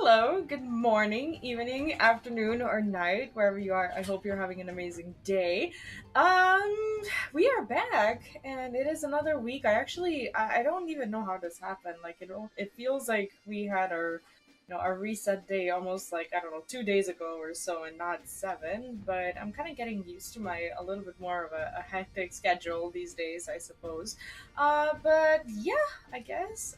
Hello, good morning, evening, afternoon, or night, wherever you are. I hope you're having an amazing day. Um, we are back, and it is another week. I don't even know how this happened. It feels like we had our reset day almost like I don't know 2 days ago or so, and not seven. But I'm kind of getting used to my a little bit more of a hectic schedule these days, I suppose. But yeah, I guess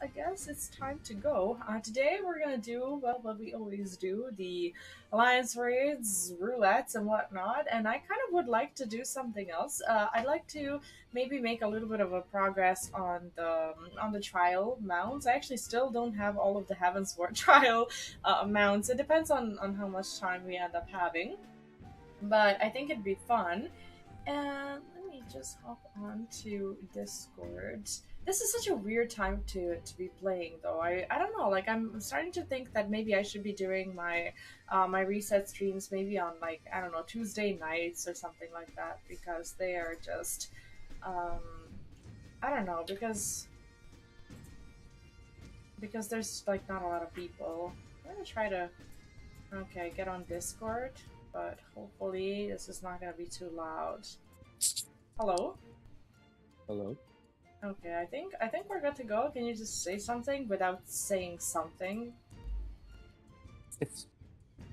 it's time to go. Today we're gonna do well what we always do, the alliance raids, roulettes, and whatnot. And I kind of would like to do something else. I'd like to maybe make a little bit of a progress on the trial mounts. I actually still don't have all of the Heavensward trial mounts. It depends on how much time we end up having, but I think it'd be fun. And let me just hop on to Discord. This is such a weird time to be playing, though. I don't know. Like I'm starting to think that maybe I should be doing my reset streams maybe on like I don't know Tuesday nights or something like that because they are just um I don't know because there's like not a lot of people. I'm gonna try to get on Discord, but hopefully this is not gonna be too loud. Hello. Hello. Okay, I think we're good to go. Can you just say something without saying something?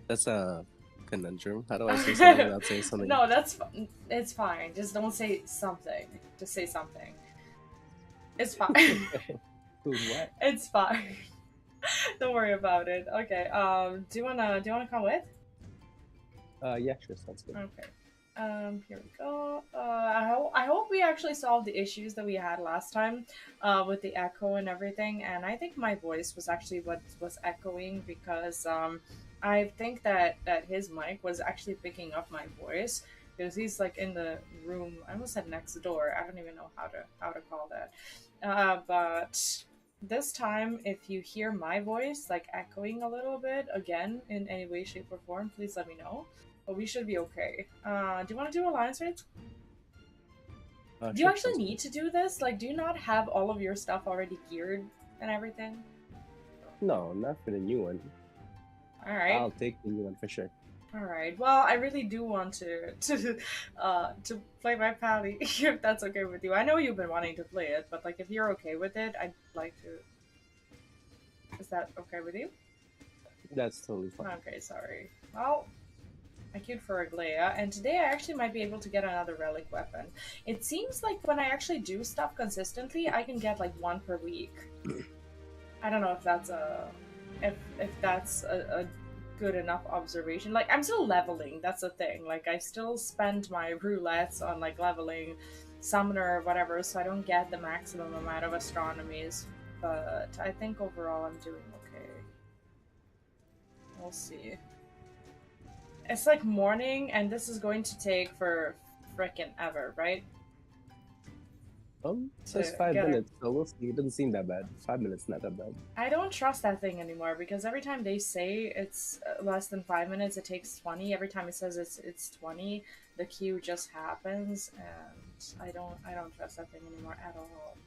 That's a conundrum. How do I say something without saying something? No, it's fine. Just don't say something. Just say something. It's fine. What? It's fine. Don't worry about it. Okay. Do you wanna come with? Yeah, sure, sounds good. Okay. Here we go. I hope we actually solved the issues that we had last time, with the echo and everything. And I think my voice was actually what was echoing because I think that his mic was actually picking up my voice because he's like in the room. I almost said next door. I don't even know how to call that. But this time, if you hear my voice like echoing a little bit again in any way, shape, or form, please let me know. But we should be okay. Do you want to do alliance raids? Do you Sure, actually sounds need to do this? Like, do you not have all of your stuff already geared and everything? good. No, not for the new one. All right. I'll take the new one for sure. All right. Well, I really do want to play my pally if that's okay with you. I know you've been wanting to play it, but like if you're okay with it, I'd like to. Is that okay with you? That's totally fine. Okay. Sorry. Well, I queued for a Glea, and today I actually might be able to get another relic weapon. It seems like when I actually do stuff consistently, I can get like one per week. I don't know if that's a good enough observation. Like I'm still leveling, that's the thing. Like I still spend my roulettes on like leveling summoner or whatever, so I don't get the maximum amount of astronomies. But I think overall I'm doing okay. We'll see. It's like morning, and this is going to take for frickin' ever, right? It says To 5 minutes, so we'll see. It doesn't seem that bad. 5 minutes, not that bad. I don't trust that thing anymore because every time they say it's less than 5 minutes, it takes 20. Every time it says it's 20, the queue just happens, and I don't trust that thing anymore at all.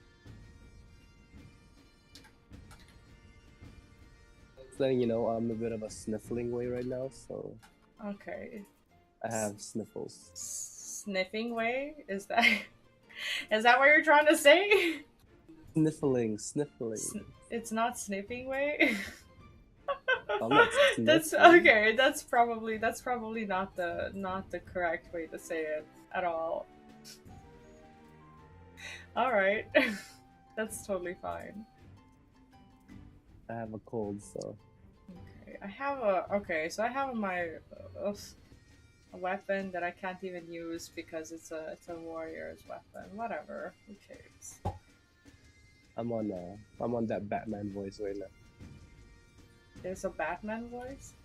Just letting you know, I'm a bit of a sniffling way right now, so Okay. I have sniffles. Sniffing way? Is that is that what you're trying to say? Sniffling. It's not sniffing way. I'm not That's sniffling. okay. That's probably not the correct way to say it at all. All right, that's totally fine. I have a cold, so Okay, so I have a weapon that I can't even use because it's a warrior's weapon. Whatever. Who cares? I'm on that Batman voice right now. There's a Batman voice.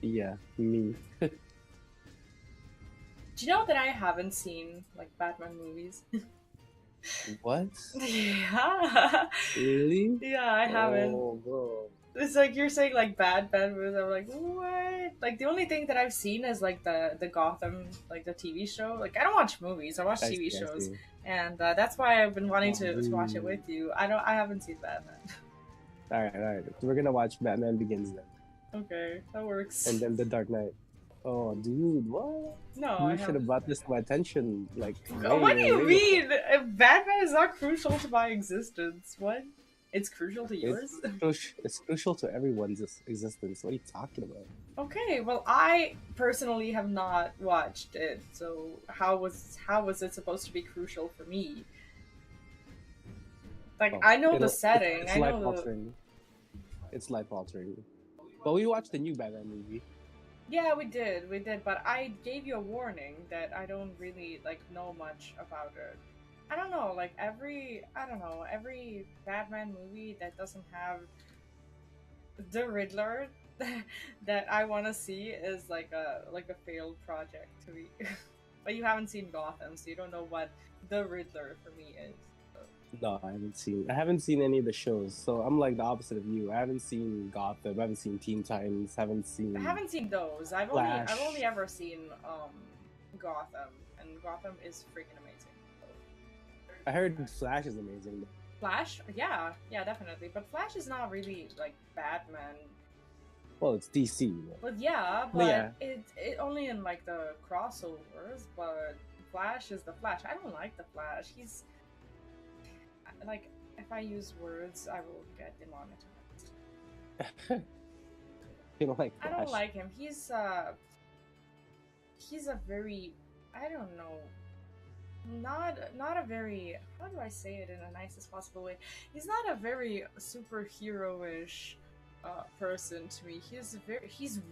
Yeah, me. Do you know that I haven't seen like Batman movies? What? Yeah. Really? Yeah, I haven't. Oh, bro. It's like you're saying like Batman movies. I'm like, what? Like the only thing that I've seen is like the Gotham, like the TV show. Like I don't watch movies. I watch I TV see, I shows, see. and that's why I've been wanting to watch it Ooh. with you. I haven't seen Batman. All right. We're gonna watch Batman Begins then. Okay, that works. and then The Dark Knight. Oh, dude, what? No, I You should have. have brought this to my attention like What do you way before. mean? Batman is not crucial to my existence. What? It's crucial to It's yours? it's crucial to everyone's existence. What are you talking about? Okay, well, I personally have not watched it, so how was it supposed to be crucial for me? Like, Oh, I know the it'll setting, it's I life know the. altering. It's life altering. But we watched the new Batman movie. Yeah, we did, but I gave you a warning that I don't really like know much about it. I don't know, like I don't know, every Batman movie that doesn't have the Riddler that I want to see is like a failed project to me. But you haven't seen Gotham, so you don't know what the Riddler for me is. So. No, I haven't seen any of the shows. So I'm like the opposite of you. I haven't seen Gotham. I haven't seen Teen Titans. Haven't I seen haven't seen those. I've only Flash. ever seen Gotham, and Gotham is freaking amazing. I heard Flash is amazing. Flash, yeah, yeah, definitely. But Flash is not really like Batman. Well, it's DC. But yeah, But but yeah, it only in like the crossovers. But Flash is the Flash. I don't like the Flash. He's like, if I use words, I will get demonetized. you don't like I don't Flash. like him. He's a very, I don't know, not a very, how do I say it in the nicest possible way? He's not a very superhero-ish person to me. He's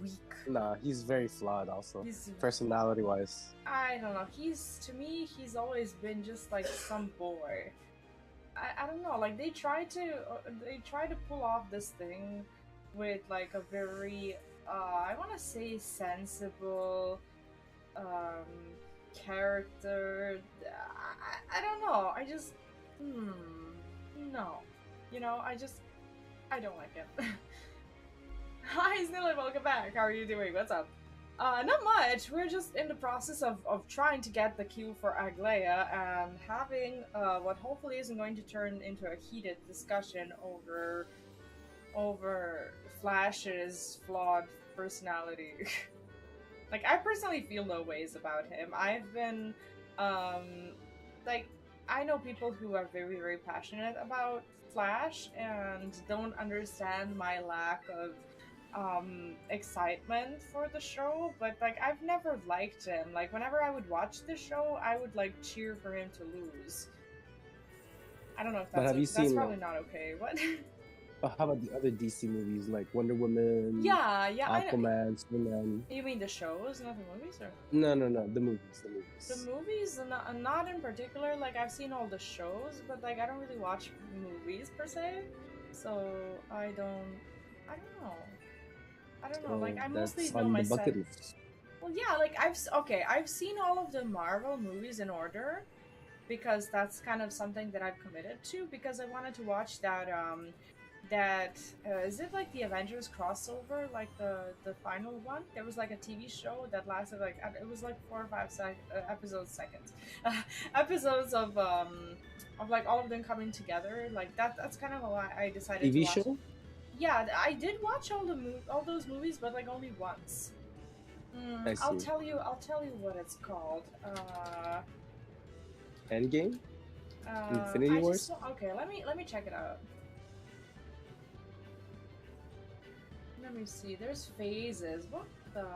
weak. Nah, he's very flawed also. He's Personality wise. I don't know. To me, he's always been just like some boy. I don't know. Like they try to pull off this thing with like a very I want to say sensible um character. I don't know. I just no. I don't like him. Hi, Snilly, welcome back. How are you doing? What's up? Not much. We're just in the process of trying to get the queue for Aglaia and having what hopefully isn't going to turn into a heated discussion over Flash's flawed personality. Like, I personally feel no ways about him. I've been like, I know people who are very, very passionate about Flash and don't understand my lack of excitement for the show, but like I've never liked him. Like whenever I would watch the show, I would like cheer for him to lose. I don't know if But have you that's seen probably not okay. What? how about the other DC movies like Wonder Woman, Yeah, yeah, I know. Aquaman, Superman? You mean the shows, not the movies, or No, no, no, the movies, the movies? Not in particular. Like I've seen all the shows, but like I don't really watch movies per se, so I don't know. Like So I mostly that's know on my the set. bucket list. Well, yeah, like I've seen all of the Marvel movies in order because that's kind of something that I've committed to because I wanted to watch that is it like the Avengers crossover, like the final one? There was like a TV show that lasted like it was like 4 or 5 episodes of like all of them coming together. Like that's kind of why I decided to TV watch. show? Yeah, I did watch all those movies, but like only once. I I'll see. tell you. I'll tell you what it's called. Endgame? Infinity I just Wars? okay. Let me check it out. Let me see. There's phases. What the?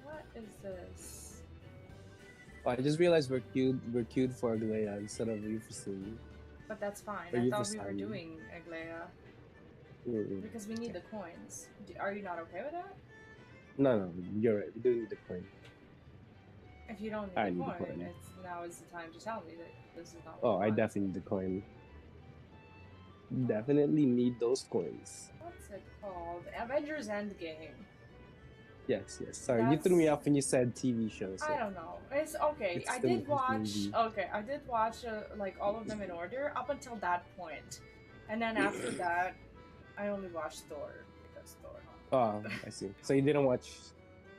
What is this? Oh, I just realized we're queued for Aglaya instead of Euphrasim. But that's fine. Or I thought we were Euphrasim. doing Aglaia Mm-mm. because we need the coins. Are you not okay with that? No, no, you're right. We do need the coin. If you don't I need the need the coin, coin. now is the time to tell me that this is not what Oh, you I want. definitely need the coin. Definitely need those coins. What's it called? Avengers Endgame. Yes, yes. Sorry, you threw me off when you said TV shows. So I don't know. It's okay. it's I still did his watch. movie. Okay, I did watch like all of them in order up until that point, and then after that, I only watched Thor because Thor. Oh, I see. So you didn't watch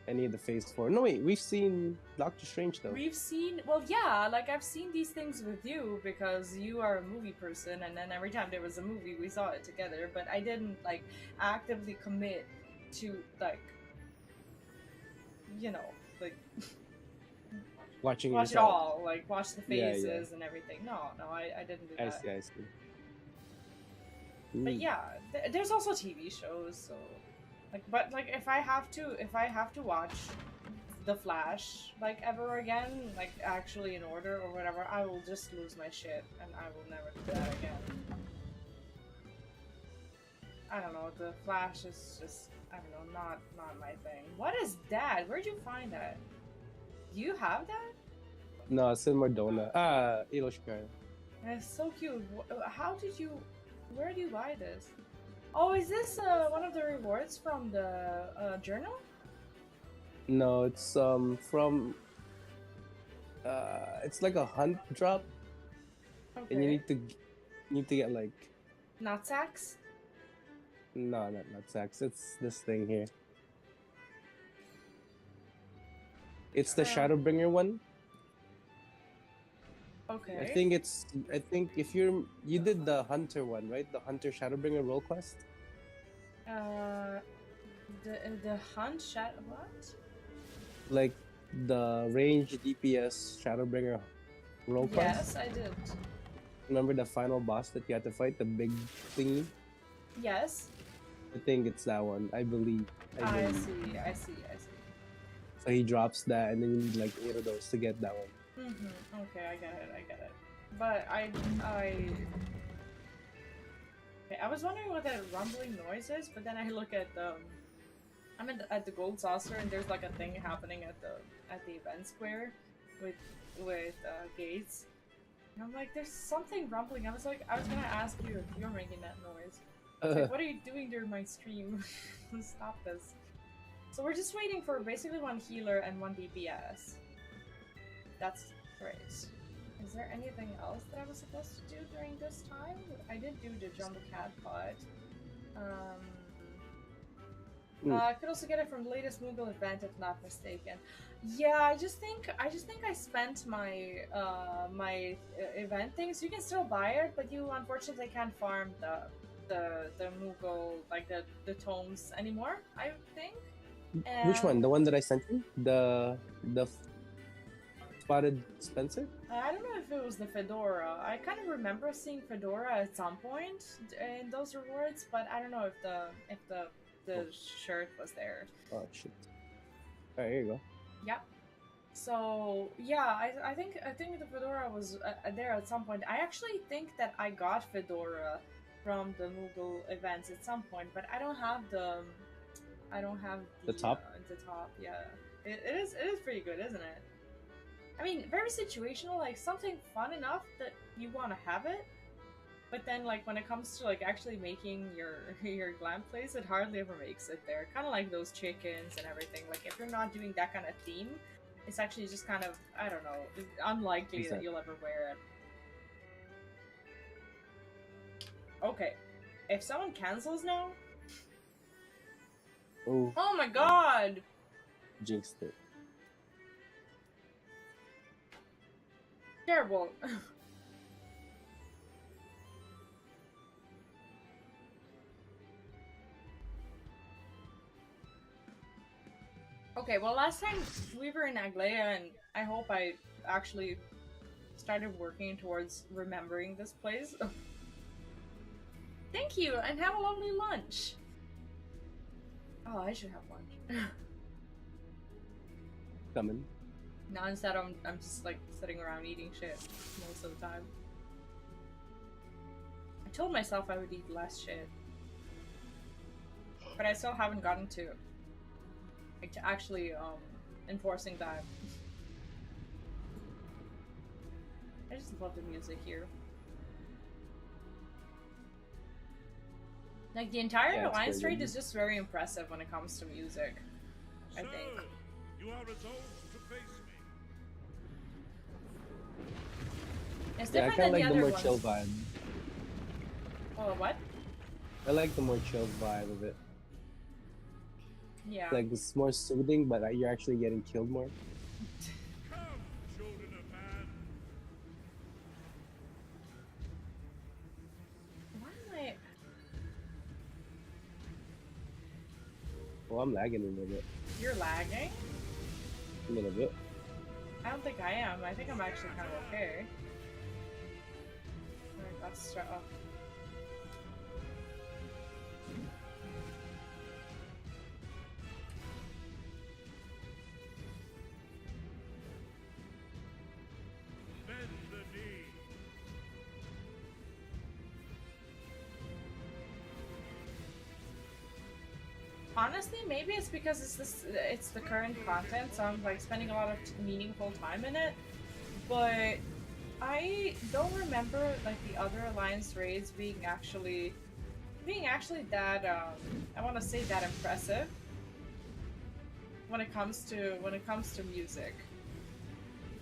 any of the Phase 4. No, wait, we've seen Doctor Strange though. We've seen, well, yeah, like I've seen these things with you because you are a movie person, and then every time there was a movie, we saw it together. But I didn't like actively commit to like, you know, like Watching watch it yourself. all, like watch the Yeah, phases yeah. and everything. No, I didn't do I that. see, I see. But yeah, there's also TV shows, so like, but like if I have to watch The Flash like ever again, like actually in order or whatever, I will just lose my shit and I will never do that again. I don't know, The Flash is just, I don't know, not my thing. What is that? Where'd you find that? Do you have that? No, it's in Mardona. Iloshkaya. It's so cute. How did you, where do you buy this? Oh, is this one of the rewards from the journal? No, it's from it's like a hunt drop, Okay. and you need to get like Nutsacks? no, not sacks. It's this thing here. It's the Shadowbringer one. Okay. I think if you did the Hunter one, right? The Hunter Shadowbringer role quest. The hunt what? Like the range DPS Shadowbringer role quest. Yes, I did. Remember the final boss that you had to fight, the big thingy? Yes. I think it's that one. I believe. I see. So he drops that, and then you need like 8 of those to get that one. Okay, I get it. But okay, I was wondering what that rumbling noise is, but then I look at I'm at the gold saucer, and there's like a thing happening at the event square with gates. And I'm like, there's something rumbling. I was gonna ask you if you're making that noise. Like, what are you doing during my stream? Stop this. So we're just waiting for basically one healer and one DPS. That's great. Is there anything else that I was supposed to do during this time? I did do the Jumbo Cat pot. I could also get it from the latest Moogle event, if not mistaken. Yeah, I just think I spent my my event things. You can still buy it, but you unfortunately can't farm the Moogle, like the tomes anymore, I think. Which one? The one that I sent you? The spotted Spencer? I don't know if it was the fedora. I kind of remember seeing fedora at some point in those rewards, but I don't know if the shirt was there. Oh shit! All right, here you go. Yep. So yeah, I think the fedora was there at some point. I actually think that I got fedora from the Moogle events at some point, but I don't have the top. The top, yeah. It is pretty good, isn't it? I mean, very situational, like something fun enough that you want to have it, but then like when it comes to like actually making your glam place, it hardly ever makes it there. Kind of like those chickens and everything. Like if you're not doing that kind of theme, it's actually just kind of, I don't know, unlikely that you'll ever wear it. Okay, if someone cancels now. Oh my god! Jinxed it. Terrible. Okay, well last time we were in Aglaya, and I hope I actually started working towards remembering this place. Thank you, and have a lovely lunch! Oh, I should have lunch. Coming. No, instead I'm just like sitting around eating shit most of the time. I told myself I would eat less shit, but I still haven't gotten to actually enforcing that. I just love the music here. Like the entire Alliance trade is just very impressive when it comes to music. I think. You are resolved to face me. It's different than the other ones. I kind of like the more chill vibe. Oh, what? I like the more chill vibe of it. Yeah. Like it's more soothing, but you're actually getting killed more. Come, children of man. Why am I? Well, I'm lagging a little bit. You're lagging? A little bit. I don't think I am. I think I'm actually kind of okay. Alright, that's straight up. Bend the knee. Honestly, maybe it's because it's the current content, so I'm like spending a lot of meaningful time in it. But I don't remember like the other Alliance raids being actually that I want to say that impressive when it comes to music.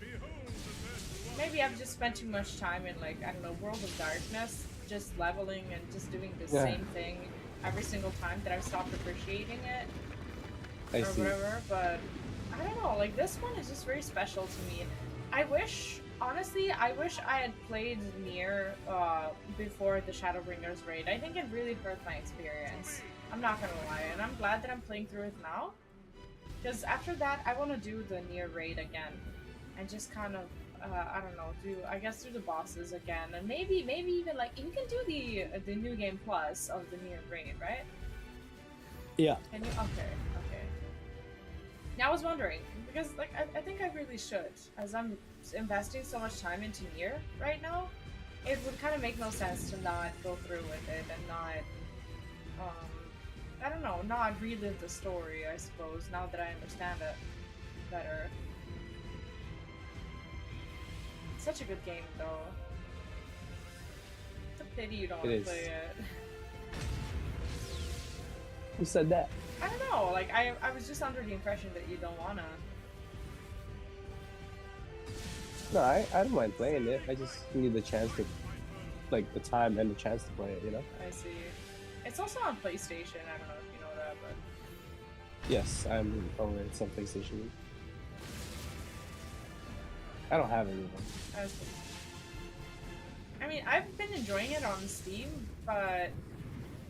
Behold the best Maybe I've just spent too much time in like I don't know World of Darkness, just leveling and just doing the Yeah. same thing every single time that I've stopped appreciating it. I Or see. whatever, but I don't know, like this one is just very special to me. Honestly, I wish I had played Nier before the Shadowbringers raid. I think it really hurt my experience. I'm not gonna lie, and I'm glad that I'm playing through it now. Because after that, I want to do the Nier raid again. And just kind of, I don't know, do the bosses again. And maybe even like, you can do the New Game Plus of the Nier raid, right? Yeah. Can you? Okay. Now I was wondering, because like I think I really should, as I'm investing so much time into Nier right now, it would kind of make no sense to not go through with it and not, I don't know, not relive the story, I suppose, now that I understand it better. It's such a good game, though. It's a pity you don't want It to is. play it. Who said that? I don't know, like, I was just under the impression that you don't wanna. No, I don't mind playing it. I just need the chance to, like, the time and the chance to play it, you know? I see. It's also on PlayStation, I don't know if you know that, but... Yes, I'm aware it's on PlayStation. I don't have any of them. I mean, I've been enjoying it on Steam, but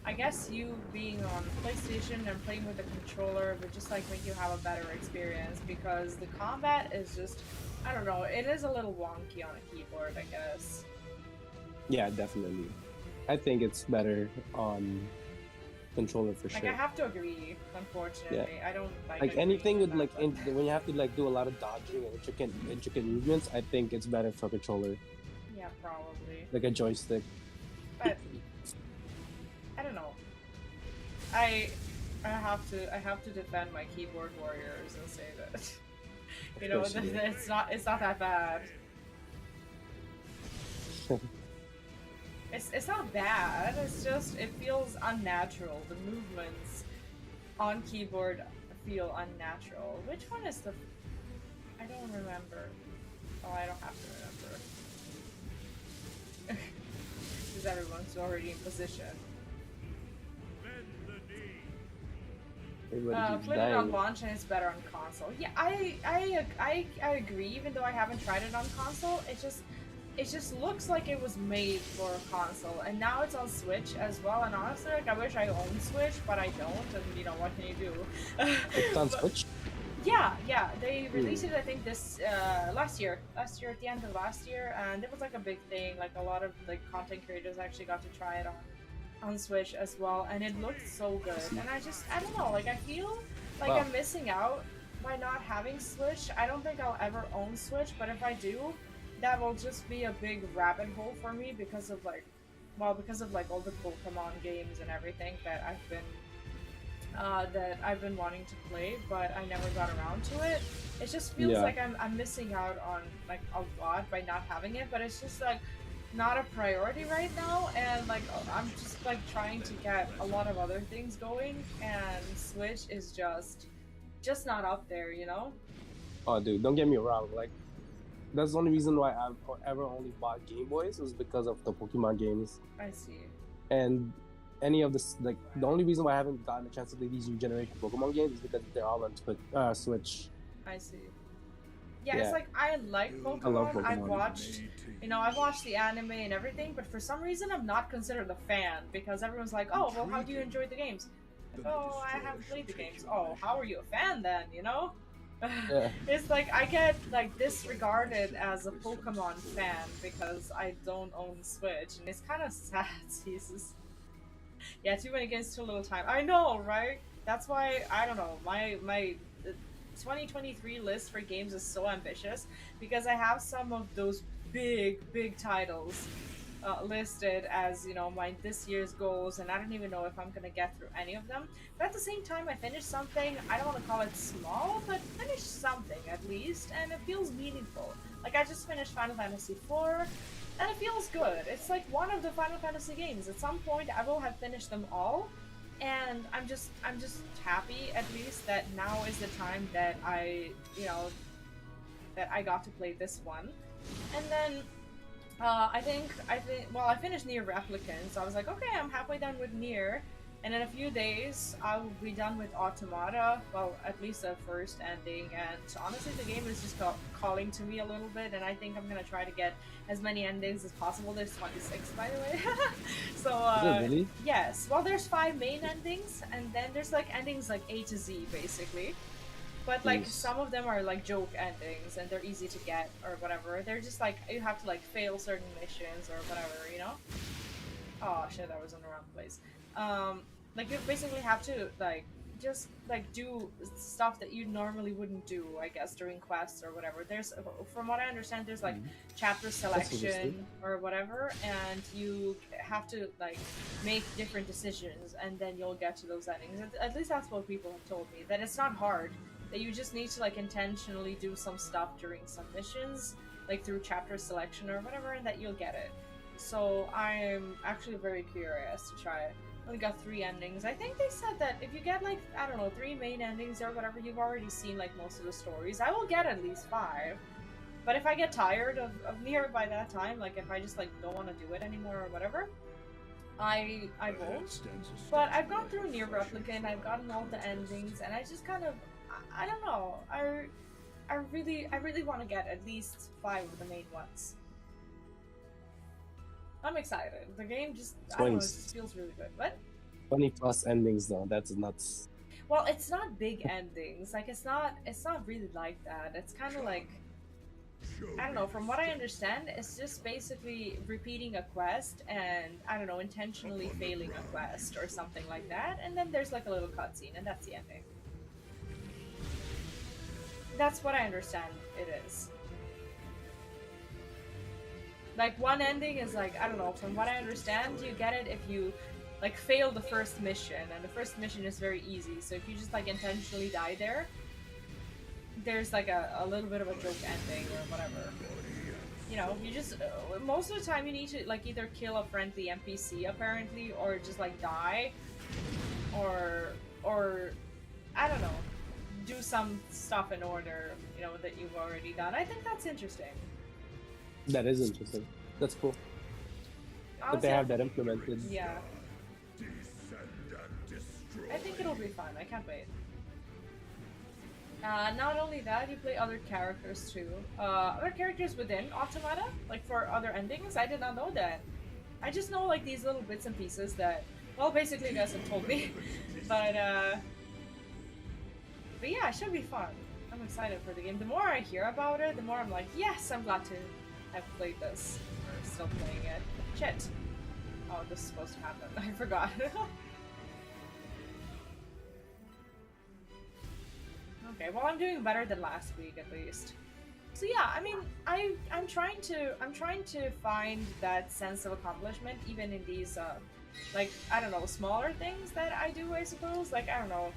I guess you being on PlayStation and playing with the controller would just like make you have a better experience because the combat is just, I don't know, it is a little wonky on a keyboard, I guess. Yeah, definitely. I think it's better on controller for Like, sure. I have to agree, unfortunately. I don't like anything with agreeing like that, but- when you have to like do a lot of dodging and intricate movements, I think it's better for controller, Yeah, probably. like a joystick. But I don't know. I have to defend my keyboard warriors and say that you know course you do. it's not that bad. It's not bad. It's just it feels unnatural. The movements on keyboard feel unnatural. Which one is the? I don't remember. Oh, I don't have to remember. Because everyone's already in position. bend the knee. Everybody keeps Played it on dying. launch and it's better on console. Yeah, I agree. Even though I haven't tried it on console, it just looks like it was made for a console, and now it's on Switch as well. And honestly, like I wish I owned Switch, but I don't. And you know what can you do? It's on But- Switch. Yeah, they released it I think this last year at the end of last year, and it was like a big thing. Like a lot of like content creators actually got to try it on Switch as well, and it looked so good. And I don't know, like I feel like Wow. I'm missing out by not having Switch. I don't think I'll ever own Switch, but if I do, that will just be a big rabbit hole for me because of like all the Pokemon games and everything that I've been wanting to play, but I never got around to it. It just feels Yeah. like I'm missing out on like a lot by not having it, but it's just like not a priority right now, and like I'm just like trying to get a lot of other things going, and Switch is just not up there, you know? Oh, dude, don't get me wrong. Like, that's the only reason why I've ever only bought Game Boys was because of the Pokemon games. I see. And any of this. Like the only reason why I haven't gotten a chance to play these new generation Pokemon games is because they're all on Switch. I see. Yeah, it's Yeah, like I like I love Pokemon. I've Pokemon. watched, I've watched the anime and everything, but for some reason I'm not considered a fan because everyone's like, "Oh, well, how do you enjoy the games?" Like, "Oh, I haven't played the games." "Oh, how are you a fan then?" You know? Yeah. It's like I get like disregarded as a Pokemon fan because I don't own Switch, and it's kind of sad. Jesus. Yeah, too many games, too little time. I know, right? That's why I don't know. My 2023 list for games is so ambitious because I have some of those big titles listed as my this year's goals, and I don't even know if I'm gonna get through any of them. But at the same time, I finished something. I don't want to call it small, but finished something at least, and it feels meaningful. Like I just finished Final Fantasy IV, and it feels good. It's like one of the Final Fantasy games. At some point, I will have finished them all, and I'm just happy at least that now is the time that I got to play this one. And then well, I finished Nier Replicant, so I was like, okay, I'm halfway done with Nier, and in a few days I will be done with Automata. Well, at least the first ending, and honestly, the game is just calling to me a little bit, and I think I'm gonna try to get as many endings as possible. There's 26, by the way. So, Is it really? yes. Well, there's 5 main endings, and then there's like endings like A to Z, basically. But like Jeez. some of them are like joke endings and they're easy to get or whatever. They're just like you have to like fail certain missions or whatever. Oh shit, I was in the wrong place. Like you basically have to like just like do stuff that you normally wouldn't do, I guess, during quests or whatever. There's from what I understand, there's like Mhm. chapter That's interesting. selection or whatever, and you have to like make different decisions, and then you'll get to those endings. At least that's what people have told me. That it's not hard. That you just need to like intentionally do some stuff during some missions, like through chapter selection or whatever, and that you'll get it. So I'm actually very curious to try it. Only got 3 endings. I think they said that if you get like I don't know 3 main endings or whatever, you've already seen like most of the stories. I will get at least 5. But if I get tired of Nier by that time, like if I just like don't want to do it anymore or whatever, I won't. But I've gone through Nier Replicant, I've gotten all the endings, and I just kind of I don't know. I really want to get at least 5 of the main ones. I'm excited. The game just I don't know, it 20, just feels really good. What? 20 plus endings though. That's nuts. Well, it's not big endings. Like it's not really like that. It's kind of like I don't know, from what I understand, it's just basically repeating a quest and I don't know, intentionally failing a quest or something like that, and then there's like a little cutscene and that's the ending. That's what I understand it is. Like one ending is like I don't know. From what I understand, you get it if you like fail the first mission, and the first mission is very easy. So if you just like intentionally die there, there's like a little bit of a joke ending or whatever. You just most of the time you need to like either kill a friendly NPC apparently, or just like die, or I don't know, do some stuff in order that you've already done. I think that's interesting. That is interesting. That's cool. That they Honestly, have that implemented. yeah, Descend and destroy. I think it'll be fun. I can't wait. Not only that, you play other characters too. Other characters within Automata, like for other endings. I did not know that. I just know like these little bits and pieces that, well, basically you guys have told me. But yeah, it should be fun. I'm excited for the game. The more I hear about it, the more I'm like, yes, I'm glad to have played this or still playing it. Shit. Oh, this is supposed to happen. I forgot. Okay, well I'm doing better than last week at least. So yeah, I mean, I'm trying to find that sense of accomplishment even in these like I don't know smaller things that I do. I suppose like I don't know,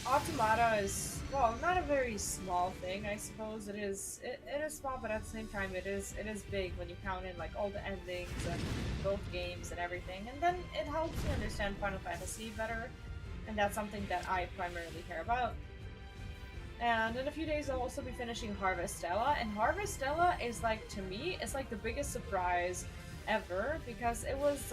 Automata is well not a very small thing. I suppose it is small, but at the same time it is big when you count in like all the endings and both games and everything. And then it helps you understand Final Fantasy better, and that's something that I primarily care about. And in a few days, I'll also be finishing Harvestella, and Harvestella is to me, it's like the biggest surprise ever because it was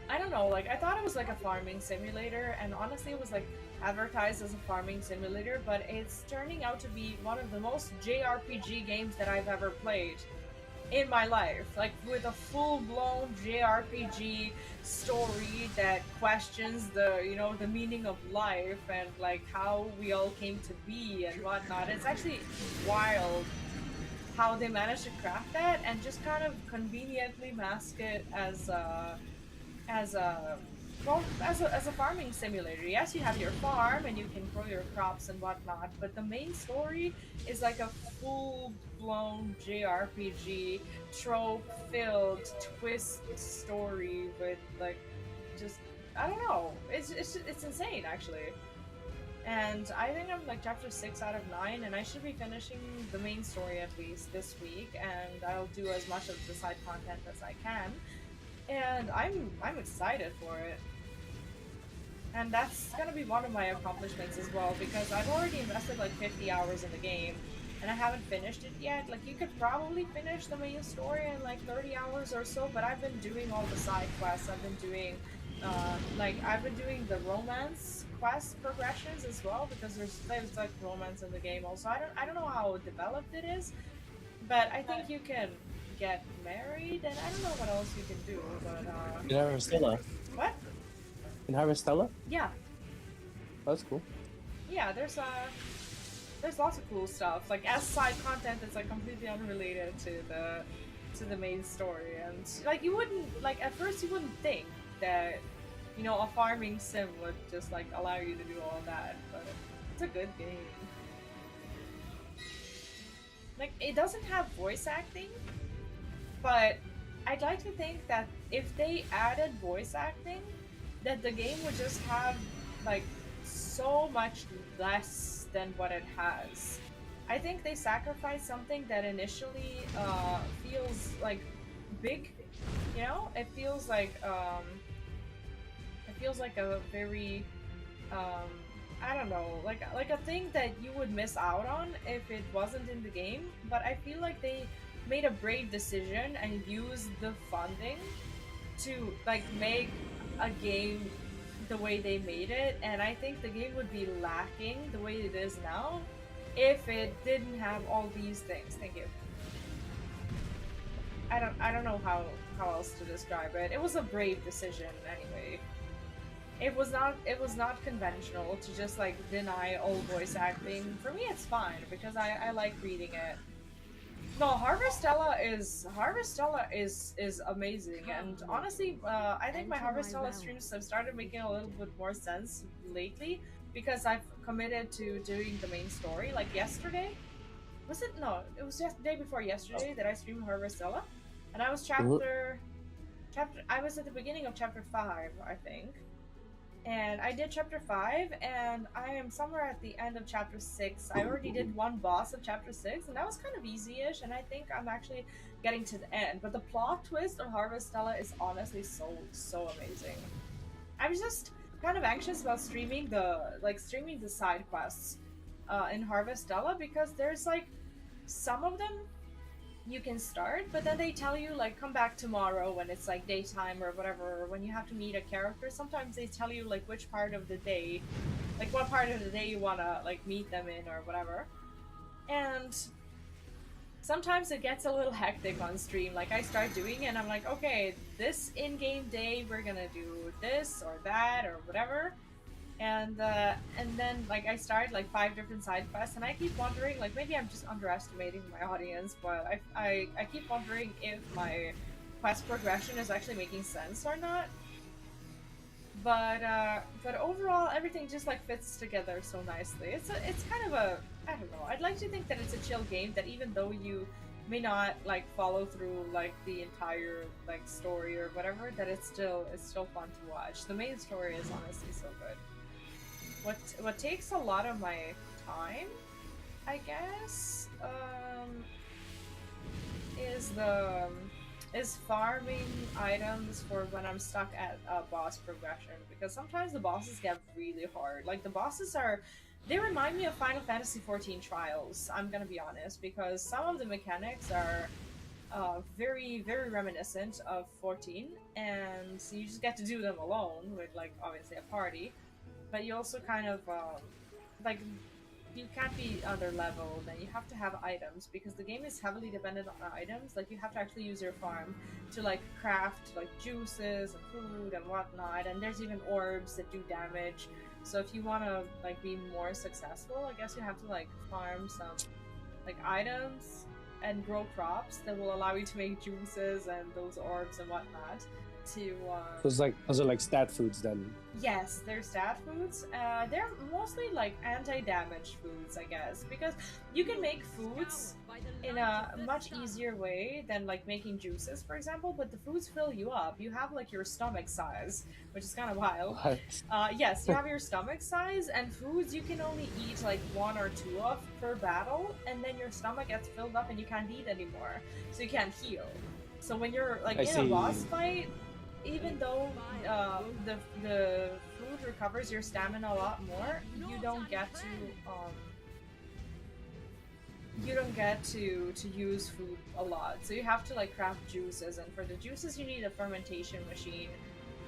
I don't know, like I thought it was like a farming simulator, and honestly it was like advertised as a farming simulator, but it's turning out to be one of the most JRPG games that I've ever played in my life, like with a full-blown JRPG story that questions the, you know, the meaning of life and like how we all came to be and whatnot. It's actually wild how they managed to craft that and just kind of conveniently mask it as a as a farming simulator. Yes, you have your farm and you can grow your crops and whatnot, but the main story is like a full-blown JRPG trope-filled twist story with like just I don't know. It's insane actually. And I think I'm like chapter 6 out of 9, and I should be finishing the main story at least this week, and I'll do as much of the side content as I can. And I'm excited for it. And that's gonna be one of my accomplishments as well, because I've already invested like 50 hours in the game, and I haven't finished it yet. Like, you could probably finish the main story in like 30 hours or so, but I've been doing all the side quests. I've been doing, I've been doing the romance quest progressions as well, because there's like romance in the game also. I don't know how developed it is, but I think you can get married, and I don't know what else you can do, but In Harvestella. what? In Harvestella? Yeah, That's cool. yeah. There's lots of cool stuff. Like as side content that's like completely unrelated to the main story, and like you wouldn't like at first you wouldn't think that, you know, a farming sim would just like allow you to do all that, but it's a good game. Like it doesn't have voice acting, but I'd like to think that if they added voice acting, that the game would just have like so much less than what it has. I think they sacrificed something that initially feels like big, you know? It feels like a very um I don't know, like a thing that you would miss out on if it wasn't in the game, but I feel like they made a brave decision and used the funding to like make a game the way they made it, and I think the game would be lacking the way it is now if it didn't have all these things. Thank you. I don't know how else to describe it. It was a brave decision anyway. It was not conventional to just like deny all voice acting. For me it's fine because I like reading it. No, Harvestella is amazing, and honestly, I think my Harvestella streams have started making a little bit more sense lately because I've committed to doing the main story. Like yesterday, was it? No, it was just the day before yesterday that I streamed Harvestella, and I was chapter. I was at the beginning of chapter 5, I think, and I did chapter 5, and I am somewhere at the end of chapter 6. I already did one boss of chapter 6, and that was kind of easy-ish, and I think I'm actually getting to the end. But the plot twist of Harvestella is honestly so amazing. I was just kind of anxious about streaming the side quests in Harvestella, because there's like some of them you can start, but then they tell you like come back tomorrow when it's like daytime or whatever, or when you have to meet a character. Sometimes they tell you like which part of the day, like what part of the day you wanna like meet them in or whatever. And sometimes it gets a little hectic on stream. Like I start doing it and I'm like, okay, this in-game day we're gonna do this or that or whatever, and then like I started like 5 different side quests, and I keep wondering, like maybe I'm just underestimating my audience, but I keep wondering if my quest progression is actually making sense or not. But overall everything just like fits together so nicely. It's kind of a, I don't know. I'd like to think that it's a chill game, that even though you may not like follow through like the entire like story or whatever, that it's still fun to watch. The main story is honestly so good. What takes a lot of my time, I guess, is the is farming items for when I'm stuck at a boss progression, because sometimes the bosses get really hard. Like the bosses they remind me of Final Fantasy XIV Trials. I'm gonna be honest, because some of the mechanics are very very reminiscent of 14, and you just get to do them alone with like obviously a party, but you also kind of like you can't be under leveled and you have to have items because the game is heavily dependent on items. Like you have to actually use your farm to like craft like juices and food and whatnot, and there's even orbs that do damage. So if you want to like be more successful, I guess you have to like farm some like items and grow crops that will allow you to make juices and those orbs and whatnot to Those are like stat foods then. yes, they're stat foods. They're mostly like anti-damage foods, I guess, because you can make foods in a much easier way than like making juices, for example. But the foods fill you up. You have like your stomach size, which is kind of wild. What? Yes, you have your stomach size, and foods you can only eat like one or two of per battle, and then your stomach gets filled up and you can't eat anymore, so you can't heal. So when you're like I in a see. boss fight, even though the food recovers your stamina a lot more, you don't get to use food a lot. So you have to like craft juices, and for the juices you need a fermentation machine.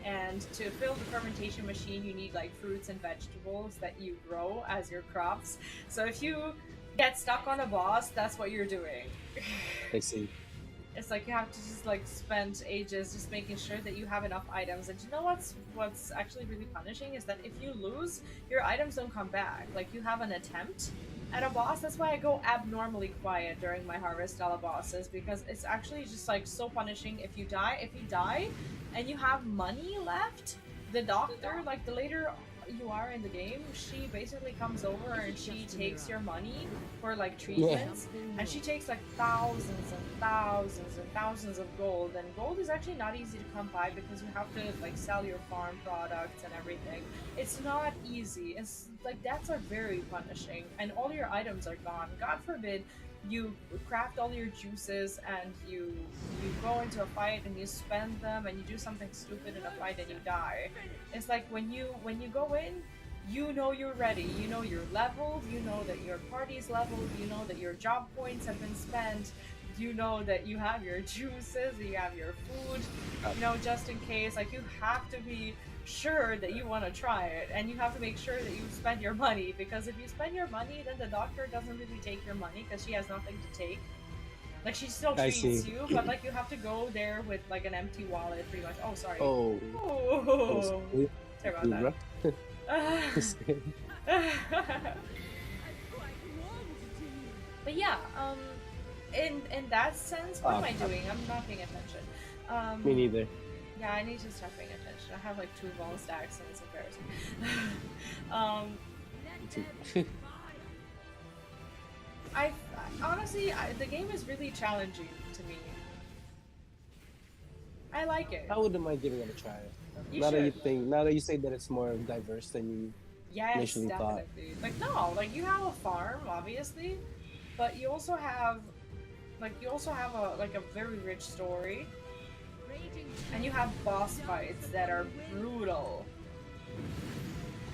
And to fill the fermentation machine, you need like fruits and vegetables that you grow as your crops. So if you get stuck on a boss, that's what you're doing. I see. It's like you have to just like spend ages just making sure that you have enough items. And you know what's actually really punishing is that if you lose, your items don't come back. Like you have an attempt at a boss. That's why I go abnormally quiet during my harvest style bosses, because it's actually just like so punishing if you die. If you die and you have money left, the doctor, like the later you are in the game, she basically comes over and she takes your money for like treatments, and she takes like thousands and thousands and thousands of gold, and gold is actually not easy to come by because you have to like sell your farm products and everything. It's not easy. It's like deaths are very punishing, and all your items are gone. God forbid you craft all your juices and you go into a fight and you spend them and you do something stupid in a fight and you die. It's like when you go in, you know you're ready, you know you're leveled, you know that your party's leveled, you know that your job points have been spent, you know that you have your juices, you have your food, you know, just in case. Like you have to be sure that you want to try it, and you have to make sure that you spend your money, because if you spend your money, then the doctor doesn't really take your money because she has nothing to take. Like she still I treats see. you, but like you have to go there with like an empty wallet, pretty much. Oh, sorry. Oh. Oh. Sorry about that. But yeah, in that sense, what am I doing? I'm not paying attention. Me neither. Yeah, I need to start paying attention. I have like 2 bone stacks and it's embarrassing. I honestly, the game is really challenging to me. I like it. I wouldn't mind giving it a try. You Now should. that you say that it's more diverse than you Yes, initially thought. definitely. Like no, like you have a farm, obviously, but you also have a like a very rich story, and you have boss fights that are brutal,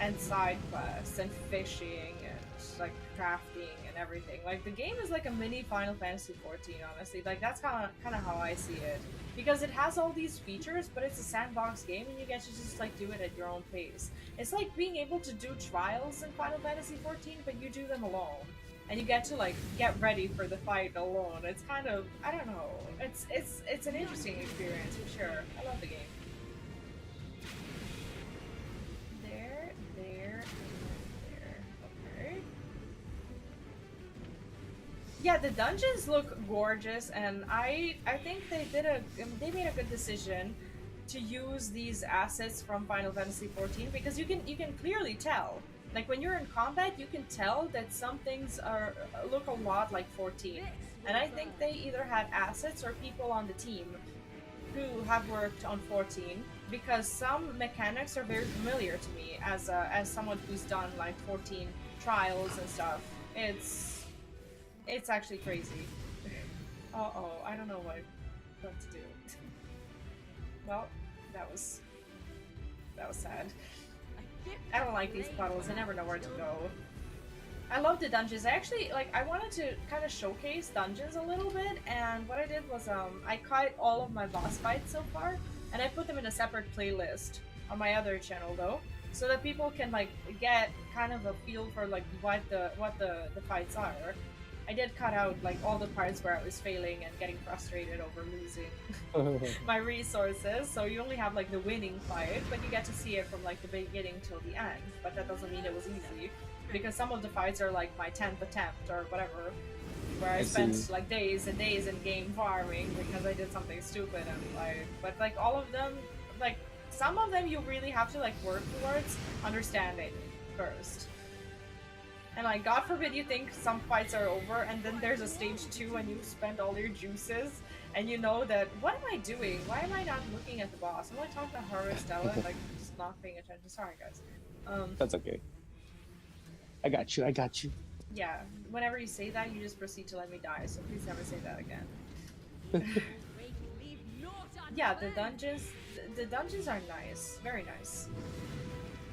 and side quests and fishing and like crafting and everything. Like the game is like a mini Final Fantasy XIV, honestly. Like that's kind of how I see it, because it has all these features, but it's a sandbox game and you get to just like do it at your own pace. It's like being able to do trials in Final Fantasy XIV, but you do them alone. And you get to like get ready for the fight alone. It's kind of, I don't know. It's an interesting experience for sure. I love the game. There. Okay. Yeah, the dungeons look gorgeous, and I think they made a good decision to use these assets from Final Fantasy XIV, because you can clearly tell. Like when you're in combat, you can tell that some things look a lot like 14. And I think they either had assets or people on the team who have worked on 14, because some mechanics are very familiar to me as someone who's done like 14 trials and stuff. It's actually crazy. Uh-oh, I don't know what to do. Well, that was sad. I don't like these puddles. I never know where to go. I love the dungeons. I actually I wanted to kind of showcase dungeons a little bit, and what I did was I cut all of my boss fights so far, and I put them in a separate playlist on my other channel though, so that people can get kind of a feel for what the fights are. I did cut out all the parts where I was failing and getting frustrated over losing my resources, so you only have the winning fight, but you get to see it from the beginning till the end. But that doesn't mean it was easy, because some of the fights are my 10th attempt or whatever, where I spent days and days in game farming because I did something stupid, and but all of them, some of them you really have to work towards understanding first. And God forbid you think some fights are over, and then there's a stage 2 and you've spent all your juices, and you know that, what am I doing? Why am I not looking at the boss? I'm talking to her or Stella, just not paying attention. Sorry, guys. That's okay. I got you. I got you. Yeah, whenever you say that, you just proceed to let me die, so please never say that again. Yeah, the dungeons are nice. Very nice.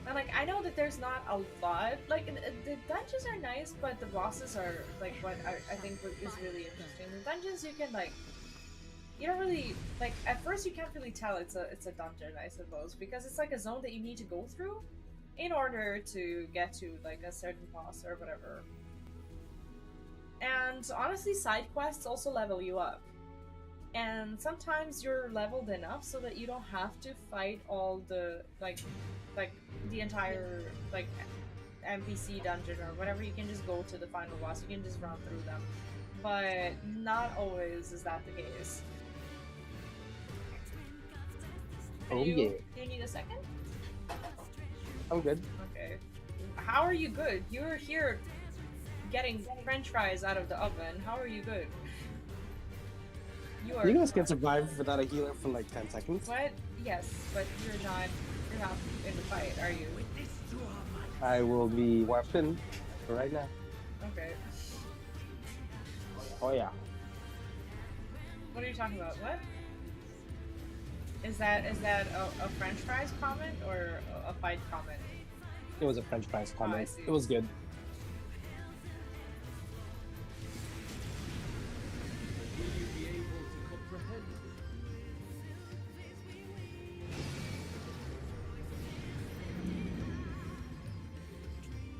And I know that there's not a lot, the dungeons are nice, but the bosses are what I think is really interesting. The dungeons you can you don't really at first you can't really tell it's a dungeon, I suppose, because it's a zone that you need to go through in order to get to a certain boss or whatever. And honestly, side quests also level you up. And sometimes you're leveled enough so that you don't have to fight all the the entire NPC dungeon or whatever. You can just go to the final boss. You can just run through them, but not always is that the case. Oh yeah. Do you need a second? I'm good. Okay. How are you good? You're here getting French fries out of the oven. How are you good? You guys can survive without a healer for 10 seconds. What? Yes, but you're not in the fight, are you? I will be warped in right now. Okay. Oh yeah. What are you talking about? What? Is that a French fries comment or a fight comment? It was a French fries comment. Oh, it was good.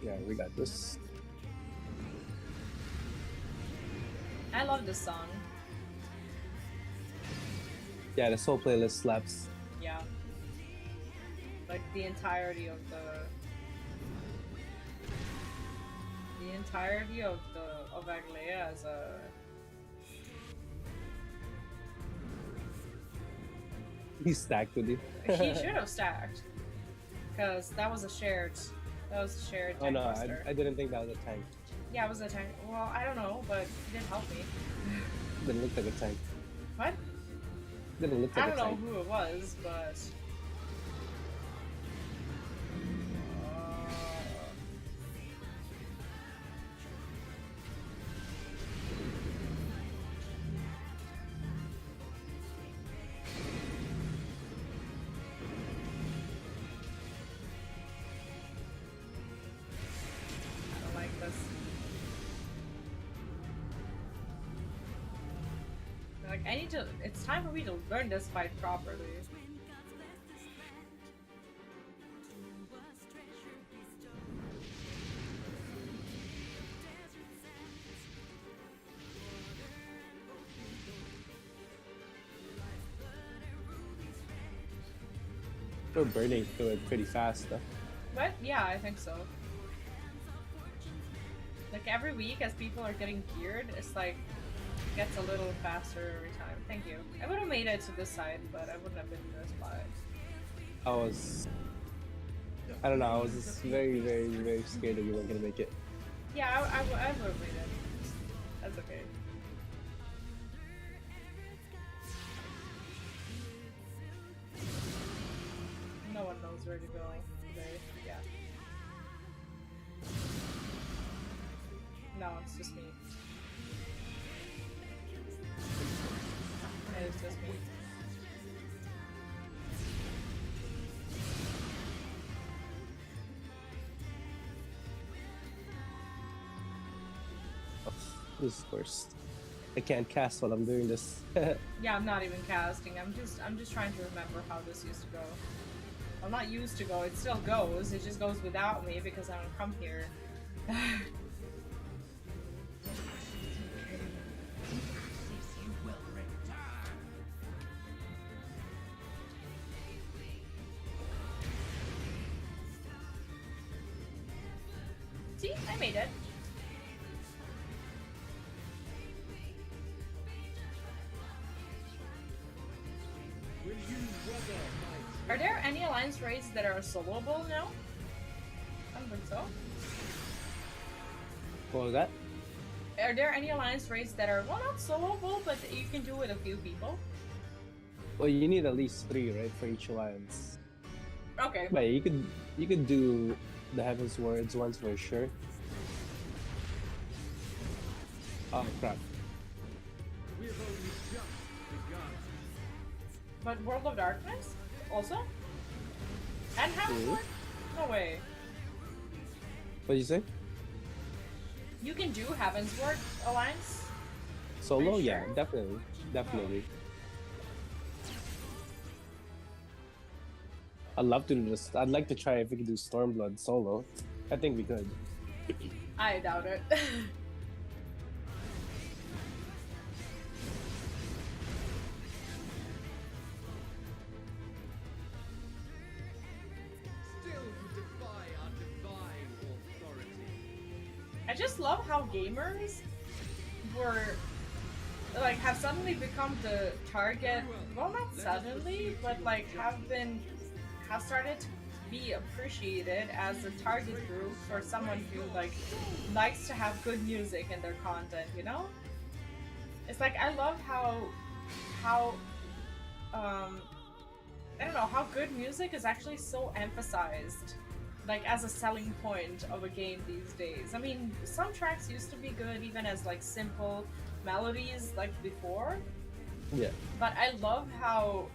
Yeah, we got this. I love this song. Yeah, this whole playlist slaps. Yeah. The entirety of of Aglea as a He stacked with you. he should have stacked, because that was a shared tank. Oh no, buster. I didn't think that was a tank. Yeah, it was a tank. Well, I don't know, but it did help me. Didn't look like a tank. What? Didn't look like I a don't tank. know who it was, but I don't like this. I need to. It's time for me to learn this fight properly. We're burning through it pretty fast though. But yeah, I think so. Every week as people are getting geared, it's gets a little faster every time. Thank you. I would have made it to this side, but I wouldn't have been in this spot. I don't know, I was just very, very, very scared that you weren't gonna make it. Yeah, I would have made it. That's okay. No one knows where to go today. Yeah. No, it's just me. It's just me. This is worst. I can't cast while I'm doing this. Yeah, I'm not even casting. I'm just trying to remember how this used to go. Well, not used to go. It still goes. It just goes without me because I don't come here. See, I made it. Are there any alliance raids that are soloable now? I don't think so. What was that? Are there any alliance raids that are, well, not soloable, but you can do with a few people? Well, you need at least 3, right, for each alliance. Okay. But you could do the Heaven's Words ones for sure. Oh crap! We have only just begun. But World of Darkness? Also? And Heaven's Ward? No way. What did you say? You can do Heaven's Ward Alliance? Solo? Are you Yeah, sure? definitely. I'd love to do this. I'd like to try if we could do Stormblood solo. I think we could. I doubt it. Still you defy our divine authority. I just love how gamers were like have suddenly become the target, well, not suddenly, but like have started to be appreciated as a target group for someone who like likes to have good music in their content, you know? It's like I love how I don't know, how good music is actually so emphasized like as a selling point of a game these days. I mean, some tracks used to be good even as like simple melodies like before, Yeah, but I love how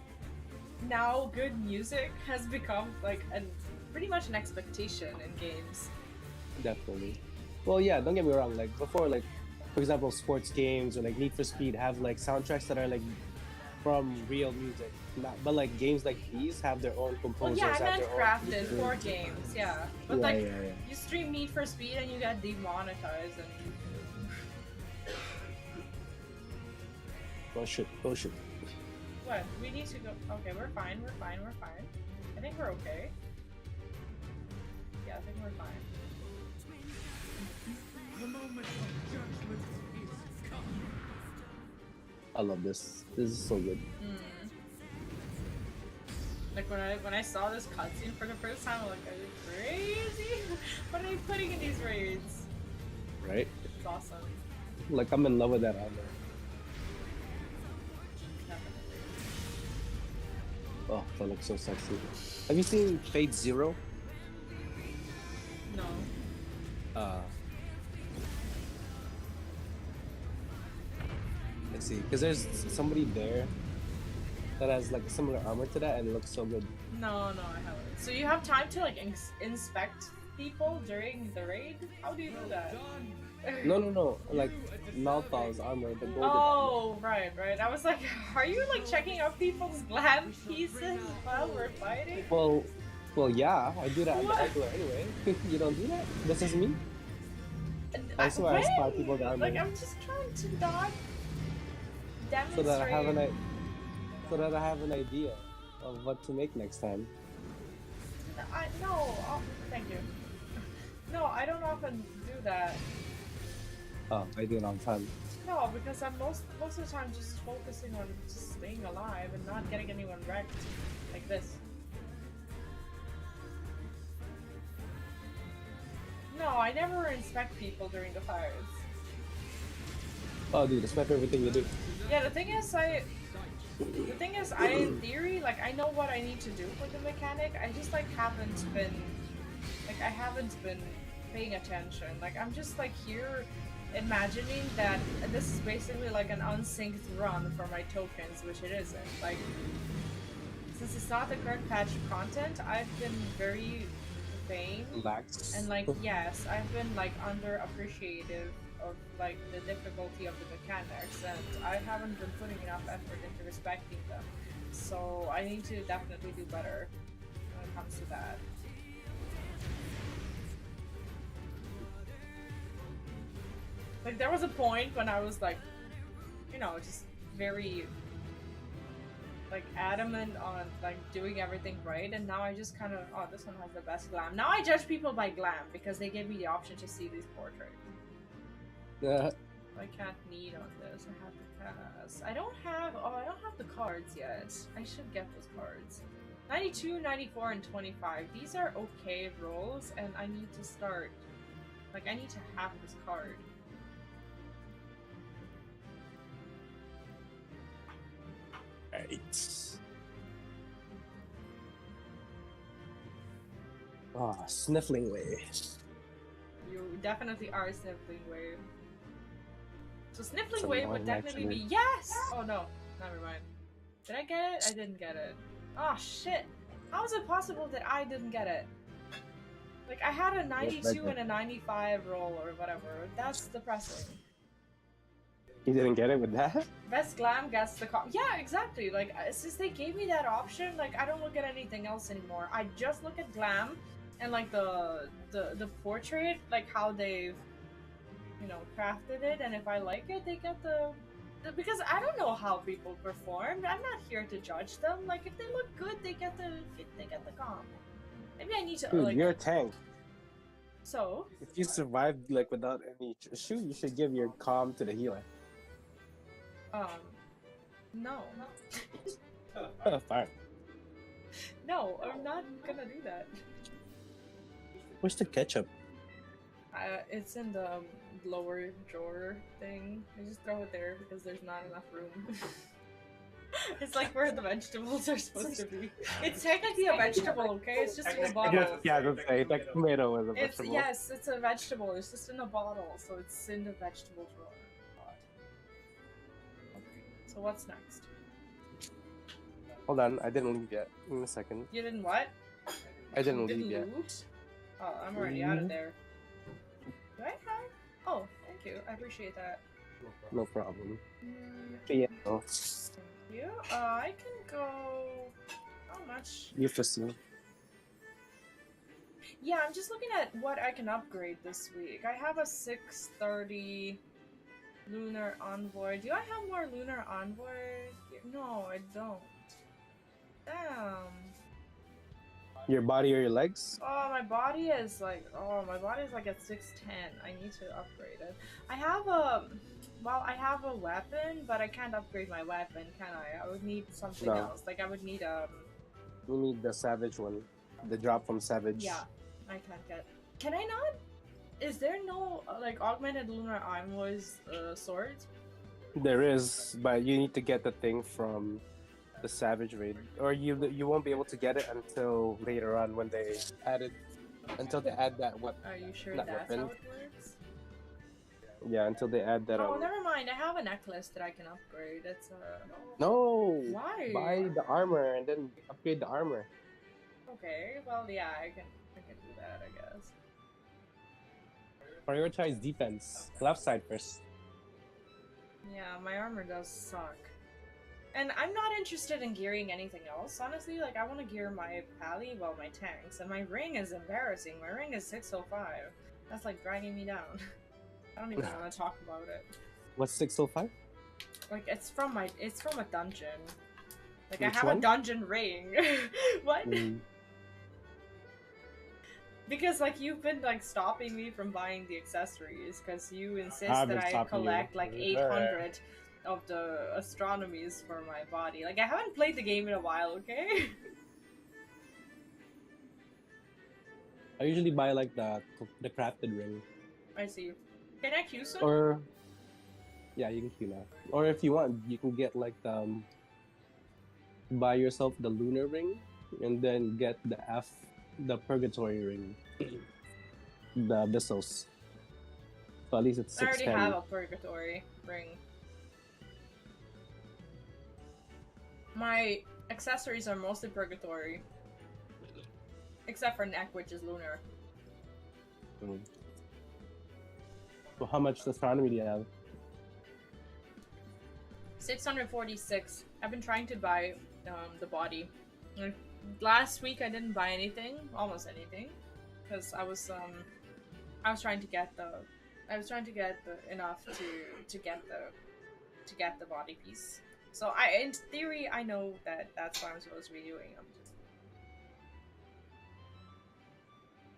now good music has become like pretty much an expectation in games. definitely. Well, yeah. Don't get me wrong. Like before, like for example, sports games or like Need for Speed have like soundtracks that are like from real music. But like games like these have their own Well, composers. yeah, I have meant their own crafted music. for games, yeah. But Yeah, like, yeah. you stream Need for Speed and you get demonetized and... Oh shit! Oh shit! What? We need to go... Okay, we're fine. I think we're okay. Yeah, I think we're fine. The moment of judgment is come. I love this. This is so good. Like when I saw this cutscene for the first time, I'm like, are you crazy? What are they putting in these raids? Right? It's awesome. Like I'm in love with that armor. Definitely. Oh, that looks so sexy. Have you seen Fate Zero? No. Let's see, because there's somebody there that has like a similar armor to that, and it looks so good. No, I haven't. So you have time to like inspect people during the raid? How do you do that? No, like Malthaw's armor, the golden armor. Oh, right. I was like, are you like checking out people's gland pieces while we're fighting? Well, yeah, I do that on the What? regular anyway. You don't do that? This is me. I swear I spot people down Like, there. I'm just trying to not So demonstrate. that I have an idea of what to make next time. No, thank you. No, I don't often do that. Oh, I do it all the time. No, because I'm most of the time just focusing on just staying alive and not getting anyone wrecked like this. No, I never inspect people during the fires. Oh, dude, that's my favorite thing to do. Yeah, the thing is, I in theory, like, I know what I need to do for the mechanic. I just like haven't been paying attention. Like, I'm just like here imagining that this is basically like an unsynced run for my tokens, which it isn't. Like, since it's not the correct patch content, I've been very vain Relax. and like, yes, I've been like underappreciative of like the difficulty of the mechanics, and I haven't been putting enough effort into respecting them. So I need to definitely do better when it comes to that. Like there was a point when I was like, you know, just very like adamant on like doing everything right, and now I just kind of, oh, this one has the best glam. Now I judge people by glam because they gave me the option to see these portraits. Yeah. I can't need on this. I have to pass. I don't have the cards yet. I should get those cards. 92, 94, and 25. These are okay rolls, and I need to start. Like, I need to have this card. Right. Ah, sniffling way. You definitely are Sniffling Wave. So Sniffling It's Wave would annoying, definitely actually. be yes! Oh no, never mind. Did I get it? I didn't get it. Oh shit! How is it possible that I didn't get it? Like, I had a 92 and a 95 roll or whatever. That's depressing. You didn't get it with that? Best glam gets the yeah, exactly. Like, since they gave me that option, like, I don't look at anything else anymore. I just look at glam and like the portrait, like how they've, you know, crafted it, and if I like it, they get the because I don't know how people performed. I'm not here to judge them. Like, if they look good, they get the comp. Maybe I need to Dude, like. you're a tank. So If you survived like without any issue, you should give your calm to the healer. No. Oh, fine. No, I'm not gonna do that. Where's the ketchup? It's in the lower drawer thing. I just throw it there because there's not enough room. It's like where the vegetables are supposed to be. It's technically a vegetable, okay? It's just in a bottle. Yeah, that's right. Like tomato is a It's vegetable. yes, it's a vegetable. It's just in a bottle, so it's in the vegetable drawer. Okay. So what's next? Hold on, I didn't leave yet. Give me a second. You didn't what? I didn't Didn't leave yet. loot? Oh, I'm already out of there. Do I have? Oh, thank you. I appreciate that. No problem. Mm, Yeah. Oh, thank you. I can go. How much? you foresee. Yeah, I'm just looking at what I can upgrade this week. I have a 630 Lunar Envoy. Do I have more Lunar Envoy? No, I don't. Damn. Your body or your legs? Oh, my body is like at 610. I need to upgrade it. I have a weapon, but I can't upgrade my weapon, can I? I would need something No. else. Like, I would need You need the savage one. The drop from savage. yeah, I can't get. Can I not? Is there no like augmented lunar envoys swords? There is, but you need to get the thing from the savage raid, or you won't be able to get it until later on when they add it. Until they add that what? Are you sure Not that's weapon. how it works? Yeah, until they add that. Oh, never mind. I have a necklace that I can upgrade. It's No. Why? Buy the armor and then upgrade the armor. Okay. Well, yeah, I can do that, I guess. Prioritize defense. Left side first. Yeah, my armor does suck. And I'm not interested in gearing anything else, honestly. Like, I want to gear my pally, well, my tanks, and my ring is embarrassing. My ring is 605. That's like dragging me down. I don't even want to talk about it. What's 605? Like, it's from a dungeon. Like, Which I have one? a dungeon ring. What? Mm. Because, like, you've been, like, stopping me from buying the accessories, because you insist I've that been I stopping you. collect, like, 800 of the astronomies for my body. Like, I haven't played the game in a while, okay? I usually buy like the crafted ring. I see. Can I queue some? Or yeah, you can queue now. Or if you want, you can get like buy yourself the lunar ring and then get the purgatory ring, the abyssals. So at least it's I already 610. have a purgatory ring. My accessories are mostly purgatory. Except for neck, which is lunar. Mm. So how much astronomy do you have? 646. I've been trying to buy the body. Like, last week I didn't buy anything, almost anything, because I was trying to get the enough to get the body piece. So in theory I know that that's what I'm supposed to be doing.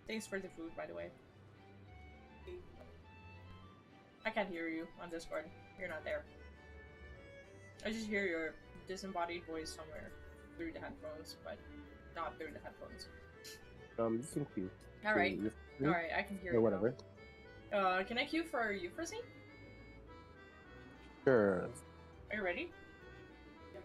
Thanks for the food, by the way. I can't hear you on Discord. You're not there. I just hear your disembodied voice somewhere through the headphones, but not through the headphones. Just in queue. Alright. Alright, I can hear you. Whatever. Can I queue for Euphrasie? Sure. Are you ready? Yep.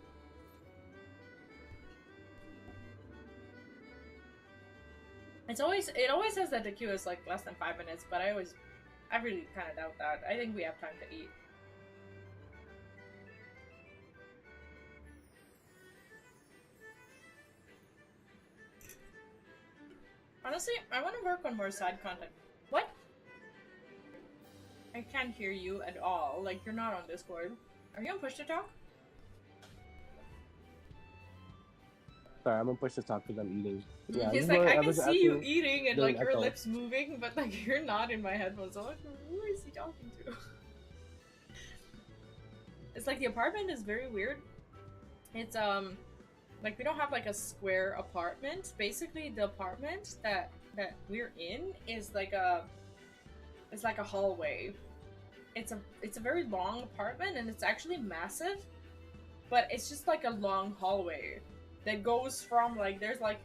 It always says that the queue is like less than 5 minutes, but I really kind of doubt that. I think we have time to eat. Honestly, I want to work on more side content. What? I can't hear you at all. Like, you're not on Discord. Are you on push to talk? Sorry, I'm gonna push to talk because I'm eating. Yeah, He's like, I can see you eating and like your lips moving, but like you're not in my headphones. I'm like, who is he talking to? It's like the apartment is very weird. It's like we don't have like a square apartment. Basically, the apartment that we're in is like a hallway. It's a very long apartment and it's actually massive, but it's just like a long hallway that goes from like there's like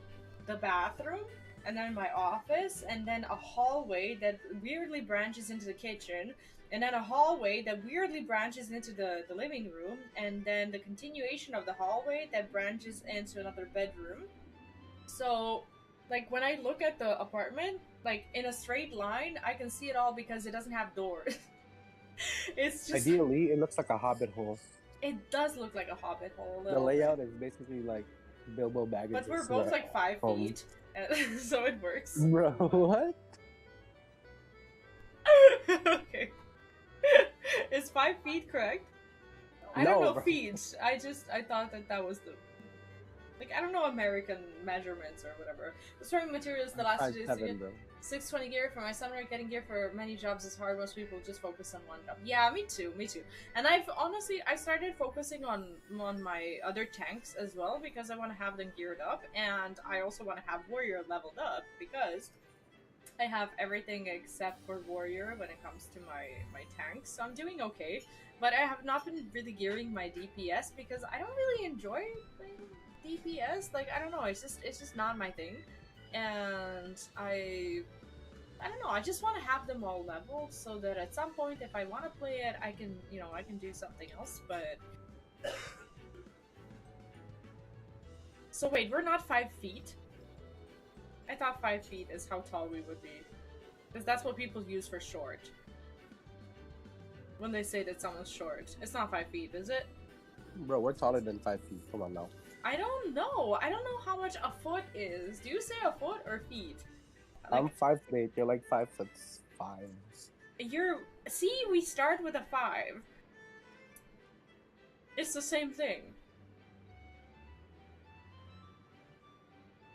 the bathroom and then my office and then a hallway that weirdly branches into the kitchen and then a hallway that weirdly branches into the living room and then the continuation of the hallway that branches into another bedroom. So like when I look at the apartment, like in a straight line, I can see it all because it doesn't have doors. It's just ideally it looks like a hobbit hole. It does look like a hobbit hole. The layout is basically like Bilbo Baggins. But we're both like 5 feet, so it works. Bro, what? Okay. Is 5 feet correct? I No, don't know bro. feet. I thought that was the... Like, I don't know American measurements or whatever. The storing materials the last 2 days to get 620 gear for my summer. Getting gear for many jobs is hard. Most people just focus on one job. Yeah, me too. And I started focusing on my other tanks as well because I want to have them geared up, and I also want to have warrior leveled up because I have everything except for warrior when it comes to my tanks. So I'm doing okay, but I have not been really gearing my DPS because I don't really enjoy playing DPS. Like, I don't know, it's just not my thing. And I don't know, I just want to have them all leveled so that at some point if I want to play it, I can do something else, but... So wait, we're not 5 feet? I thought 5 feet is how tall we would be. Because that's what people use for short. When they say that someone's short. It's not 5 feet, is it? Bro, we're taller than 5 feet. Come on now. I don't know. I don't know how much a foot is. Do you say a foot or feet? Like, I'm 5'8". You're like 5'5". See, we start with a 5. It's the same thing.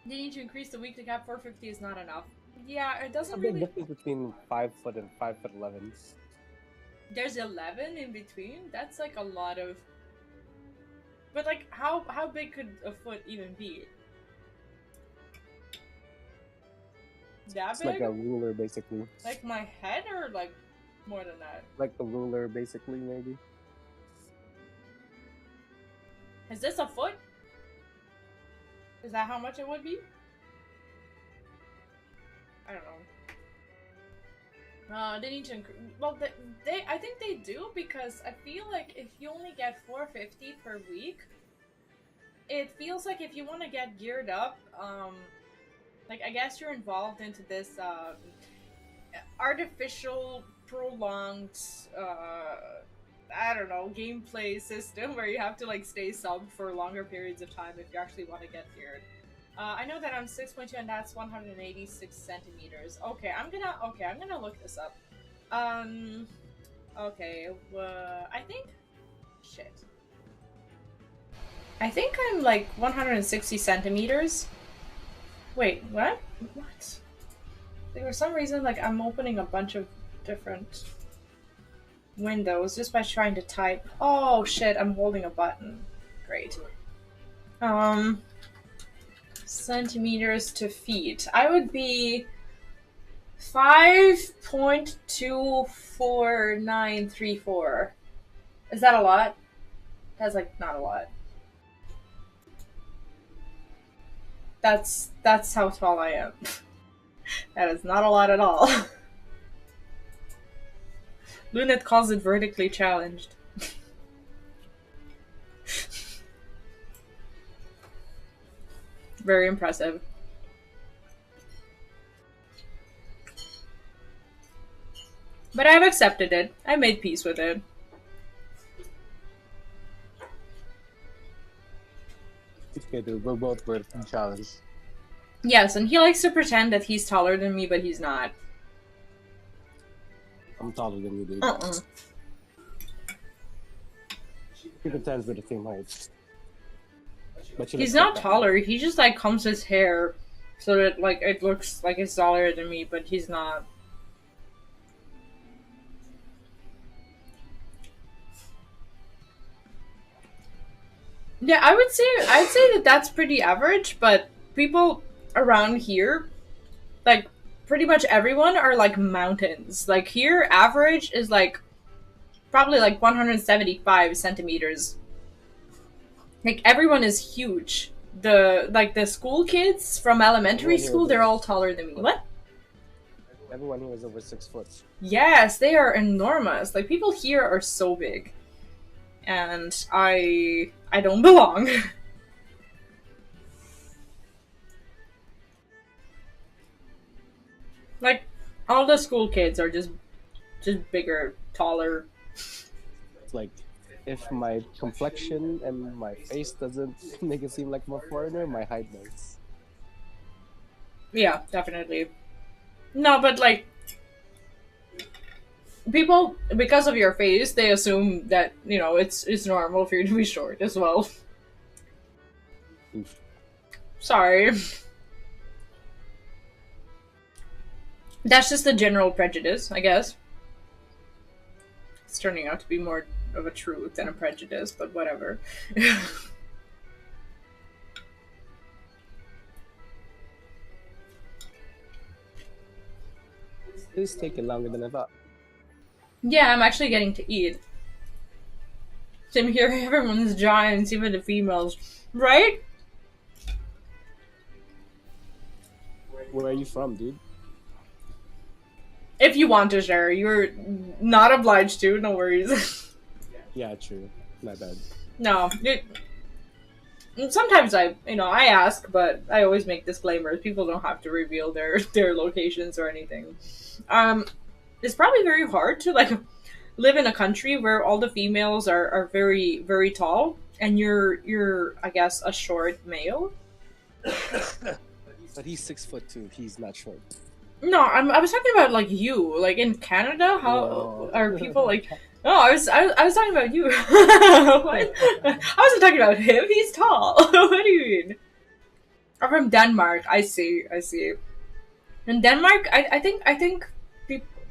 You need to increase the weekly cap. 450 is not enough. Yeah, it doesn't really... There's a big difference between 5 foot and 5'11". There's 11 in between? That's like a lot of... But like, how big could a foot even be? That It's big? like a ruler, basically. Like my head, or like more than that? Like the ruler, basically, maybe. Is this a foot? Is that how much it would be? I don't know. They need to well, I think they do, because I feel like if you only get 450 per week, it feels like if you want to get geared up, like, I guess you're involved into this, artificial, prolonged, I don't know, gameplay system where you have to, like, stay subbed for longer periods of time if you actually want to get geared. I know that I'm 6.2 and that's 186 centimeters. Okay, I'm gonna look this up. Um. Okay. I think. Shit. I think I'm like 160 centimeters. Wait, what? What? Like, for some reason, like I'm opening a bunch of different windows just by trying to type. Oh shit! I'm holding a button. Great. Um. Centimeters to feet. I would be 5.24934. Is that a lot? That's like not a lot. That's how tall I am. That is not a lot at all. Lunet calls it vertically challenged. Very impressive. But I've accepted it. I made peace with it. Okay, dude, we're both worth the challenge. Yes, and he likes to pretend that he's taller than me, but he's not. I'm taller than you, dude. Uh-uh. He pretends we're the same height. But He's not taller. He just like combs his hair so that like it looks like he's taller than me, but he's not. Yeah, I'd say that that's pretty average, but people around here, like pretty much everyone are like mountains. Like here average is like probably like 175 centimeters. Like everyone is huge. The school kids from elementary school, they're all taller than me. What? Everyone here is over 6 foot. Yes, they are enormous. Like people here are so big. And I don't belong. Like all the school kids are just bigger, taller. It's like if my complexion and my face doesn't make it seem like I'm a foreigner, my height does. Yeah, definitely. No, but like people, because of your face, they assume that it's normal for you to be short as well. Oof. Sorry. That's just a general prejudice, I guess. It's turning out to be more of a truth than a prejudice, but whatever. This is taking longer than I thought. Yeah, I'm actually getting to eat. Same here, everyone's giants, even the females. Right? Where are you from, dude? If you want to share, you're not obliged to, no worries. Yeah, true. My bad. No, sometimes I ask, but I always make disclaimers. People don't have to reveal their locations or anything. It's probably very hard to like live in a country where all the females are very very tall, and you're I guess a short male. But he's 6 foot too. He's not short. No, I was talking about like you, like in Canada. How Whoa. are people like? No, I was talking about you. What? I wasn't talking about him. He's tall. What do you mean? I'm from Denmark. I see. In Denmark, I think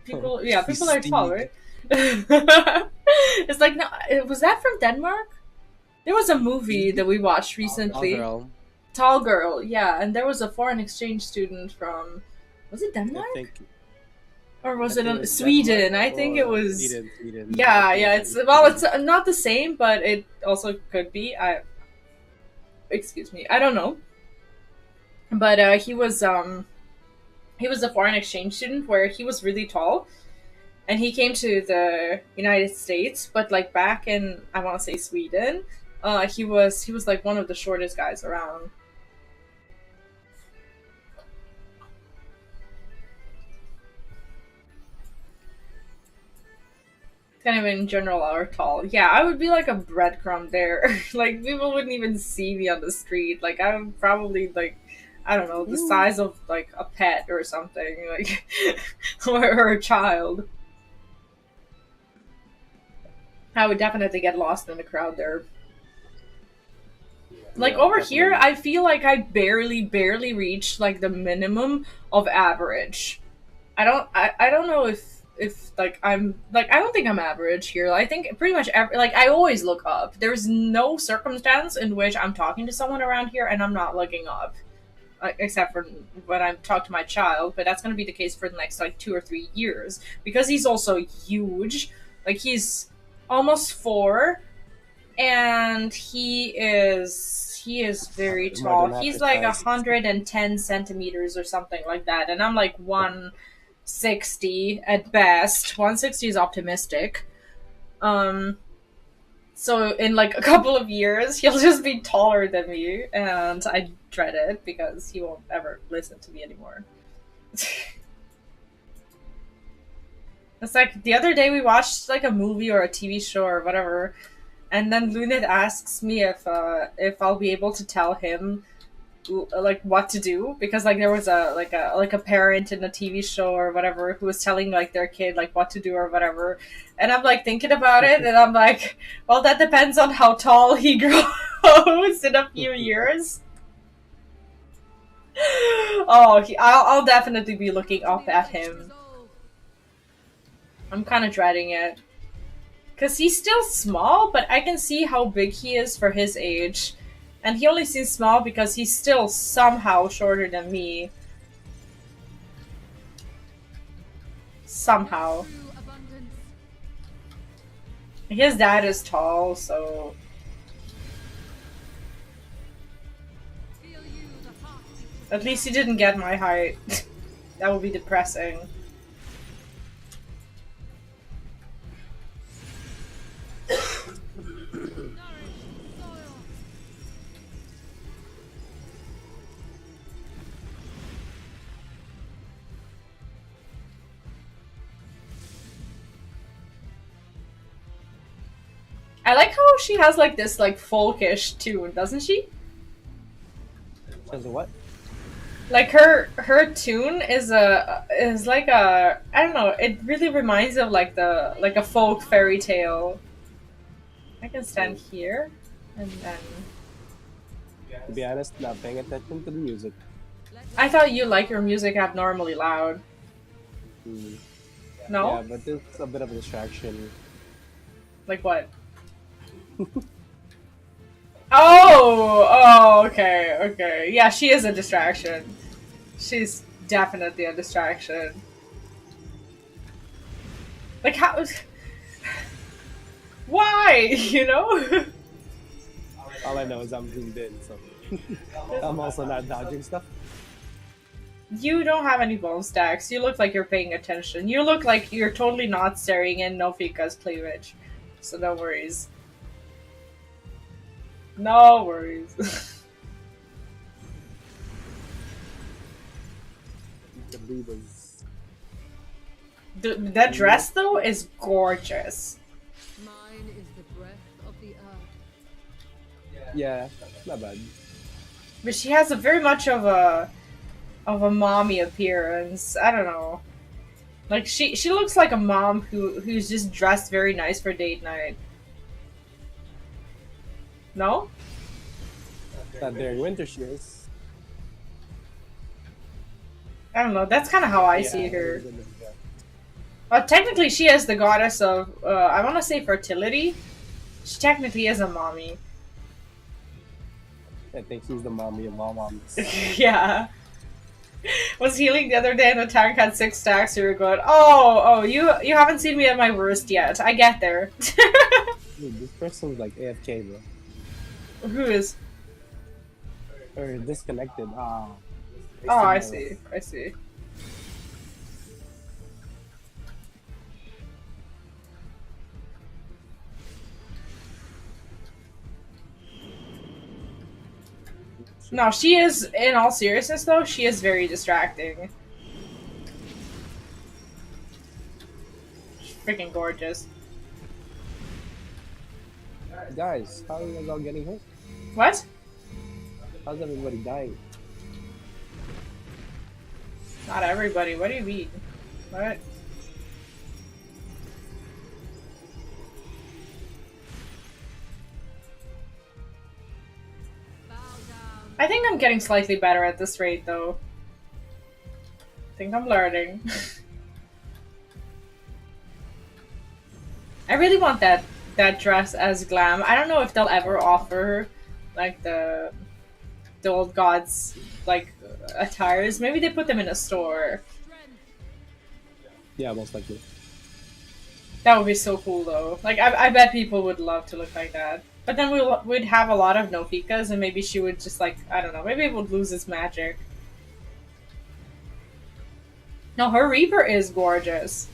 people yeah people are tall, right? It's like no, was that from Denmark? There was a movie that we watched recently. Oh, girl. Tall Girl, yeah, and there was a foreign exchange student from, was it Denmark? I think, Or was I it think it's Sweden? Denmark I think it or was. Sweden. Yeah, I think yeah. it's It's not the same, but it also could be. Excuse me, I don't know. But he was a foreign exchange student where he was really tall, and he came to the United States. But like back in I want to say Sweden, he was like one of the shortest guys around. Kind of in general are tall. Yeah, I would be like a breadcrumb there. Like people wouldn't even see me on the street. Like I'm probably like I don't know, the size of like a pet or something, like or a child. I would definitely get lost in the crowd there. Like Yeah, over here, definitely. I feel like I barely reached like the minimum of average. I don't know if like I'm like I don't think I'm average here. I think pretty much like I always look up. There's no circumstance in which I'm talking to someone around here and I'm not looking up. Except for when I talk to my child, but that's going to be the case for the next like 2 or 3 years because he's also huge. Like he's almost 4, and he is very More tall. than He's like advertised. 110 centimeters or something like that, and I'm like 160 at best. 160 is optimistic. Um, so in like a couple of years, he'll just be taller than me, and I dread it because he won't ever listen to me anymore. It's like the other day we watched like a movie or a TV show or whatever, and then Lunit asks me if I'll be able to tell him like what to do because like there was a parent in a TV show or whatever who was telling like their kid like what to do or whatever, and I'm like thinking about it and I'm like, well, that depends on how tall he grows in a few years. Oh, I'll definitely be looking up at him. I'm kind of dreading it. Because he's still small, but I can see how big he is for his age. And he only seems small because he's still somehow shorter than me. Somehow. His dad is tall, so... At least he didn't get my height. That would be depressing. I like how she has like this like folkish tune, doesn't she? As a what? Like her tune is like a, I don't know, it really reminds of like the like a folk fairy tale. I can stand here and then To be honest, not paying attention to the music. I thought you like your music abnormally loud. Mm. No? Yeah, but it's a bit of a distraction. Like what? Oh, okay, okay. Yeah, she is a distraction. She's definitely a distraction. Like how? Why? You know? All I know is I'm zoomed in, so I'm also not dodging stuff. You don't have any bone stacks. You look like you're paying attention. You look like you're totally not staring in Nofika's cleavage. So no worries. No worries. The Libas. That dress though is gorgeous. Mine is the breath of the earth. Yeah, not bad. But she has a very much of a mommy appearance. I don't know. Like she looks like a mom who's just dressed very nice for date night. No? Not during winter shears. I don't know. That's kind of how I Yeah, see her. yeah. Technically, she is the goddess of, I want to say fertility. She technically is a mommy. I think she's the mommy of all moms. Yeah. Was healing the other day and the tank had 6 stacks. You were going, oh, you haven't seen me at my worst yet. I get there. Dude, this person's like AFK, bro. Who is? Or disconnected. Ah. Oh, I see. I see. No, she is, in all seriousness though, she is very distracting. She's freaking gorgeous. Guys, how are you guys all getting hurt? What? How's everybody dying? Not everybody. What do you mean? What? I think I'm getting slightly better at this rate, though. I think I'm learning. I really want that dress as glam. I don't know if they'll ever offer like the old gods like attires. Maybe they put them in a store. Yeah, most likely. That would be so cool though. Like I bet people would love to look like that. But then we'd have a lot of Nofikas, and maybe she would just like I don't know. Maybe it would lose its magic. No, her Reaper is gorgeous.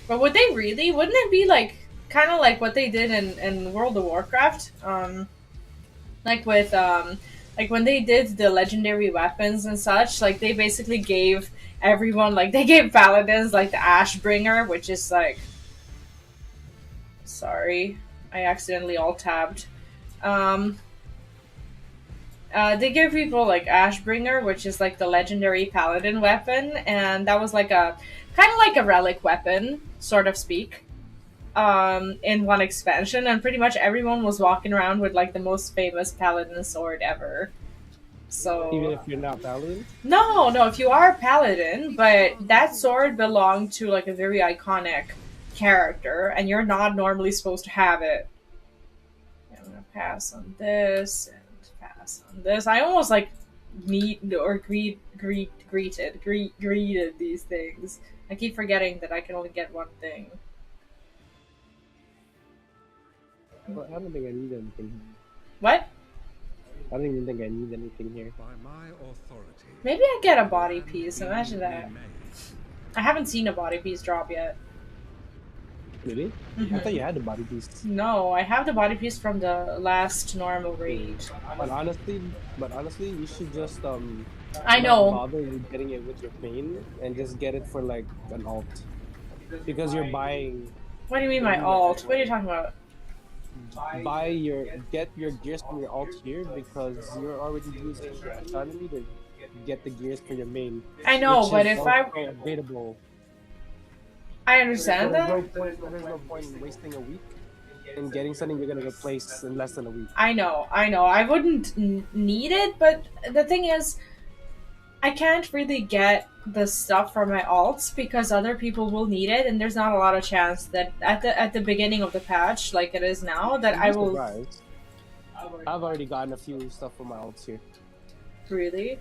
But would they really? Wouldn't it be like kind of like what they did in World of Warcraft? Like with like when they did the legendary weapons and such. Like they basically gave everyone like they gave paladins like the Ashbringer, which is like. Sorry, I accidentally alt tabbed. They give people like Ashbringer, which is like the legendary paladin weapon, and that was like a kind of like a relic weapon, sort of speak, in one expansion, and pretty much everyone was walking around with like the most famous paladin sword ever. So Even if you're not paladin? no, if you are a paladin, but that sword belonged to like a very iconic character, and you're not normally supposed to have it. I'm gonna pass on this. On this. I almost like greeted these things. I keep forgetting that I can only get one thing. Well, I don't think I need anything. What? I don't even think I need anything here. By my authority. Maybe I get a body piece. Imagine that. I haven't seen a body piece drop yet. Really? I thought you had the body piece. No, I have the body piece from the last normal raid. But honestly, you should just I not know. bother with getting it with your main and just get it for like an alt. Because you're buying. What do you mean my alt? What are you talking about? Get your gears from your alt here because you're already using your autonomy to get the gears for your main. I know, which but is if I upgradable. I understand that. There's no point in wasting a week in getting something you're gonna replace in less than a week. I know. I wouldn't need it, but the thing is, I can't really get the stuff for my alts because other people will need it, and there's not a lot of chance that at the beginning of the patch, like it is now, that I will. Surprised. I've already gotten a few stuff for my alts here. Really?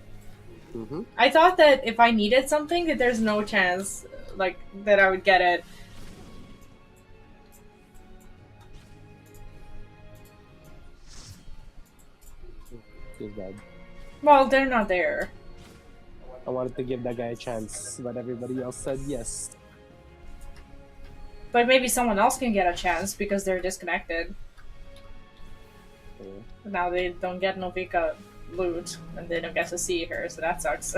Mm-hmm. I thought that if I needed something, that there's no chance, like that I would get it. Feels bad. Well, they're not there. I wanted to give that guy a chance, but everybody else said yes. But maybe someone else can get a chance because they're disconnected. Yeah. Now they don't get Novika loot, and they don't get to see her, so that sucks.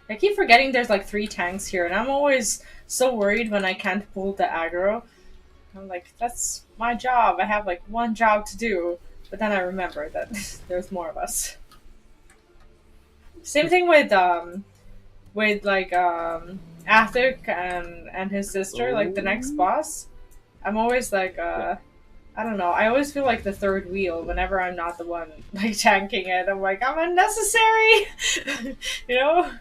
I keep forgetting there's like 3 tanks here, and I'm always so worried when I can't pull the aggro. I'm like, that's my job. I have like one job to do, but then I remember that there's more of us. Same thing with Athik and his sister, like the next boss. I'm always like I don't know. I always feel like the third wheel whenever I'm not the one like tanking it. I'm like, I'm unnecessary, you know.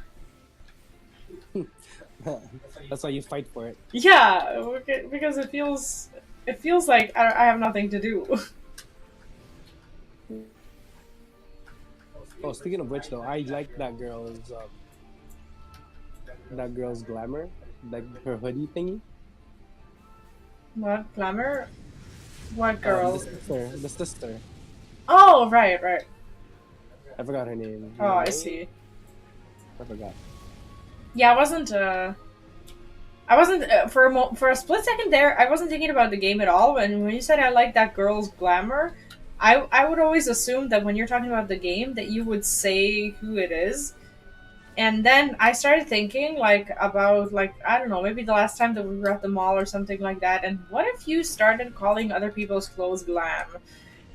That's why you fight for it. Yeah, because it feels like I have nothing to do. Oh, speaking of which, though, I like that girl's glamour, like her hoodie thingy. What glamour? What girl? The sister. Oh, right. I forgot her name. Oh, I see. I forgot. Yeah, I wasn't for a split second there. I wasn't thinking about the game at all. And when you said I like that girl's glamour, I would always assume that when you're talking about the game that you would say who it is. And then I started thinking about I don't know, maybe the last time that we were at the mall or something like that. And what if you started calling other people's clothes glam?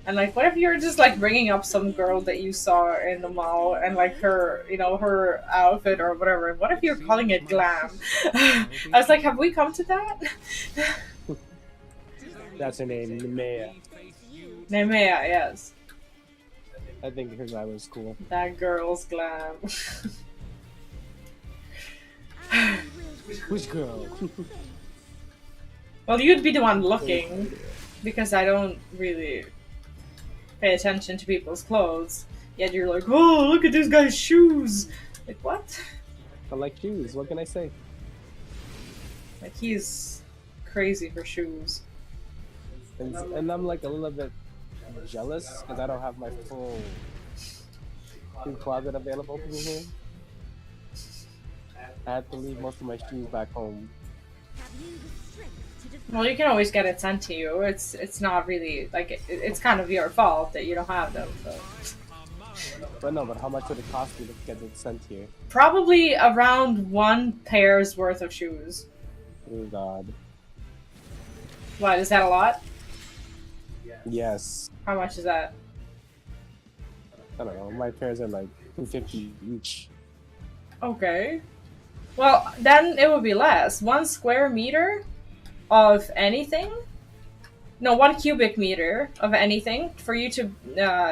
And what if you're just bringing up some girl that you saw in the mall and her, her outfit or whatever? What if you're calling it glam? I was like, have we come to that? That's her name, Nemea. Nemea, yes. I think her guy was cool. That girl's glam. Which girl? Well, you'd be the one looking, because I don't really pay attention to people's clothes. Yet you're like, oh, look at this guy's shoes! Like, what? I like shoes, what can I say? Like, he's crazy for shoes. And I'm like a little bit jealous because I don't have my full shoe closet available to me here. I had to leave most of my shoes back home. Well, you can always get it sent to you. It's not really, like, it's kind of your fault that you don't have them, so. But no, but how much would it cost me to get it sent here? Probably around one pair's worth of shoes. Oh god. What, is that a lot? Yes. How much is that? I don't know, my pairs are like $250 each. Okay. Well, then it would be less. 1 square meter of anything? No, 1 cubic meter of anything for you to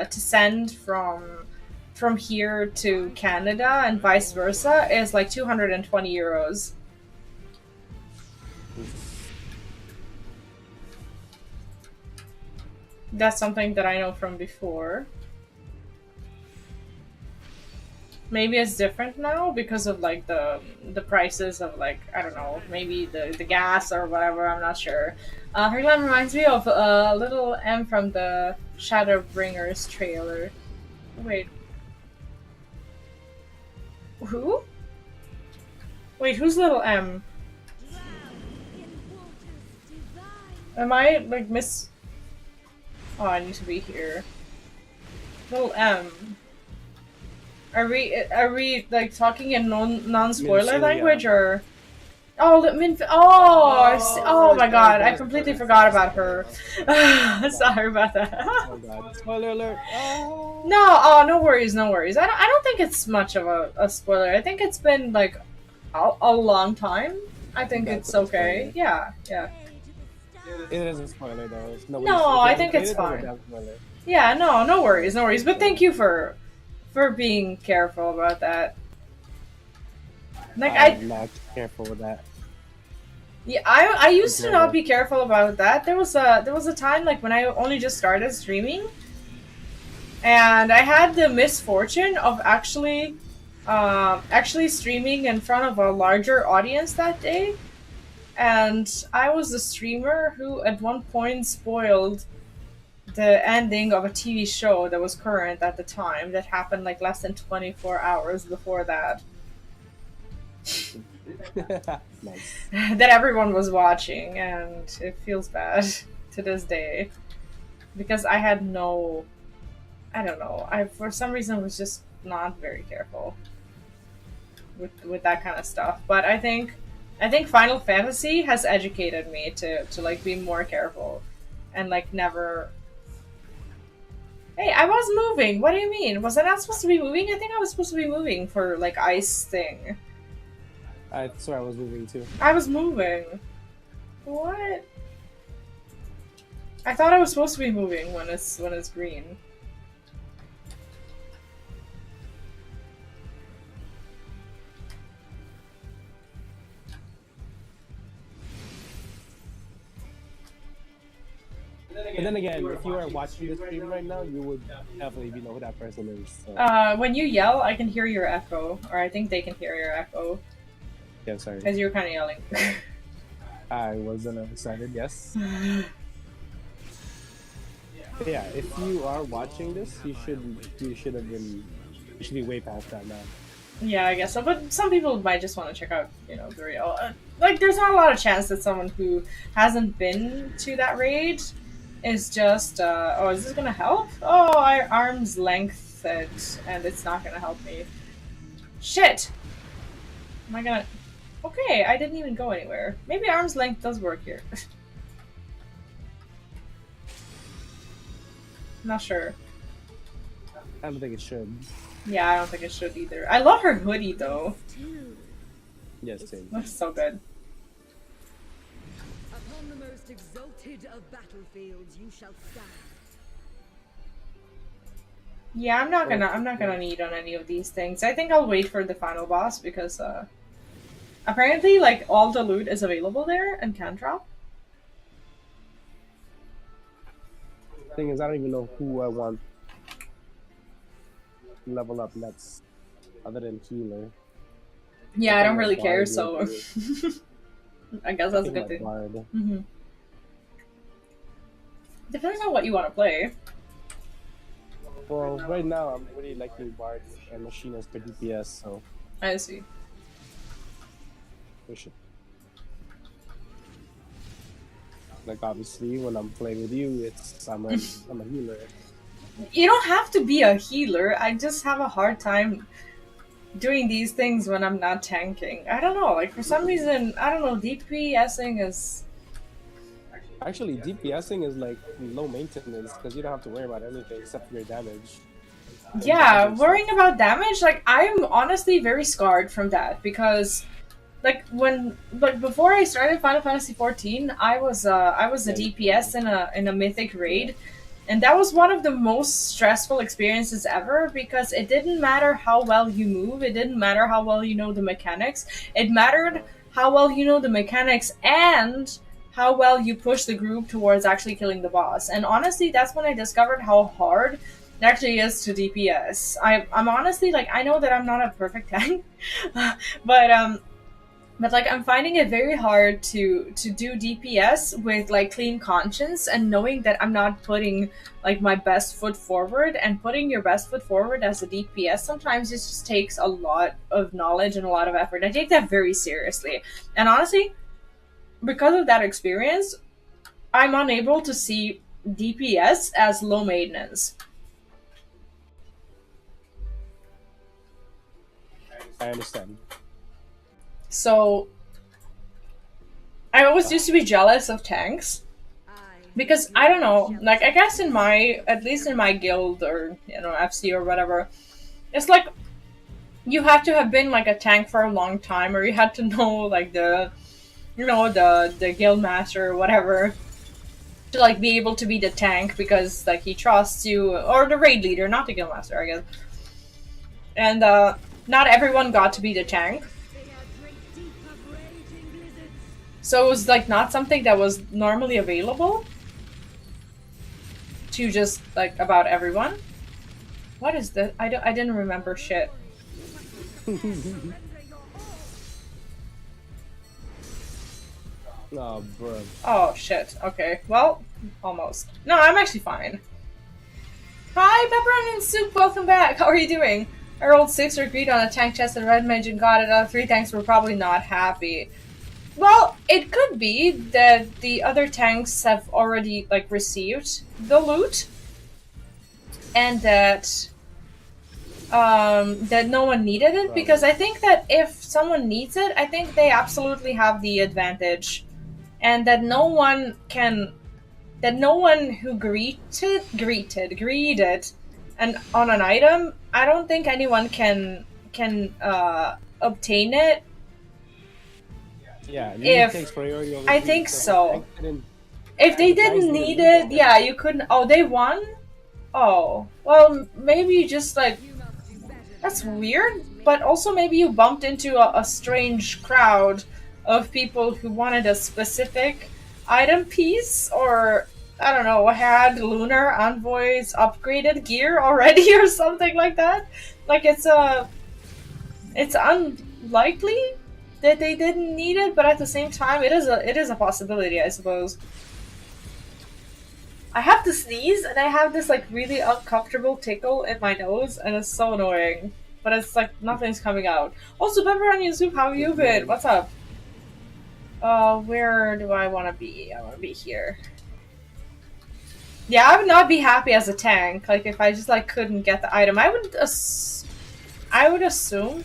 send from here to Canada and vice versa is like 220 euros. That's something that I know from before. Maybe it's different now because of like the prices of like, I don't know, maybe the gas or whatever, I'm not sure. Her glam reminds me of Little M from the Shadowbringers trailer. Wait. Who? Wait, who's Little M? Am I like miss... Oh, I need to be here. Little M. Are we like talking in non-spoiler language or? Oh, oh my god! I completely forgot about her. Sorry about that. Oh god! Spoiler alert! Oh. No, no worries, no worries. I don't think it's much of a spoiler. I think it's been like a long time. I think it's okay. Yeah, yeah. It is a spoiler though. No, I think it's fine. Yeah, no worries, no worries. But thank you for being careful about that. Like I'm not careful with that. Yeah, I used to not be careful about that. There was a time like when I only just started streaming, and I had the misfortune of actually streaming in front of a larger audience that day, and I was the streamer who at one point spoiled the ending of a TV show that was current at the time that happened like less than 24 hours before that. Nice. That everyone was watching, and it feels bad to this day because I had no, I don't know, I for some reason was just not very careful with that kind of stuff. But I think Final Fantasy has educated me to like be more careful and like never. Hey, I was moving. What do you mean? Was I not supposed to be moving? I think I was supposed to be moving for like ice thing. I swear I was moving too. I was moving. What? I thought I was supposed to be moving when it's green. But then again, if you are watching this stream right now, you would definitely know who that person is. So. When you yell, I can hear your echo, or I think they can hear your echo. Yeah, sorry. Because you were kind of yelling. I wasn't excited. Yes. But yeah, if you are watching this, you should be way past that now. Yeah, I guess so. But some people might just want to check out, the real. Like, there's not a lot of chance that someone who hasn't been to that raid is just, oh, is this gonna help? Oh, I arm's length it, and it's not gonna help me. Shit! Am I gonna... Okay, I didn't even go anywhere. Maybe arm's length does work here. Not sure. I don't think it should. Yeah, I don't think it should either. I love her hoodie, though. Yes, same. Looks so good. Upon the the most exalted of battlefields, you shall stand. Yeah, I'm not gonna need on any of these things. I think I'll wait for the final boss because apparently like all the loot is available there and can drop. Thing is, I don't even know who I want to level up next, other than healer. Yeah, I don't think really my care, bard so will be- I guess I that's a think good my thing. bard. Hmm. Depends on what you want to play. Well, right now I'm really liking bard and machinist for DPS, so I see. we should. Like obviously, when I'm playing with you, I'm a healer. You don't have to be a healer. I just have a hard time doing these things when I'm not tanking. I don't know. Like for some reason, I don't know. DPSing is. Actually, DPSing is like low maintenance because you don't have to worry about anything except for your damage. And Yeah, dodging worrying stuff. about damage. Like I'm honestly very scarred from that because, like before I started Final Fantasy XIV, I was a Yeah, DPS in a mythic raid. And that was one of the most stressful experiences ever because it didn't matter how well you move, it didn't matter how well you know the mechanics. It mattered how well you know the mechanics and how well you push the group towards actually killing the boss. And honestly, that's when I discovered how hard it actually is to DPS. I'm honestly like I know that I'm not a perfect tank, but but like I'm finding it very hard to do DPS with like clean conscience and knowing that I'm not putting like my best foot forward, and putting your best foot forward as a DPS sometimes it just takes a lot of knowledge and a lot of effort. I take that very seriously. And honestly, because of that experience, I'm unable to see DPS as low maintenance. I understand. So I always used to be jealous of tanks because I don't know, like I guess in my at least in my guild or FC or whatever, it's like you have to have been like a tank for a long time, or you had to know like the guild master or whatever to like be able to be the tank because like he trusts you, or the raid leader, not the guild master, I guess. And not everyone got to be the tank. So it was like not something that was normally available to just like about everyone. What is this? I didn't remember shit. Oh, bro. Oh shit. Okay. Well, almost. No, I'm actually fine. Hi, Pepperoni and Soup. Welcome back. How are you doing? I rolled 6 or agreed on a tank chest at Red Mage and got it. Other 3 tanks were probably not happy. Well, it could be that the other tanks have already like received the loot, and that that no one needed it. Because I think that if someone needs it, I think they absolutely have the advantage, and that no one who greeted and on an item, I don't think anyone can obtain it. Yeah, If takes priority over I greed, think so so. didn't- If they the tanks didn't didn't need need it, it. yeah, you couldn't. Oh, they won? Oh. Well, maybe you just like. That's weird, but also maybe you bumped into a strange crowd of people who wanted a specific item piece, or I don't know, had Lunar Envoy's upgraded gear already or something like that. Like it's unlikely that they didn't need it, but at the same time, it is a possibility, I suppose. I have to sneeze, and I have this like really uncomfortable tickle in my nose, and it's so annoying. But it's like nothing's coming out. Also, Pepperoni and Soup, how have you been? What's up? Where do I want to be? I want to be here. Yeah, I would not be happy as a tank. Like if I just like couldn't get the item, I would assume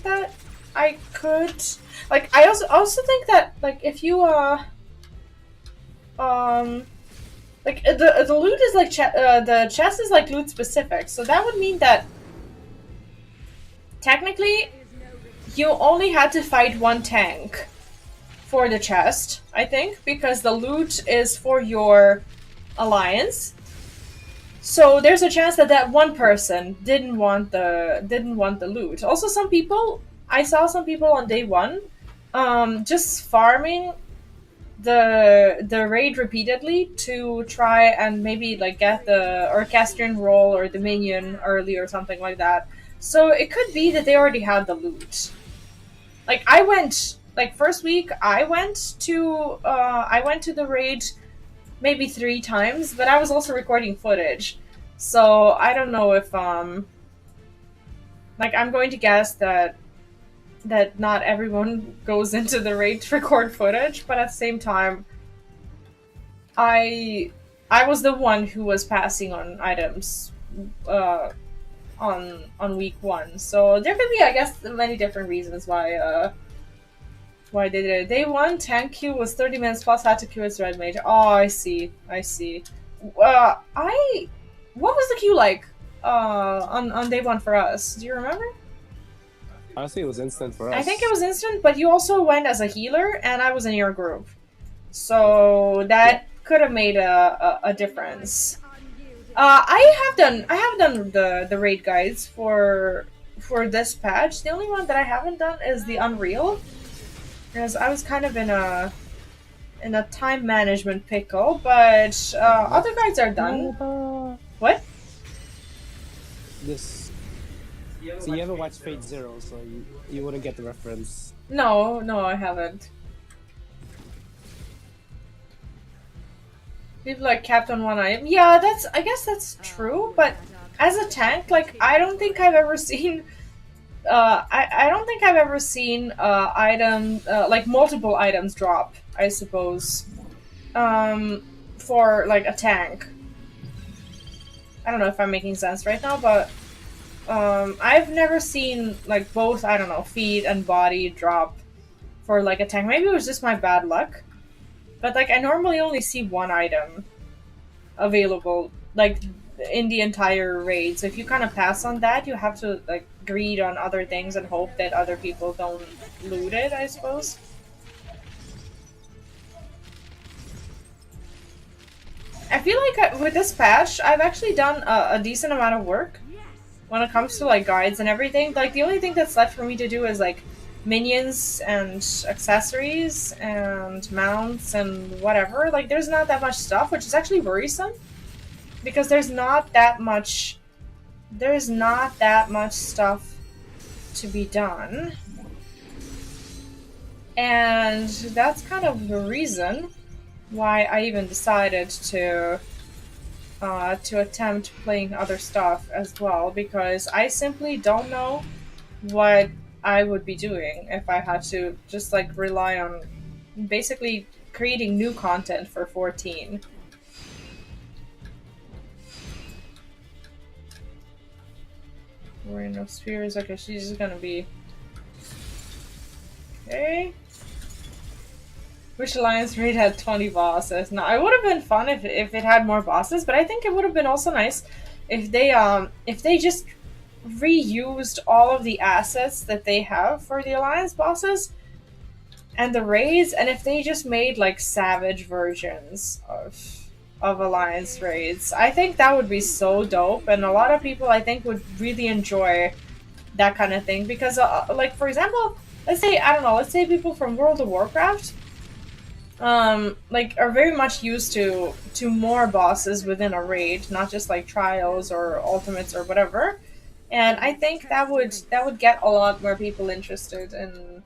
that I could. Like I also think that like if you like the loot is like the chest is like loot specific, so that would mean that technically you only had to fight one tank for the chest, I think, because the loot is for your alliance. So there's a chance that that one person didn't want the loot. Also, I saw some people on day one, just farming the raid repeatedly to try and maybe like get the Orchestrion roll or the minion early or something like that. So it could be that they already had the loot. Like I went like first week I went to the raid maybe 3 times, but I was also recording footage. So I don't know if like I'm going to guess that not everyone goes into the raid to record footage, but at the same time I was the one who was passing on items on week 1. So there could be, I guess, many different reasons why they did it. Day 1 tank queue was 30 minutes plus had to queue its red mage. Oh, I see. What was the queue like on day 1 for us? Do you remember? Honestly, it was instant for us. I think it was instant, but you also went as a healer, and I was in your group, so that could have made a difference. I have done the raid guides for this patch. The only one that I haven't done is the Unreal, because I was kind of in a time management pickle. But other guides are done. What? This. So you haven't watched Fate Zero, so you wouldn't get the reference. No, I haven't. People like capped on one item. Yeah, I guess that's true, but as a tank, like, I don't think I've ever seen I don't think I've ever seen like multiple items drop, I suppose. For like a tank. I don't know if I'm making sense right now, but I've never seen like both, I don't know, feet and body drop for like a tank. Maybe it was just my bad luck. But like I normally only see one item available like in the entire raid. So if you kind of pass on that, you have to like greed on other things and hope that other people don't loot it, I suppose. I feel like with this patch, I've actually done a decent amount of work when it comes to like guides and everything. Like the only thing that's left for me to do is like minions and accessories and mounts and whatever. Like there's not that much stuff, which is actually worrisome because there's not that much stuff to be done. And that's kind of the reason why I even decided to attempt playing other stuff as well, because I simply don't know what I would be doing if I had to just like rely on basically creating new content for 14. We're in no spheres. Okay, she's just gonna be okay. Which alliance raid had 20 bosses? Now, it would have been fun if it had more bosses, but I think it would have been also nice if they just reused all of the assets that they have for the alliance bosses and the raids, and if they just made like savage versions of alliance raids. I think that would be so dope, and a lot of people I think would really enjoy that kind of thing because like for example, let's say people from World of Warcraft like are very much used to more bosses within a raid, not just like trials or ultimates or whatever. And I think that would get a lot more people interested in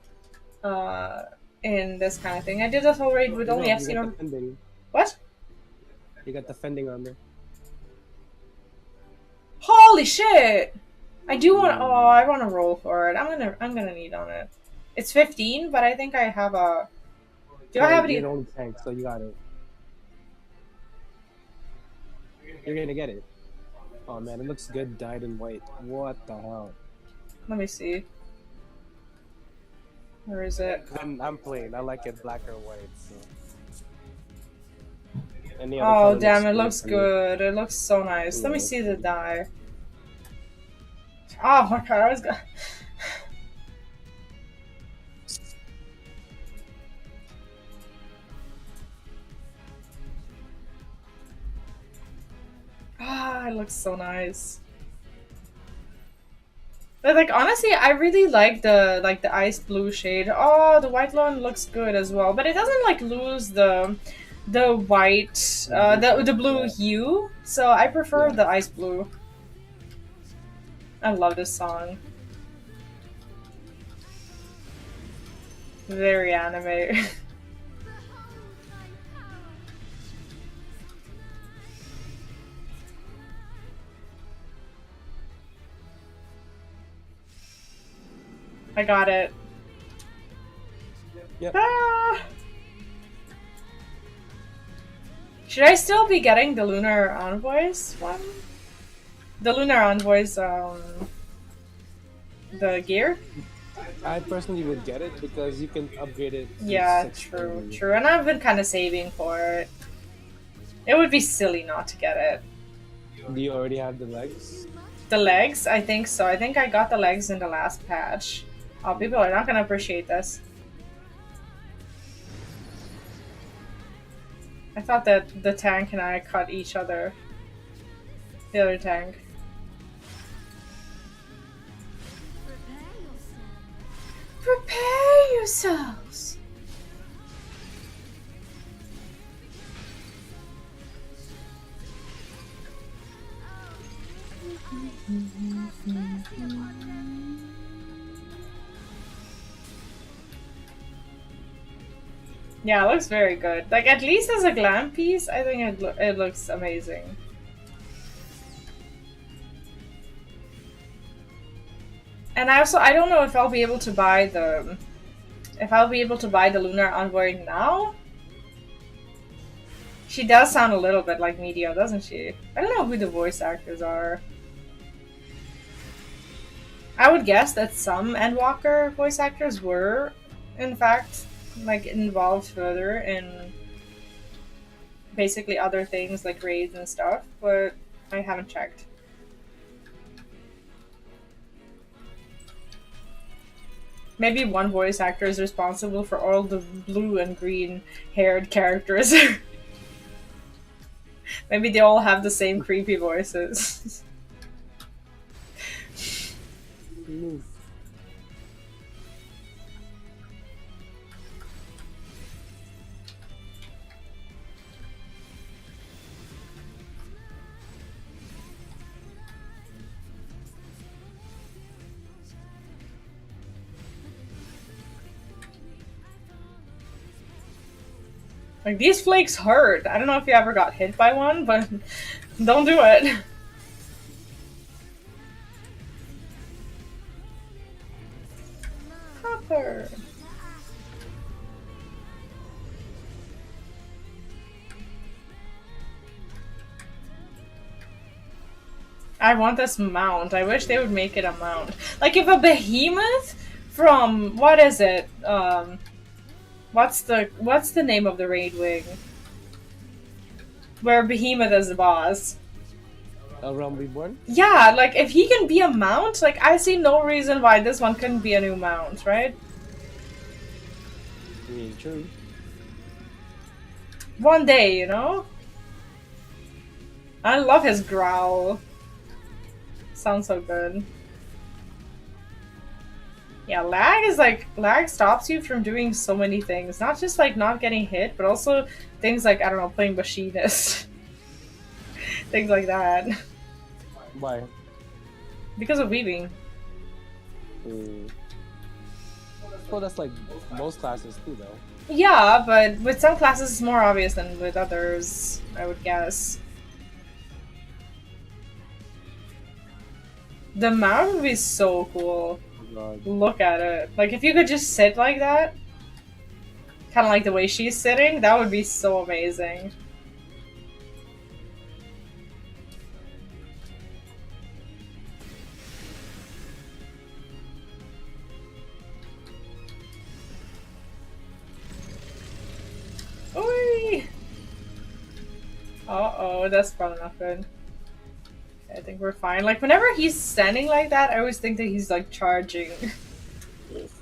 this kind of thing. I did this whole raid with only FC. What? You got the fending on there. Holy shit! I do want. Oh, I want to roll for it. I'm gonna need on it. It's 15, but I think I have a. Do I have any? You're the only tank, so you got it. You're gonna get it. Oh man, it looks good dyed in white. What the hell? Let me see. Where is it? I'm plain. I like it black or white. So. Oh damn! It looks good. It looks so nice. Let me see the dye. Oh my god! I was gonna. it looks so nice. But like honestly, I really like the ice blue shade. Oh, the white one looks good as well, but it doesn't like lose the white the blue Yeah. hue. So I prefer Yeah. the ice blue. I love this song. Very anime. I got it. Yep. Ah! Should I still be getting the Lunar Envoys one? The Lunar Envoys, the gear? I personally would get it because you can upgrade it to Yeah, 6 true, only. true. And I've been kind of saving for it. It would be silly not to get it. Do you already have the legs? The legs? I think so. I think I got the legs in the last patch. Oh, people are not gonna appreciate this. I thought that the tank and I cut each other. The other tank. Prepare yourselves! Yeah, it looks very good. Like, at least as a glam piece, I think it looks amazing. And I don't know if I'll be able to buy the Lunar Envoy now. She does sound a little bit like Media, doesn't she? I don't know who the voice actors are. I would guess that some Endwalker voice actors were, in fact, like involved further in basically other things like raids and stuff, but I haven't checked. Maybe one voice actor is responsible for all the blue and green haired characters. Maybe they all have the same creepy voices. Move. Like, these flakes hurt. I don't know if you ever got hit by one, but don't do it. Hopper. I want this mount. I wish they would make it a mount. Like, if a behemoth from, what is it? What's the name of the raid wing? Where Behemoth is the boss. A Realm Reborn? Yeah, like if he can be a mount, like I see no reason why this one couldn't be a new mount, right? I mean, true. One day, you know? I love his growl. Sounds so good. Yeah, lag stops you from doing so many things. Not just like not getting hit, but also things like, I don't know, playing machinist. Things like that. Why? Because of weaving. Well, that's like most classes too, though. Yeah, but with some classes it's more obvious than with others, I would guess. The mount would be so cool. God. Look at it. Like, if you could just sit like that, kind of like the way she's sitting, that would be so amazing. Oi! Uh-oh, that's probably not good. I think we're fine. Like, whenever he's standing like that, I always think that he's, like, charging.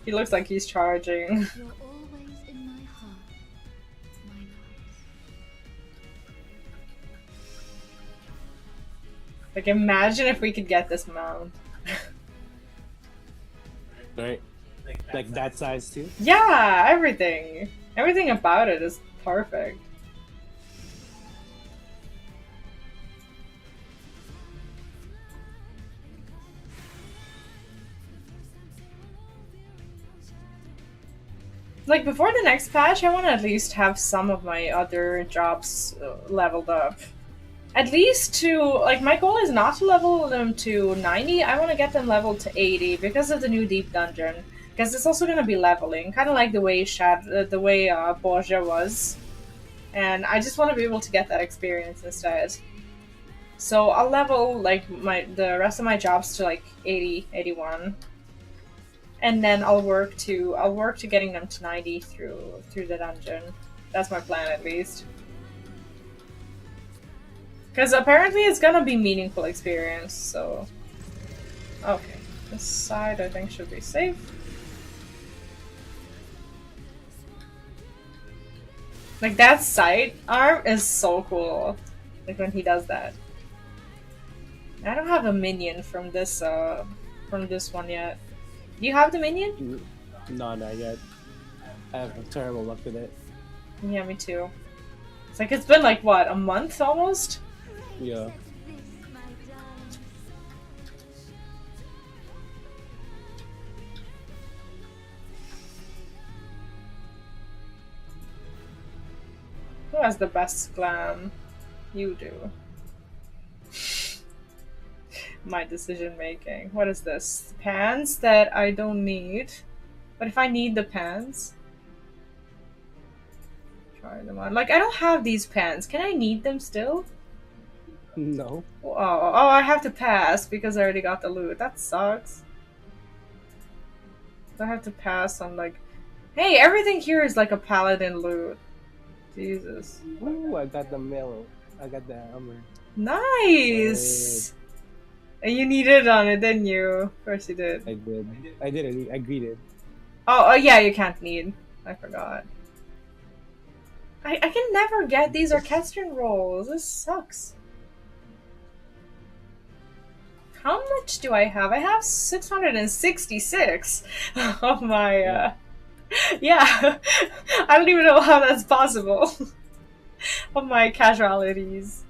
He looks like he's charging. You're always in my heart, my Like, imagine if we could get this mount. Right? Like that size too. Yeah, everything. Everything about it is perfect. Like, before the next patch, I want to at least have some of my other jobs leveled up. At least to, like, my goal is not to level them to 90, I want to get them leveled to 80 because of the new deep dungeon. Because it's also going to be leveling, kind of like the way Borgia was. And I just want to be able to get that experience instead. So I'll level, like, the rest of my jobs to, like, 80, 81. And then I'll work to getting them to 90 through the dungeon. That's my plan, at least. Because apparently it's gonna be meaningful experience, so... Okay, this side I think should be safe. Like, that sight arm is so cool. Like, when he does that. I don't have a minion from this one yet. Do you have the minion? No, not yet. I have terrible luck with it. Yeah, me too. It's like, it's been like, what, a month almost? Yeah. Who has the best glam? You do. My decision making. What is this? Pants that I don't need. But if I need the pants... Try them on. Like, I don't have these pants. Can I need them still? No. Oh, I have to pass because I already got the loot. That sucks. I have to pass on, like... Hey, everything here is like a paladin loot. Jesus. Ooh, I got the mill. I got the armor. Nice! And you needed on it, didn't you? Of course you did. I did. I did. I greeted. Oh, yeah, you can't need. I forgot. I can never get these orchestrion rolls. This sucks. How much do I have? I have 666 of my, yeah. I don't even know how that's possible. Of my casualties.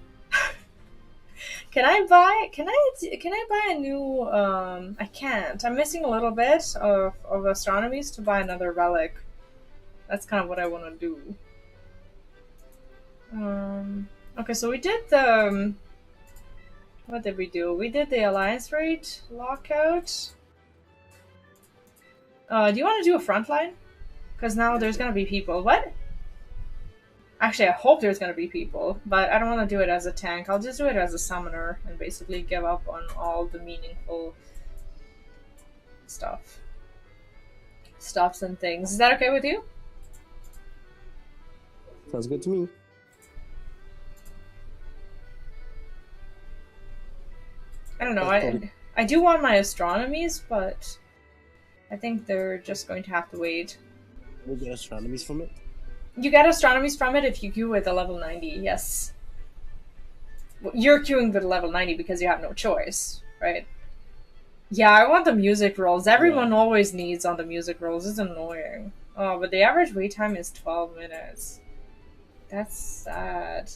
Can I buy a new, I can't. I'm missing a little bit of astronomies to buy another relic. That's kind of what I want to do. Okay, so we did the, what did we do? We did the Alliance Raid lockout. Do you want to do a frontline? Because now there's gonna be people. What? Actually, I hope there's gonna be people, but I don't want to do it as a tank. I'll just do it as a summoner and basically give up on all the meaningful stuffs and things. Is that okay with you? Sounds good to me. I don't know. I do want my astronomies, but I think they're just going to have to wait. We'll get astronomies from it. You get astronomies from it if you queue with a level 90, yes. Well, you're queuing with a level 90 because you have no choice, right? Yeah, I want the music rolls. Everyone always needs on the music rolls. It's annoying. Oh, but the average wait time is 12 minutes. That's sad.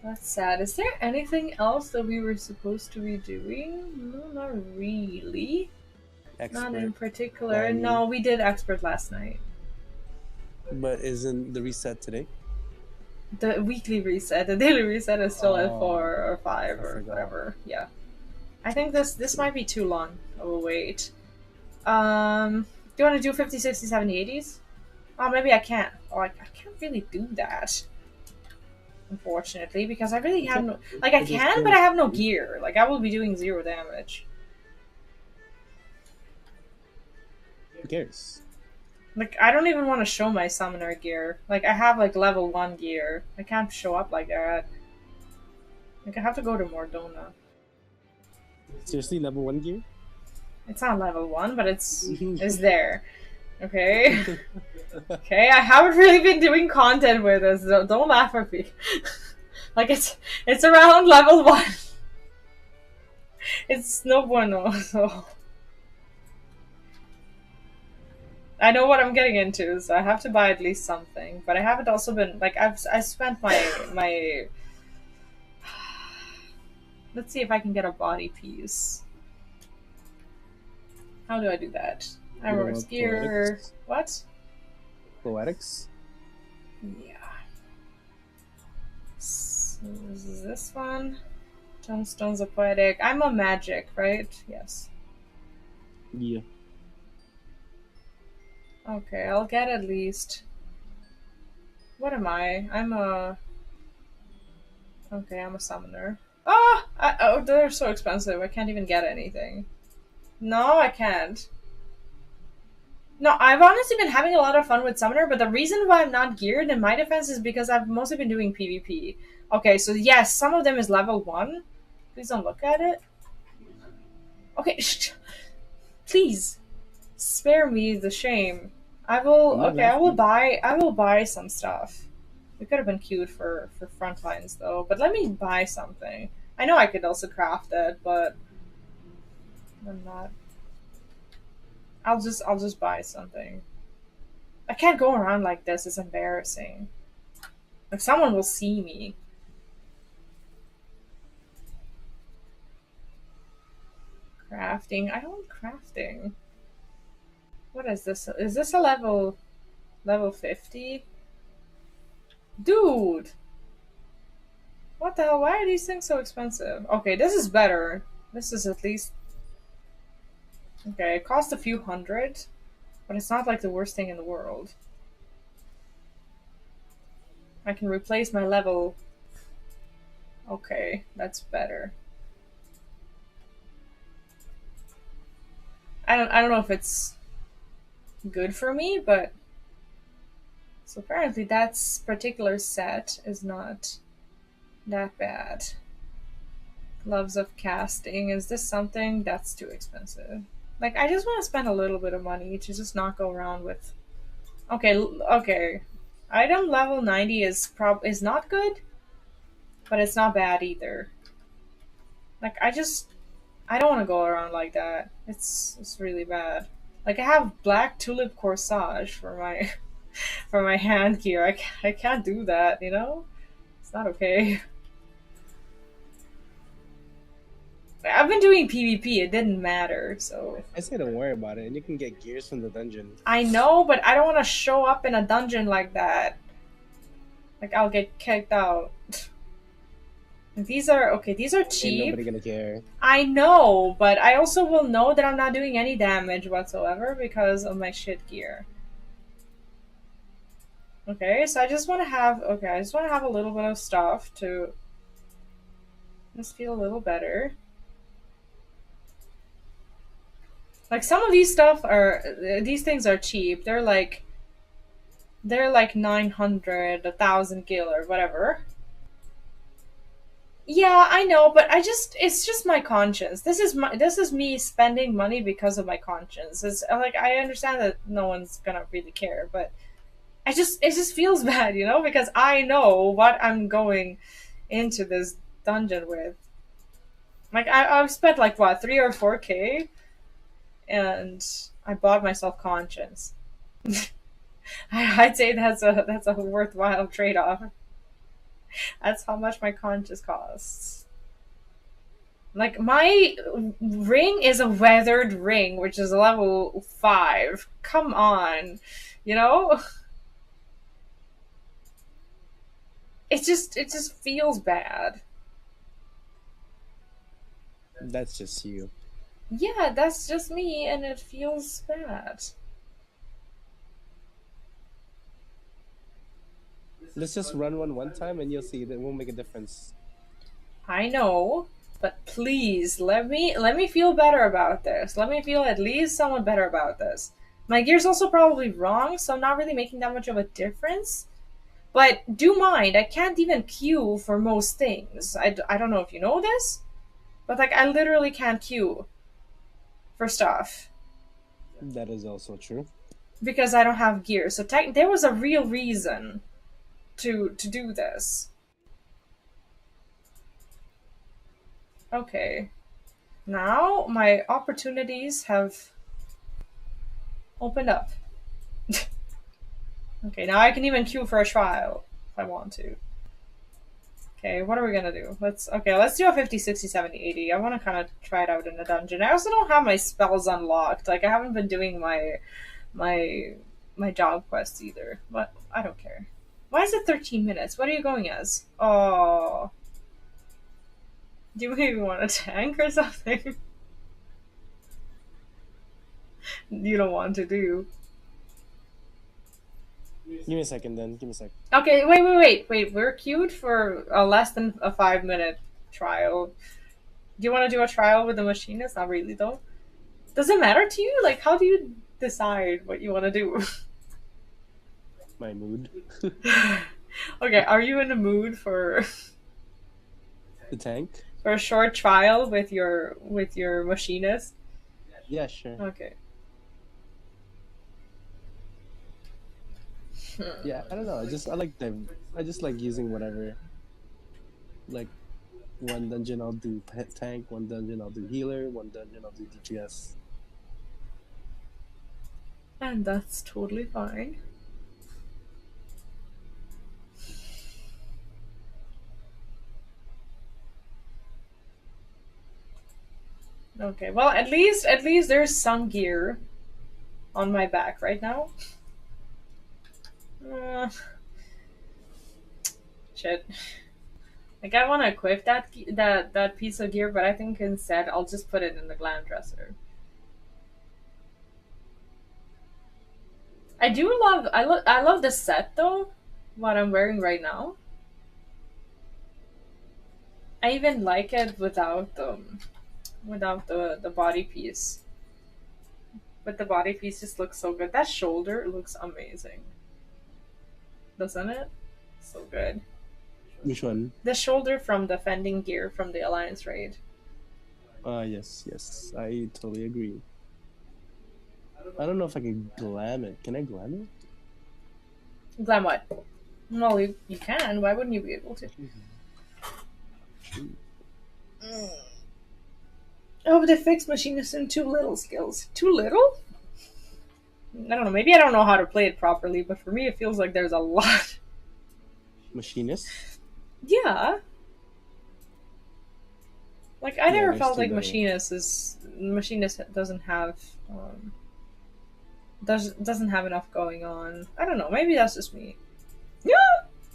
That's sad. Is there anything else that we were supposed to be doing? No, not really. Expert. Not in particular. No, we did expert last night. But isn't the reset today? The weekly reset. The daily reset is still at 4 or 5 or whatever. Yeah. I think this might be too long of a wait. Do you want to do 50, 60, 70, 80s? Oh, maybe I can't. Oh, I can't really do that. Unfortunately, because I really have no... Like, I can, but I have no gear. Like, I will be doing 0 damage. Who cares? Like, I don't even want to show my summoner gear. Like, I have, like, level 1 gear. I can't show up like that. Like, I have to go to Mordona. Seriously, level 1 gear? It's not level 1, but it's there. Okay? Okay, I haven't really been doing content with this. Don't laugh at me. Like, it's around level 1. It's no bueno. So I know what I'm getting into, so I have to buy at least something. But I haven't also been like I spent my. Let's see if I can get a body piece. How do I do that? You don't Armor want gear. poetics? What? Poetics? Yeah. So this is this one. Tomestones are poetic. I'm a magic, right? Yes. Yeah. Okay, I'll get at least. What am I? I'm a. Okay, I'm a summoner. Ah! Oh, they're so expensive. I can't even get anything. No, I can't. No, I've honestly been having a lot of fun with Summoner, but the reason why I'm not geared in my defense is because I've mostly been doing PvP. Okay, so yes, some of them is level 1. Please don't look at it. Okay, please spare me the shame. I I'm will. not Okay, I will laughing. buy. I will buy some stuff. We could have been queued for front lines though, but let me buy something. I know I could also craft it, but I'm not. I'll just buy something. I can't go around like this. It's embarrassing. Like someone will see me. Crafting. I don't want crafting. What is this? Is this a level 50? Dude! What the hell? Why are these things so expensive? Okay, this is better. This is at least okay, it cost a few hundred, but it's not like the worst thing in the world. I can replace my level. Okay, that's better. I don't know if it's good for me, but so apparently that particular set is not that bad. Gloves of casting. Is this something that's too expensive? Like I just want to spend a little bit of money to just not go around with. Okay, okay. Item level 90 is not good, but it's not bad either. Like I don't want to go around like that. It's really bad. Like I have black tulip corsage for my for my hand gear. I can't do that. It's not okay. I've been doing PvP. It didn't matter. So I say don't worry about it, and you can get gears from the dungeon. I know, but I don't want to show up in a dungeon like that. Like I'll get kicked out. These are okay. These are Ain't cheap. nobody gonna care. I know, but I also will know that I'm not doing any damage whatsoever because of my shit gear. Okay, so I just want to have I just want to have a little bit of stuff to just feel a little better. Like some of these things are cheap. They're like 900, 1,000 gil or whatever. Yeah, I know, but it's just my conscience. This is me spending money because of my conscience. It's like I understand that no one's gonna really care, but it just feels bad, because I know what I'm going into this dungeon with. Like I've spent like what 3 or 4K, and I bought myself conscience. I'd say that's a worthwhile trade off. That's how much my conscience costs. Like my ring is a weathered ring, which is level 5. Come on, you know. It just feels bad. That's just you. Yeah, that's just me, and it feels bad. Let's just run one time, and you'll see that it won't make a difference. I know, but please let me feel better about this. Let me feel at least somewhat better about this. My gear's also probably wrong, so I'm not really making that much of a difference. But do mind, I can't even queue for most things. I don't know if you know this, but like I literally can't queue for stuff That is also true. because I don't have gear. So there was a real reason to do this. Okay. Now my opportunities have opened up. Okay, now I can even queue for a trial if I want to. Okay, what are we gonna do? Let's do a 50, 60, 70, 80. I want to kind of try it out in a dungeon. I also don't have my spells unlocked. Like, I haven't been doing my my job quests either. But I don't care. Why is it 13 minutes? What are you going as? Oh, do you maybe want a tank or something? You don't want to do. Give me a second then. Give me a sec. Okay, wait. We're queued for a less than a 5 minute trial. Do you want to do a trial with the machinist? Not really, though. Does it matter to you? Like, how do you decide what you want to do? My mood. Okay, are you in the mood for The tank? a short trial with your machinist? Yeah, sure. Okay. Yeah, I don't know. I just like using whatever. Like one dungeon I'll do tank, one dungeon I'll do healer, one dungeon I'll do DPS. And that's totally fine. Okay, well at least there's some gear on my back right now. Uh, shit. Like I want to equip that piece of gear, but I think instead I'll just put it in the glam dresser. I love the set though. What I'm wearing right now. I even like it without the body piece. But the body piece just looks so good. That shoulder looks amazing, doesn't it? So good. Which one? The shoulder from the fending gear from the Alliance raid. Yes. I totally agree. I don't know if I can glam it. Can I glam it? Glam what? Well, you can. Why wouldn't you be able to? Oh, but they fixed machinist in too little skills. Too little? I don't know. Maybe I don't know how to play it properly, but for me, it feels like there's a lot. Machinist? Yeah. Like I Yeah, never there's felt too like little. machinist doesn't have doesn't have enough going on. I don't know. Maybe that's just me. Yeah.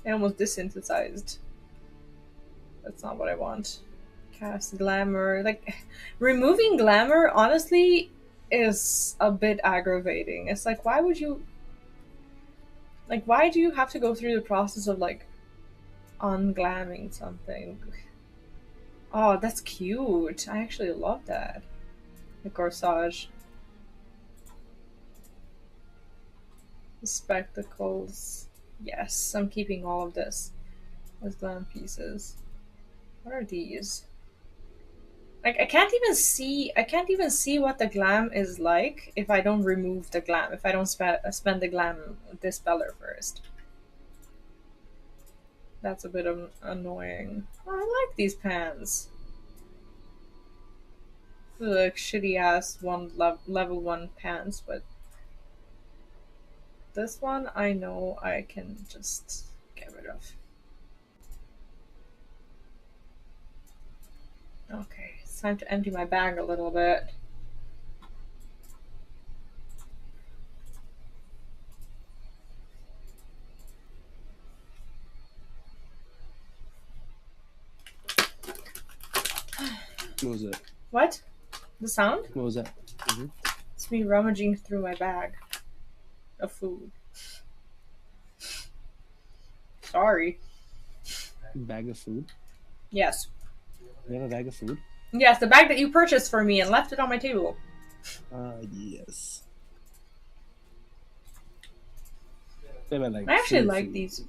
I almost desynthesized. That's not what I want. Cast glamour. Like removing glamour honestly is a bit aggravating. It's like why do you have to go through the process of like unglamming something? Oh, that's cute. I actually love that. The corsage. The spectacles. Yes, I'm keeping all of this as glam pieces. What are these? Like I can't even see what the glam is like if I don't remove the glam, if I don't spend the glam dispeller first. That's a bit annoying. Oh, I like these pants. Like shitty ass level 1 pants, but this one I know I can just get rid of. Okay, it's time to empty my bag a little bit. What was that? What? The sound? What was that? Mm-hmm. It's me rummaging through my bag of food. Sorry. Bag of food? Yes. You have a bag of food? Yes, the bag that you purchased for me and left it on my table. Yes. They meant, like, I actually like food. these.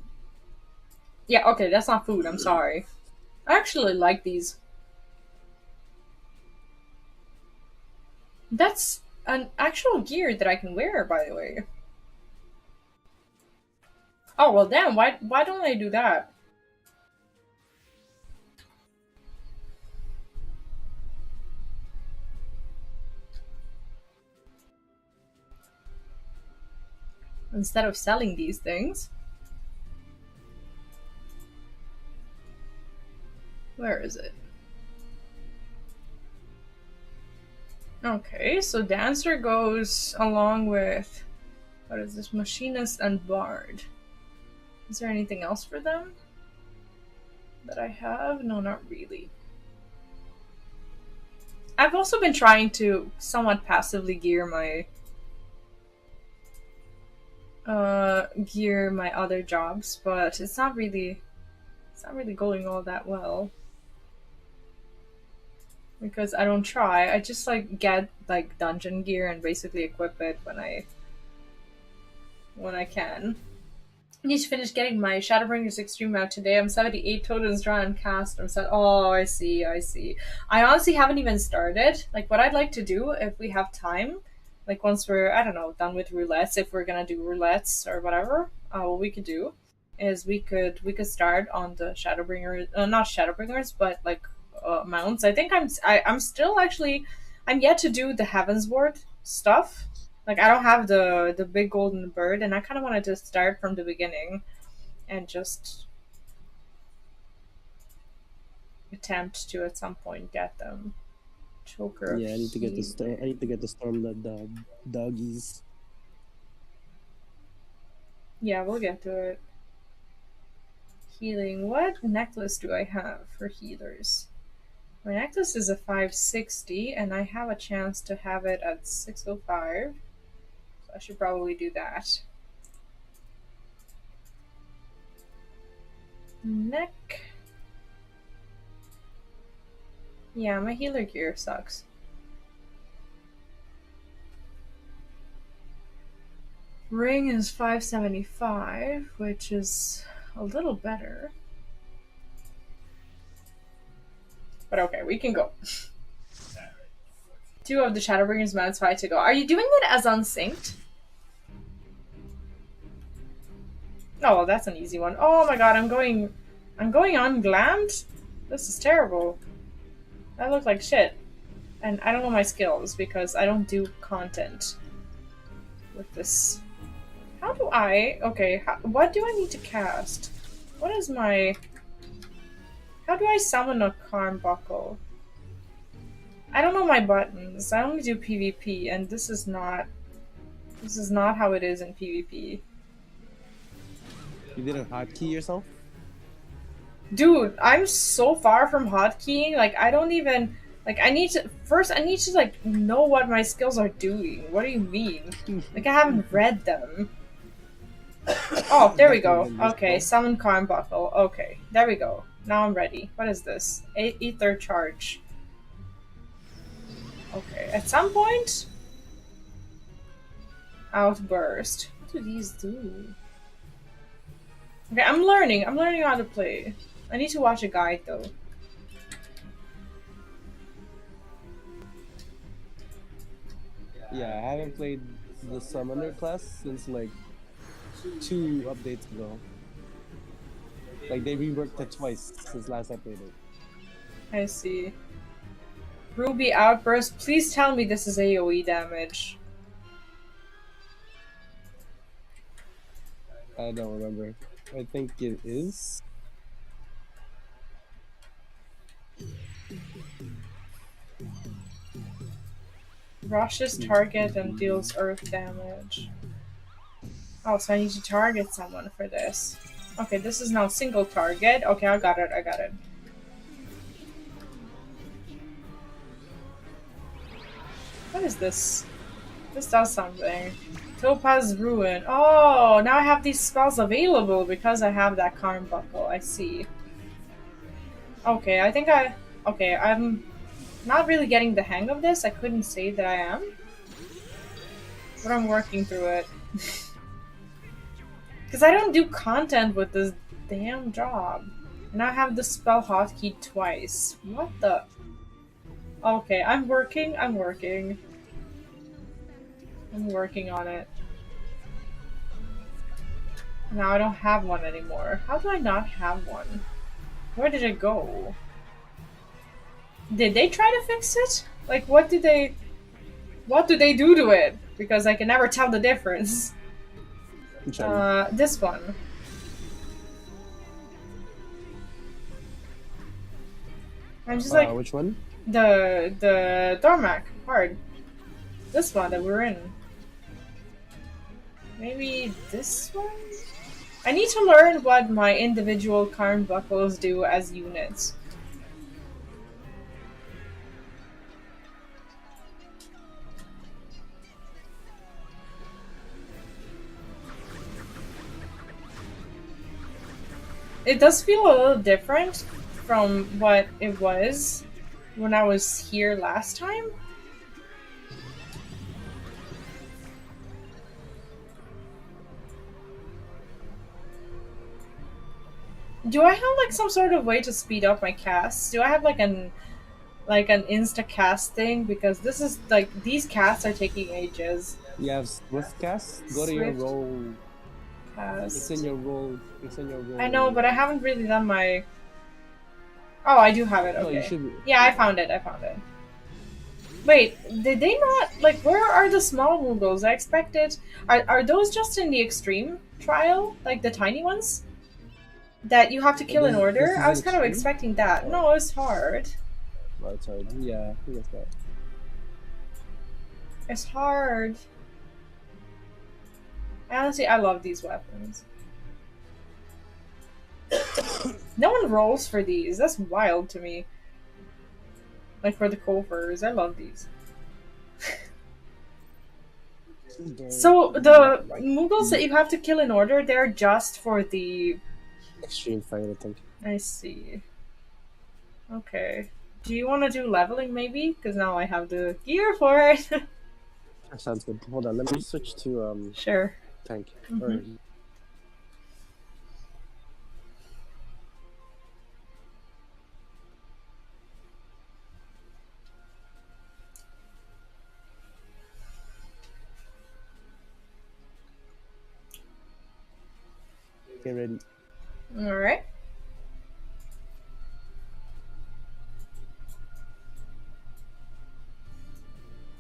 Yeah, okay, that's not food. I'm sorry. I actually like these. That's an actual gear that I can wear, by the way. Oh, well, damn, why don't I do that? instead of selling these things. Where is it? Okay, so Dancer goes along with, what is this, Machinist and Bard. Is there anything else for them that I have? No, not really. I've also been trying to somewhat passively gear my other jobs, but it's not really going all that well. Because I don't try. I just like get like dungeon gear and basically equip it when I can. I need to finish getting my Shadowbringers Extreme out today. I'm 78 totems drawn and cast. I'm set. Oh, I see. I honestly haven't even started. Like, what I'd like to do if we have time, like once we're, I don't know, done with roulettes, if we're gonna do roulettes or whatever, what we could do is we could start on the Shadowbringers, not Shadowbringers, but like mounts. I think I'm still actually, I'm yet to do the Heavensward stuff. Like, I don't have the big golden bird, and I kind of wanted to start from the beginning and just attempt to at some point get them. Choker. Yeah, I need to get the Stormblood doggies. Yeah, we'll get to it. Healing. What necklace do I have for healers? My necklace is a 560, and I have a chance to have it at 605. So I should probably do that. Neck. Yeah, my healer gear sucks. Ring is 575, which is a little better. But okay, we can go. 2 of the Shadowbringers mounts fight to go. Are you doing it as unsynced? Oh, well, that's an easy one. Oh my god, I'm going unglammed? This is terrible. I look like shit. And I don't know my skills because I don't do content with this. How do I... Okay, what do I need to cast? What is my... How do I summon a Carnbuckle? I don't know my buttons. I only do PvP, and this is not how it is in PvP. You did a hotkey yourself? Dude, I'm so far from hotkeying. Like, I don't even... Like, I need to... First, I need to, like, know what my skills are doing. What do you mean? Like, I haven't read them. Oh, there we go. Okay, summon Carnbuckle. Okay, there we go. Now I'm ready. What is this? Ether charge. Okay, at some point... Outburst. What do these do? Okay, I'm learning how to play. I need to watch a guide, though. Yeah, I haven't played the Summoner class since like 2 updates ago. Like, they reworked it twice since last I played it. I see. Ruby Outburst, please tell me this is AoE damage. I don't remember. I think it is. Rushes target and deals earth damage. Oh, so I need to target someone for this. Okay, this is now single target. Okay, I got it. What is this? This does something. Topaz Ruin. Oh, now I have these spells available because I have that Carnbuckle. I see. Okay, I'm not really getting the hang of this. I couldn't say that I am. But I'm working through it. Because I don't do content with this damn job. And I have the spell hotkey twice. What the... Okay, I'm working on it. Now I don't have one anymore. How do I not have one? Where did it go? Did they try to fix it? Like, what do they do to it? Because I can never tell the difference. Which one? This one. I'm just like Which one? the Dormac card. This one that we're in. Maybe this one? I need to learn what my individual Karn buckles do as units. It does feel a little different from what it was when I was here last time. Do I have like some sort of way to speed up my casts? Do I have like an insta cast thing? Because this is like these casts are taking ages. You have Swift Cast? Go to your Swift role. Cast. It's in your role. It's in your role. I know, but I haven't really done my. Oh, I do have it. Okay. No, you should. Yeah, I found it. I found it. Wait, did they not like? Where are the small Moogles? I expected. Are those just in the extreme trial, like the tiny ones? That you have to kill in This order? is I was an kind of extreme? expecting that. No, it's hard. Oh, it's hard. Yeah, I guess that. It's hard. Honestly, I love these weapons. No one rolls for these. That's wild to me. Like for the Covers, I love these. So the Moogles that you have to kill in order, they're just for the Extreme fight, I think. I see. Okay. Do you want to do leveling maybe? Because now I have the gear for it. That sounds good. Hold on, let me switch to Sure. tank. Mhm. Or get ready. Alright.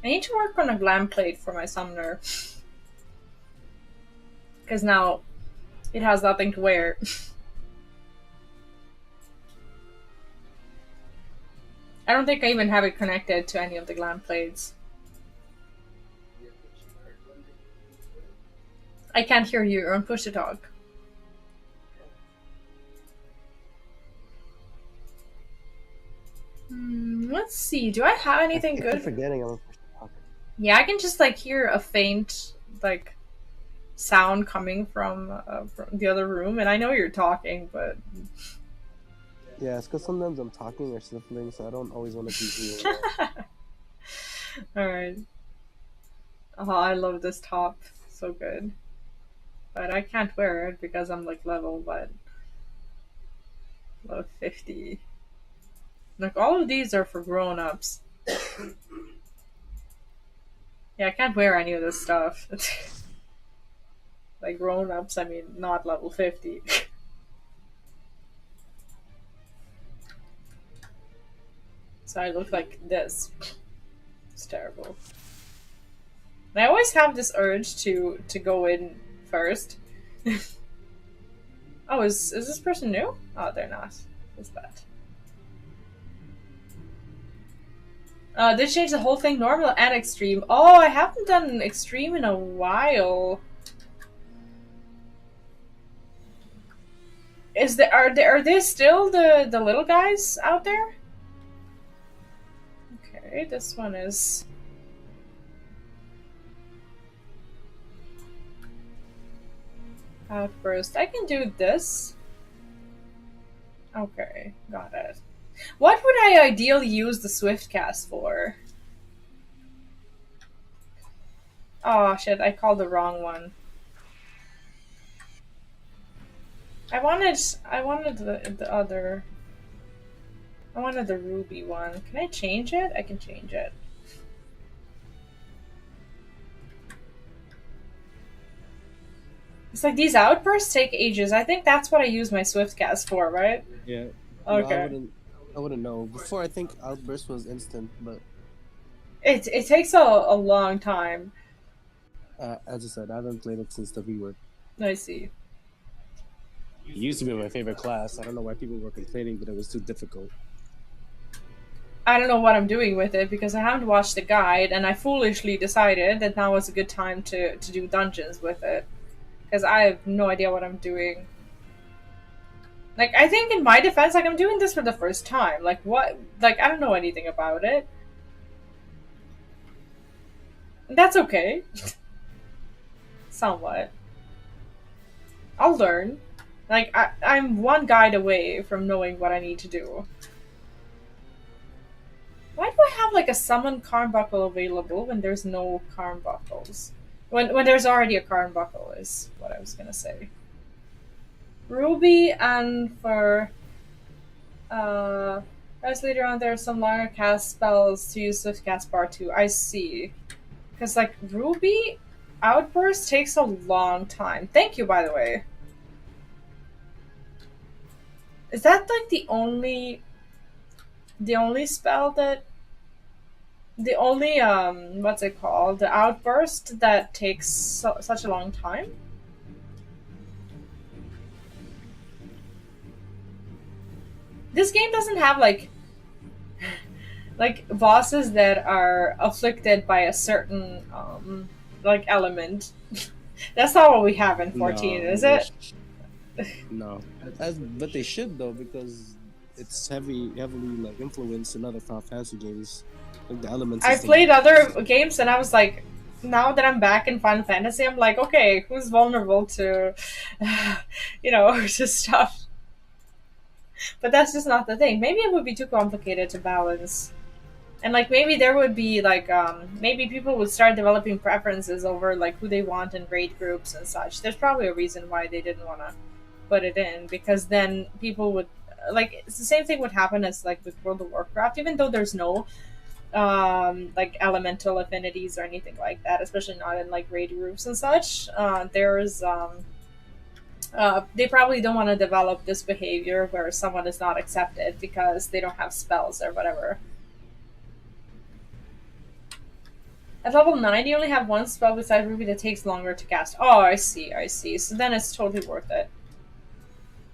I need to work on a glam plate for my summoner. Because now it has nothing to wear. I don't think I even have it connected to any of the glam plates. I can't hear you. You're on push to talk. Let's see. Do I have anything I good? keep forgetting I'm talk. Yeah, I can just like hear a faint like sound coming from the other room, and I know you're talking, but Yeah, it's because sometimes I'm talking or sniffling, so I don't always want to be here. all right. Oh, I love this top. So good. But I can't wear it because I'm like level 50. Like all of these are for grown-ups. Yeah, I can't wear any of this stuff. Like grown-ups, I mean not level 50. So I look like this. It's terrible. And I always have this urge to go in first. Oh, is this person new? Oh, they're not. That's bad. They changed the whole thing normal and extreme. Oh, I haven't done extreme in a while. Are they still the little guys out there? Okay, this one is outburst. I can do this. Okay, got it. What would I ideally use the swift cast for? Oh shit, I called the wrong one. I wanted the other. I wanted the ruby one. Can I change it? I can change it. It's like these outbursts take ages. I think that's what I use my swift cast for, right? Yeah. Okay. No, I wouldn't know. Before I think outburst was instant, but It takes a long time. as I said, I haven't played it since the rework. I see. It used to be my favorite class. I don't know why people were complaining that it was too difficult. I don't know what I'm doing with it because I haven't watched the guide, and I foolishly decided that now is a good time to do dungeons with it because I have no idea what I'm doing. Like, I think in my defense, like, I'm doing this for the first time. Like, what? Like, I don't know anything about it. That's okay. Somewhat. I'll learn. Like, I'm one guide away from knowing what I need to do. Why do I have, like, a summon Carnbuckle available when there's no Carnbuckles? When there's already a Carnbuckle is what I was gonna say. Ruby and for as later on there are some longer cast spells to use with cast bar 2. I see. Because like Ruby Outburst takes a long time. Thank you, by the way. Is that like the only spell that the only what's it called? The outburst that takes such a long time? This game doesn't have like bosses that are afflicted by a certain like element. That's not what we have in 14, No, is it? no. But they should though because it's heavily like influenced in other Final Fantasy games. Like the element I system. played other games and I was like, now that I'm back in Final Fantasy, I'm like, okay, who's vulnerable to, to stuff? But that's just not the thing. Maybe it would be too complicated to balance. And like maybe there would be like maybe people would start developing preferences over like who they want in raid groups and such. There's probably a reason why they didn't want to put it in because then people would like it's the same thing would happen as like with World of Warcraft, even though there's no like elemental affinities or anything like that, especially not in like raid groups and such. There's they probably don't want to develop this behavior where someone is not accepted because they don't have spells or whatever. At level 9, you only have one spell besides Ruby that takes longer to cast. Oh, I see, I see. So then it's totally worth it.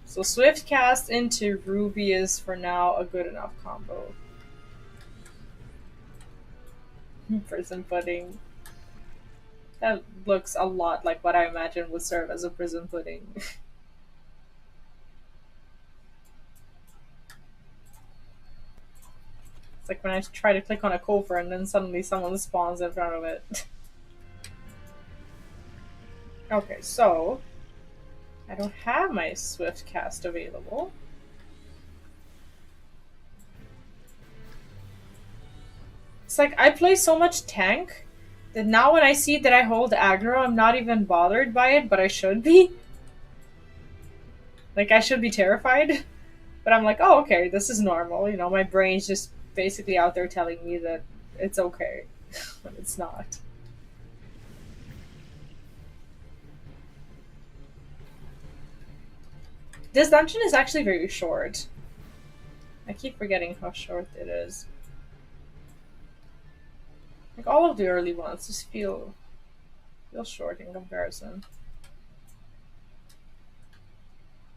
So Swift cast into Ruby is for now a good enough combo. Prison pudding. That looks a lot like what I imagine would serve as a prison pudding. It's like when I try to click on a coffer and then suddenly someone spawns in front of it. Okay, so I don't have my Swift cast available. It's like I play so much tank that now when I see that I hold aggro, I'm not even bothered by it, but I should be. Like, I should be terrified. But I'm like, oh, okay, this is normal. My brain's just basically out there telling me that it's okay. But it's not. This dungeon is actually very short. I keep forgetting how short it is. Like, all of the early ones just feel short in comparison.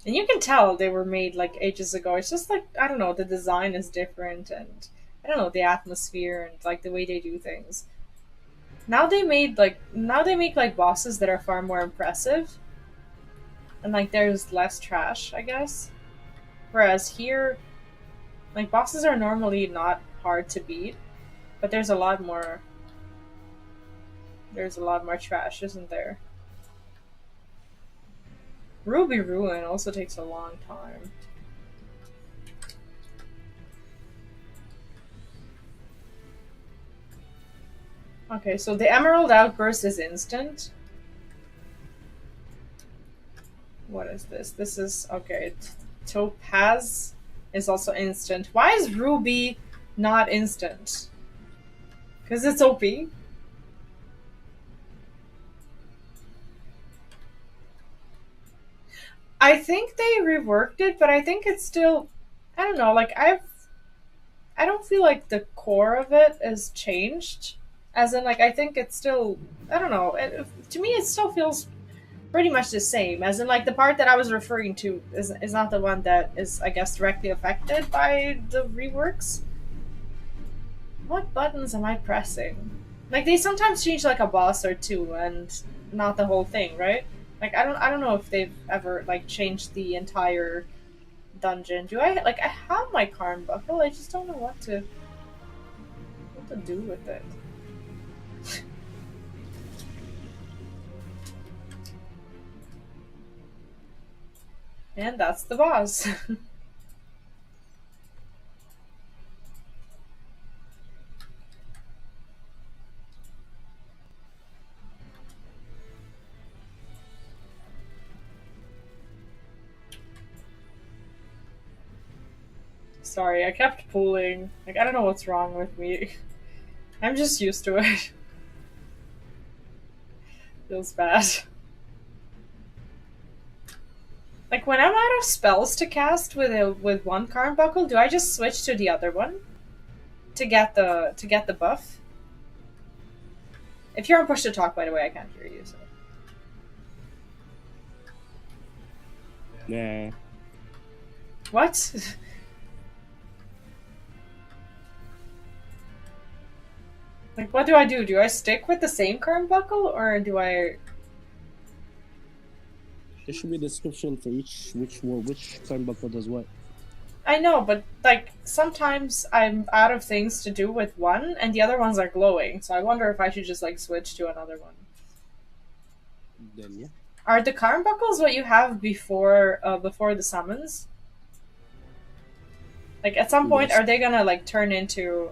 And you can tell they were made like ages ago. It's just like I don't know, the design is different and I don't know, the atmosphere and like the way they do things. Now they make like bosses that are far more impressive. And like there's less trash, I guess. Whereas here like bosses are normally not hard to beat, but there's a lot more trash, isn't there? Ruby Ruin also takes a long time. Okay, so the Emerald Outburst is instant. What is this? This is, okay, Topaz is also instant. Why is Ruby not instant? Because it's OP. I think they reworked it, but I think it's still, I don't know, like I don't feel like the core of it has changed. As in, like, I think it's still, I don't know, to me it still feels pretty much the same. As in, like, the part that I was referring to is not the one that is, I guess, directly affected by the reworks. What buttons am I pressing? Like, they sometimes change like a boss or two, and not the whole thing, right? Like, I don't know if they've ever like changed the entire dungeon. Do I like I have my Karn buckle? I just don't know what to do with it. And that's the boss. Sorry, I kept pulling. Like, I don't know what's wrong with me. I'm just used to it. Feels bad. Like, when I'm out of spells to cast with one Karn buckle, do I just switch to the other one to get the buff? If you're on push to talk, by the way, I can't hear you. So. Nah. What? Like, what do I do? Do I stick with the same Karn buckle, or do I? There should be a description for which card buckle does what. I know, but like sometimes I'm out of things to do with one, and the other ones are glowing. So I wonder if I should just like switch to another one. Then yeah. Are the Karn buckles what you have before the summons? Like at some point, Yes. are they gonna like turn into?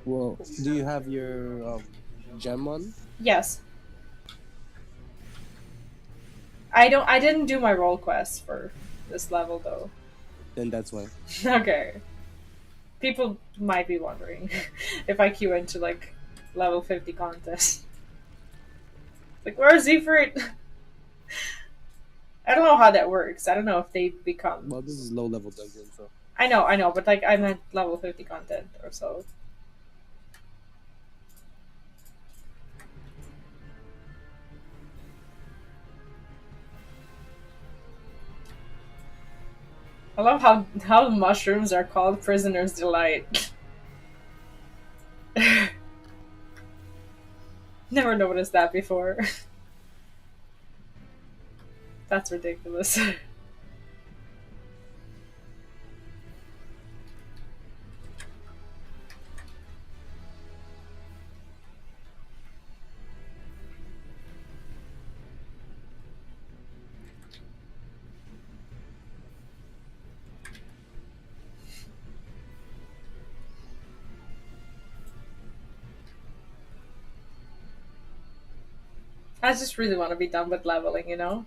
Well, do you have your gem on? Yes. I didn't do my role quest for this level though. Then that's why. Okay. People might be wondering if I queue into like level 50 contest. Like, where's Zefrit? I don't know how that works. I don't know if they become. Well, this is low level dungeon, so. I know, but like I meant level 50 content or so. I love how mushrooms are called Prisoner's Delight. Never noticed that before. That's ridiculous. I just really want to be done with leveling, you know?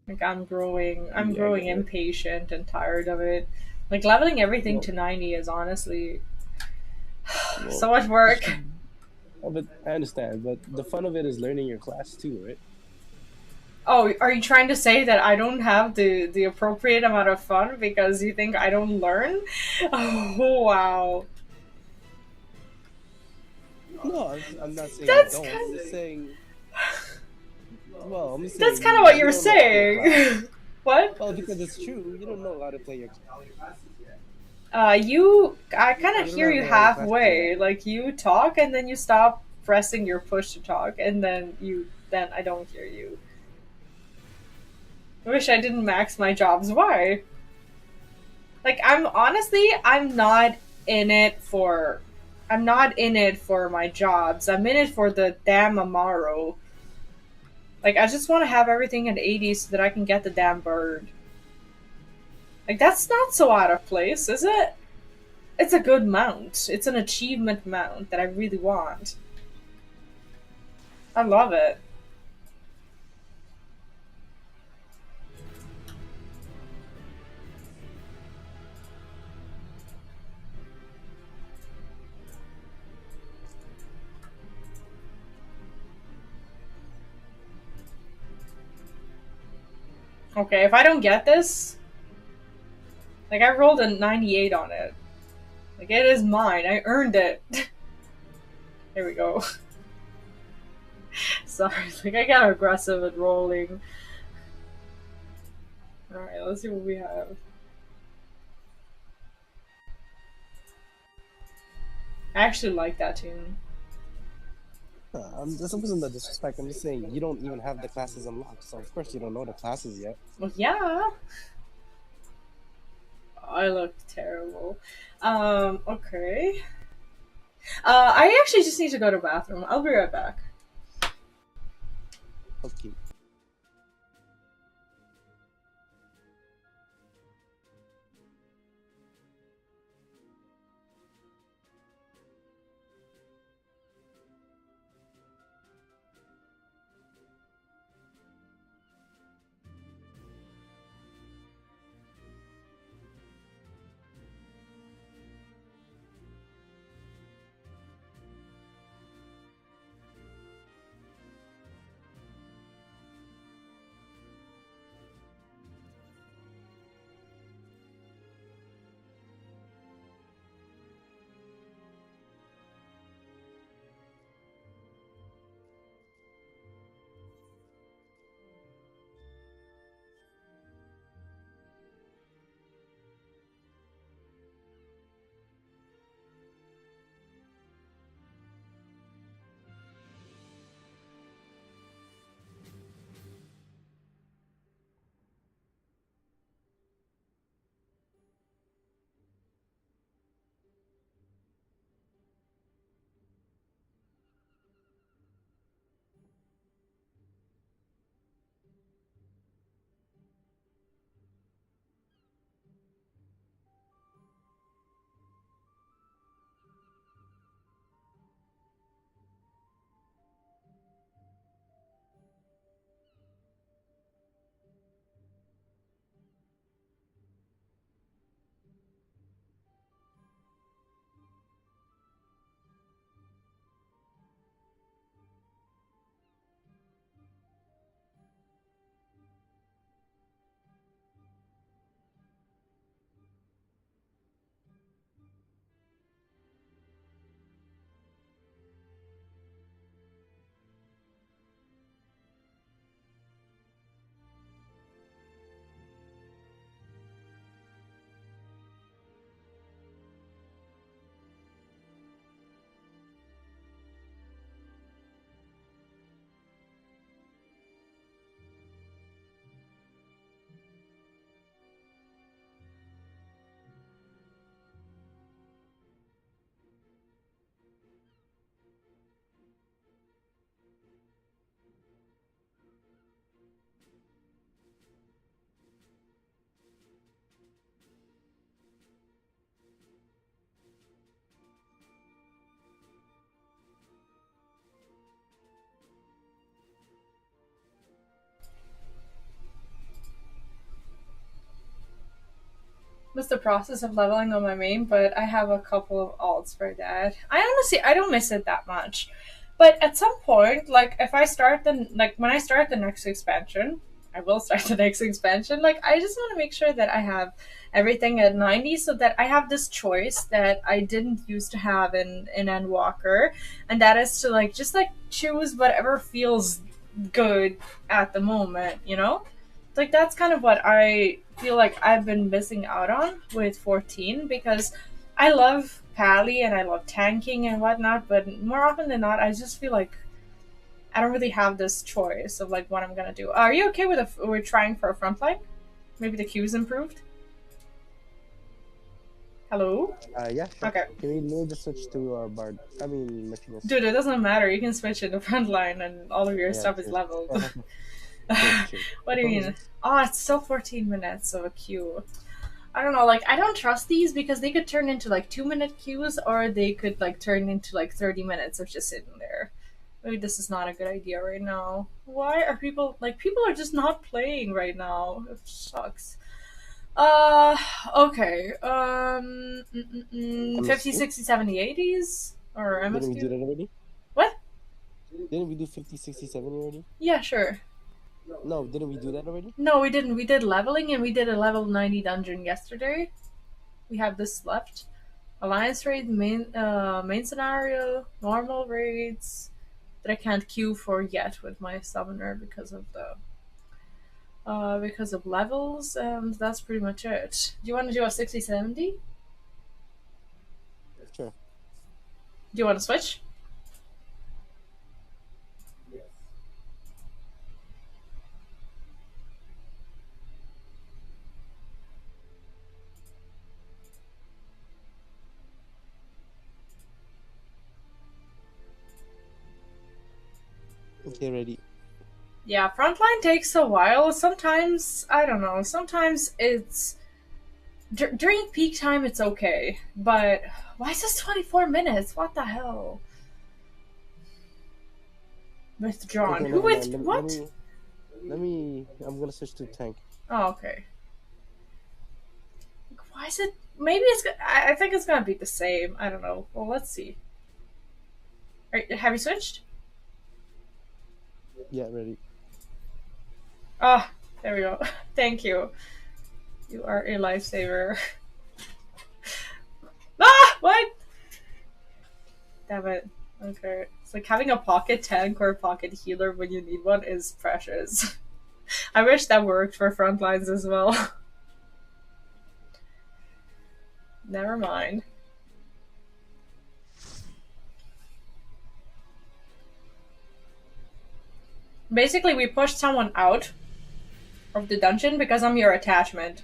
Like I'm growing Yeah, I get it. impatient and tired of it. Like leveling everything Well- to 90 is honestly Well, so much work. Oh, but I understand. But the fun of it is learning your class too, right? Oh, are you trying to say that I don't have the appropriate amount of fun because you think I don't learn? Oh, wow. No, I'm not saying That's I don't. I'm just saying. Well, I'm just That's saying kind of what you were don't know how to play your class. saying. What? Well, because it's true. You don't know how to play your class. I kind of You don't hear have you the class to do halfway. that. Like you talk and then you stop pressing your push to talk, and then I don't hear you. I wish I didn't max my jobs. Why? Like I'm not in it for my jobs. I'm in it for the damn Amaro. Like I just want to have everything at 80 so that I can get the damn bird. Like that's not so out of place, is it? It's a good mount. It's an achievement mount that I really want. I love it. Okay, if I don't get this, like I rolled a 98 on it. Like it is mine. I earned it. There we go. Sorry, like I got aggressive at rolling. Alright, let's see what we have. I actually like that tune. This wasn't the disrespect. I'm just saying you don't even have the classes unlocked, so of course you don't know the classes yet. Well, yeah. I look terrible. Okay. I actually just need to go to the bathroom. I'll be right back. Okay. It's the process of leveling on my main, but I have a couple of alts for that. I don't miss it that much. But at some point, like if I start the like when I start the next expansion, I will start the next expansion. Like I just want to make sure that I have everything at 90 so that I have this choice that I didn't used to have in Endwalker, and that is to like just like choose whatever feels good at the moment, you know? Like that's kind of what I feel like I've been missing out on with 14 because I love Pally and I love tanking and whatnot, but more often than not, I just feel like I don't really have this choice of like what I'm gonna do. Are you okay with we're trying for a frontline? Maybe the queue's improved. Hello. Yeah, sure. Okay, Can we maybe just switch to our bard? I mean, machinist. dude, it doesn't matter. You can switch in the front line and all of your Yeah, stuff is true. leveled. True. What do you mean? Oh, it's still 14 minutes of a queue. I don't know, like I don't trust these because they could turn into like 2 minute queues or they could like turn into like 30 minutes of just sitting there. Maybe this is not a good idea right now. Why are people are just not playing right now? It sucks. Uh okay. 50, MSQ? 60, 70, 80s? Or Didn't we do MSQ? that already? What? Didn't we do 50, 60, 70 already? Yeah, sure. No, didn't we do that already? No, we didn't. We did leveling and we did a level 90 dungeon yesterday. We have this left. Alliance raid, main scenario, normal raids. that I can't queue for yet with my summoner because of levels, and that's pretty much it. Do you want to do a 60-70? Sure. Do you want to switch? Okay, ready. Yeah, frontline takes a while. Sometimes, I don't know, sometimes it's. During peak time, it's okay. But why is this 24 minutes? What the hell? Withdrawn. Okay, Who never with. mind. What? Let me. I'm gonna switch to tank. Oh, okay. Why is it. Maybe it's. I think it's gonna be the same. I don't know. Well, let's see. Have you switched? Yeah, ready. Ah, there we go. Thank you. You are a lifesaver. Ah! What? Damn it. Okay. It's like having a pocket tank or a pocket healer when you need one is precious. I wish that worked for frontlines as well. Never mind. Basically, we pushed someone out of the dungeon because I'm your attachment.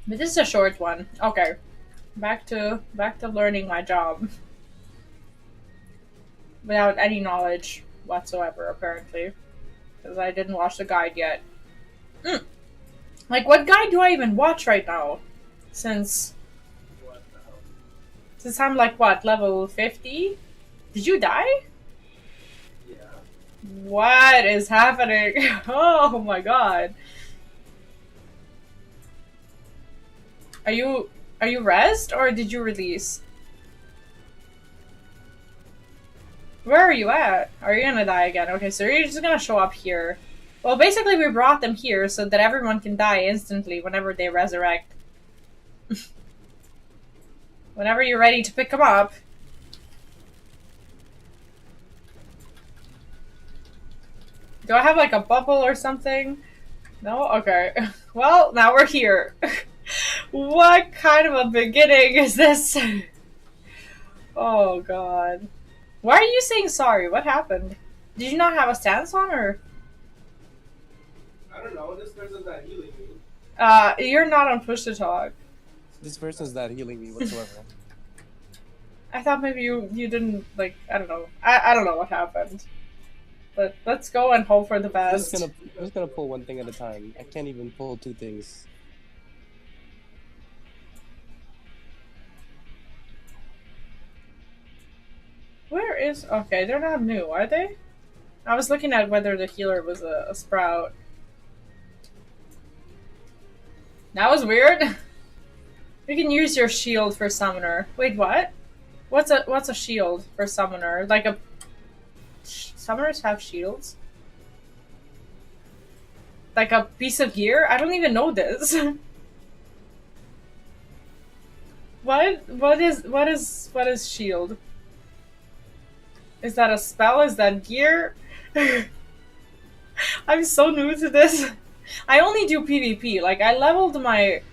But this is a short one. Okay. Back to learning my job. Without any knowledge whatsoever, apparently. Because I didn't watch the guide yet. Like, what guide do I even watch right now? Since I'm like, what, level 50? Did you die? What is happening? Oh my god. Are you rezzed or did you release? Where are you at? Are you gonna die again? Okay, so you're just gonna show up here. Well, basically we brought them here so that everyone can die instantly whenever they resurrect. Whenever you're ready to pick them up. Do I have like a bubble or something? No? Okay. Well, now we're here. What kind of a beginning is this? Oh god. Why are you saying sorry? What happened? Did you not have a stance on or? I don't know. This person's not healing me. You're not on push to talk. This person's not healing me whatsoever. I thought maybe you didn't like. I don't know. I don't know what happened. But let's go and hope for the best. I'm just gonna pull one thing at a time. I can't even pull two things. Where is? Okay, they're not new, are they? I was looking at whether the healer was a sprout. That was weird. You can use your shield for summoner. Wait, what? What's a shield for summoner? Like a summoners have shields? Like a piece of gear? I don't even know this. What is shield? Is that a spell? Is that gear? I'm so new to this. I only do PvP. Like, I leveled my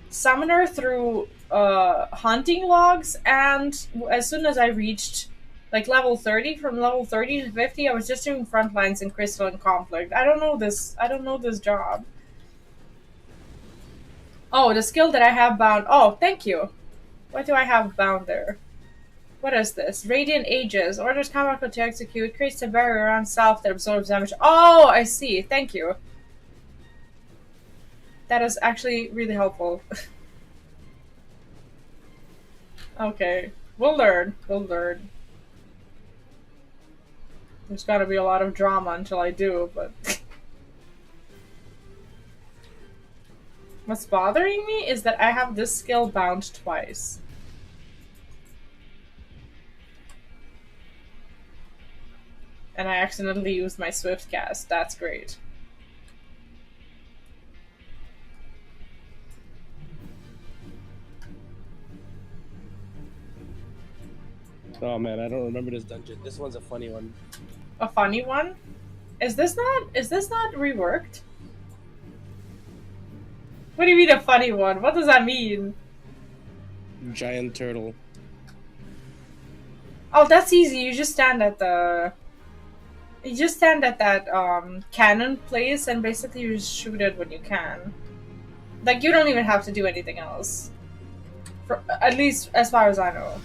summoner through hunting logs, and as soon as I reached like level 30, from level 30 to 50, I was just doing frontlines in Crystal and Conflict. I don't know this job. Oh, the skill that I have bound. Oh, thank you. What do I have bound there? What is this? Radiant Ages. Orders combat to execute. Creates a barrier around self that absorbs damage. Oh, I see. Thank you. That is actually really helpful. Okay. We'll learn. We'll learn. There's gotta be a lot of drama until I do, but... What's bothering me is that I have this skill bound twice. And I accidentally used my swift cast. That's great. Oh man, I don't remember this dungeon. This one's a funny one. A funny one? Is this not reworked? What do you mean a funny one? What does that mean? Giant turtle. Oh, that's easy. You just stand at that cannon place and basically you just shoot it when you can. Like, you don't even have to do anything else. At least as far as I know.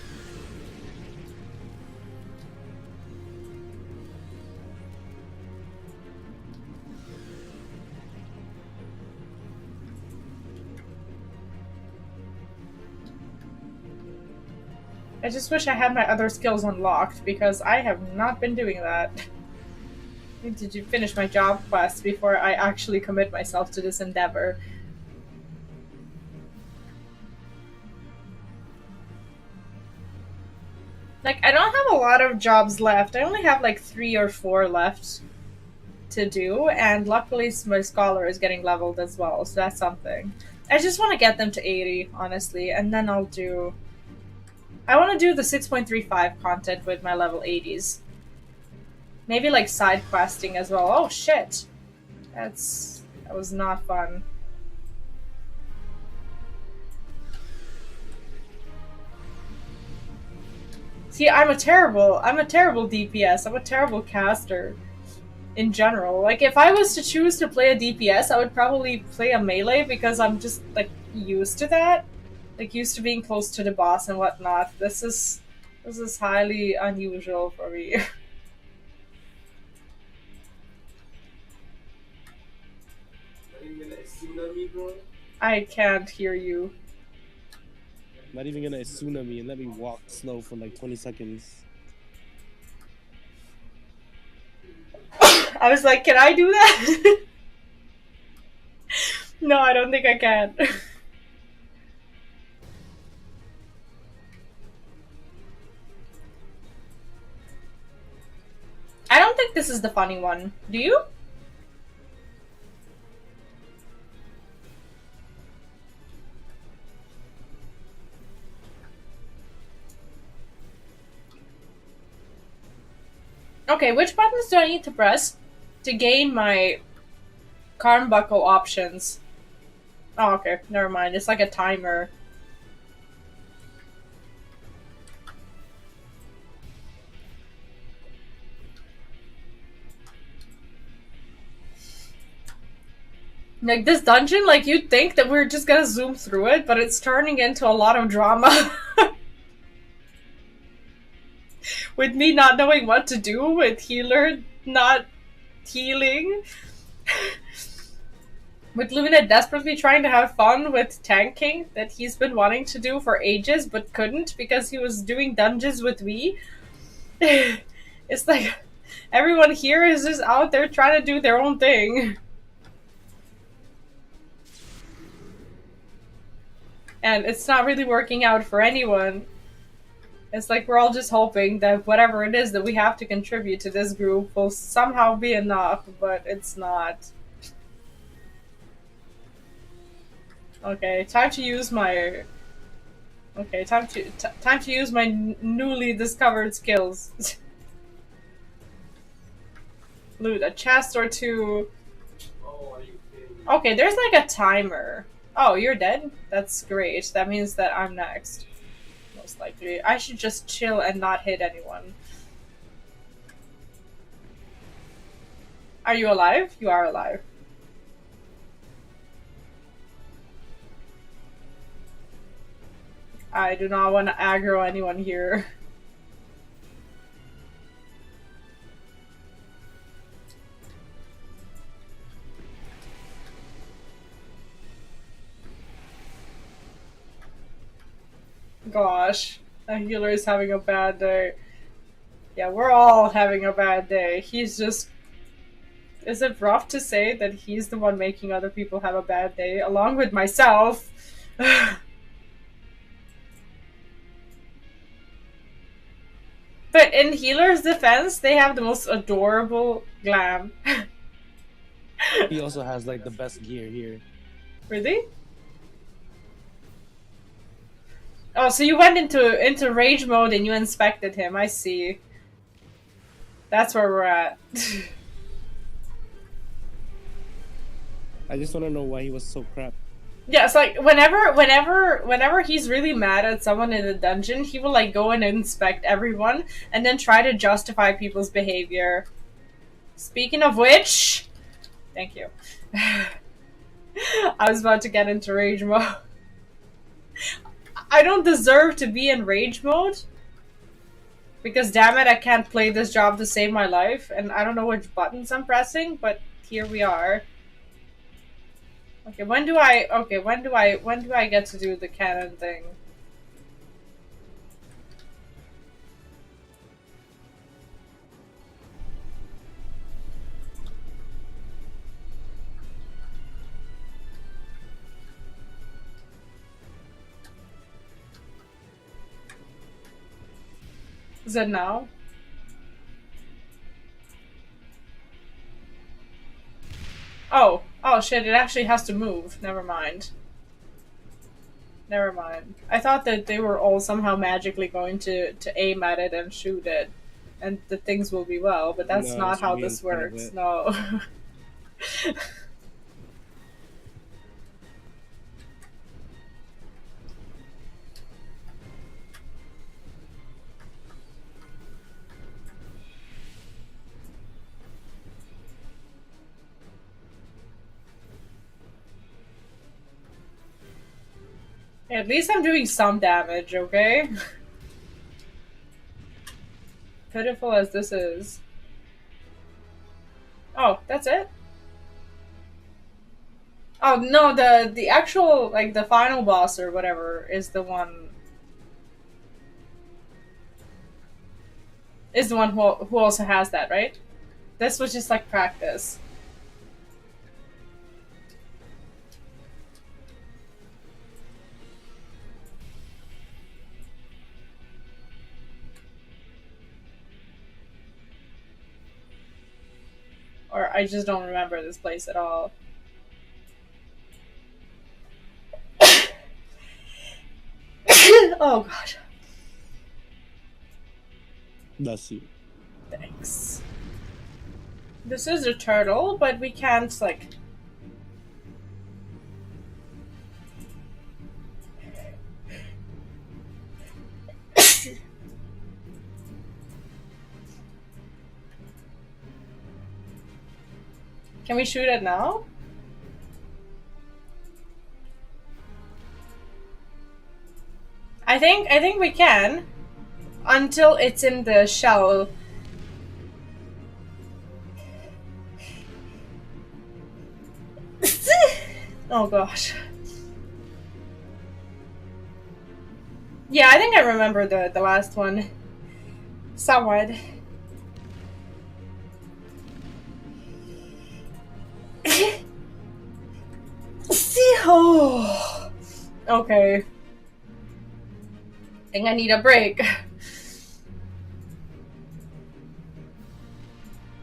I just wish I had my other skills unlocked, because I have not been doing that. I need to finish my job quest before I actually commit myself to this endeavor. Like, I don't have a lot of jobs left. I only have like 3 or 4 left to do, and luckily my scholar is getting leveled as well, so that's something. I just want to get them to 80, honestly, and then I'll do... I want to do the 6.35 content with my level 80s. Maybe like side questing as well. Oh shit! That was not fun. See, I'm a terrible DPS. I'm a terrible caster in general. Like, if I was to choose to play a DPS, I would probably play a melee because I'm just like used to that. Like, used to being close to the boss and whatnot. This is highly unusual for me. I can't hear you. Not even gonna tsunami and let me walk slow for like 20 seconds. I was like, can I do that? No, I don't think I can. I don't think this is the funny one. Do you? Okay, which buttons do I need to press to gain my Carnbuckle options? Oh, okay, never mind. It's like a timer. Like, this dungeon, like, you'd think that we're just gonna zoom through it, but it's turning into a lot of drama. With me not knowing what to do, with healer not healing. With Lumina desperately trying to have fun with tanking that he's been wanting to do for ages but couldn't because he was doing dungeons with me. It's like everyone here is just out there trying to do their own thing. And it's not really working out for anyone. It's like we're all just hoping that whatever it is that we have to contribute to this group will somehow be enough, but it's not. Okay, time to use my... Okay, time to use my newly discovered skills. Loot a chest or two. Oh, are you kidding me? Okay, there's like a timer. Oh, you're dead? That's great. That means that I'm next. Most likely. I should just chill and not hit anyone. Are you alive? You are alive. I do not want to aggro anyone here. Gosh, a healer is having a bad day. Yeah, we're all having a bad day. He's just Is it rough to say that he's the one making other people have a bad day, along with myself? But in Healer's defense, they have the most adorable glam. He also has like the best gear here. Really? Oh, so you went into rage mode and you inspected him. I see. That's where we're at. I just want to know why he was so crap. Yeah, it's like whenever he's really mad at someone in the dungeon, he will like go and inspect everyone and then try to justify people's behavior. Speaking of which, thank you. I was about to get into rage mode. I don't deserve to be in rage mode. Because damn it, I can't play this job to save my life, and I don't know which buttons I'm pressing, but here we are. Okay, when do I get to do the cannon thing? Is it now? Oh shit, it actually has to move. Never mind. Never mind. I thought that they were all somehow magically going to aim at it and shoot it. And the things will be well, but that's No, not it's how me in this front of works. it. No. At least I'm doing some damage, okay? Pitiful as this is. Oh, that's it? Oh no, the actual like the final boss or whatever is the one who also has that, right? This was just like practice. Or I just don't remember this place at all. Oh god. That's you. Thanks. This is a turtle, but we can't like Can we shoot it now? I think we can. Until it's in the shell. Oh gosh. Yeah, I think I remember the last one. Somewhat. Oh. Okay. I think I need a break.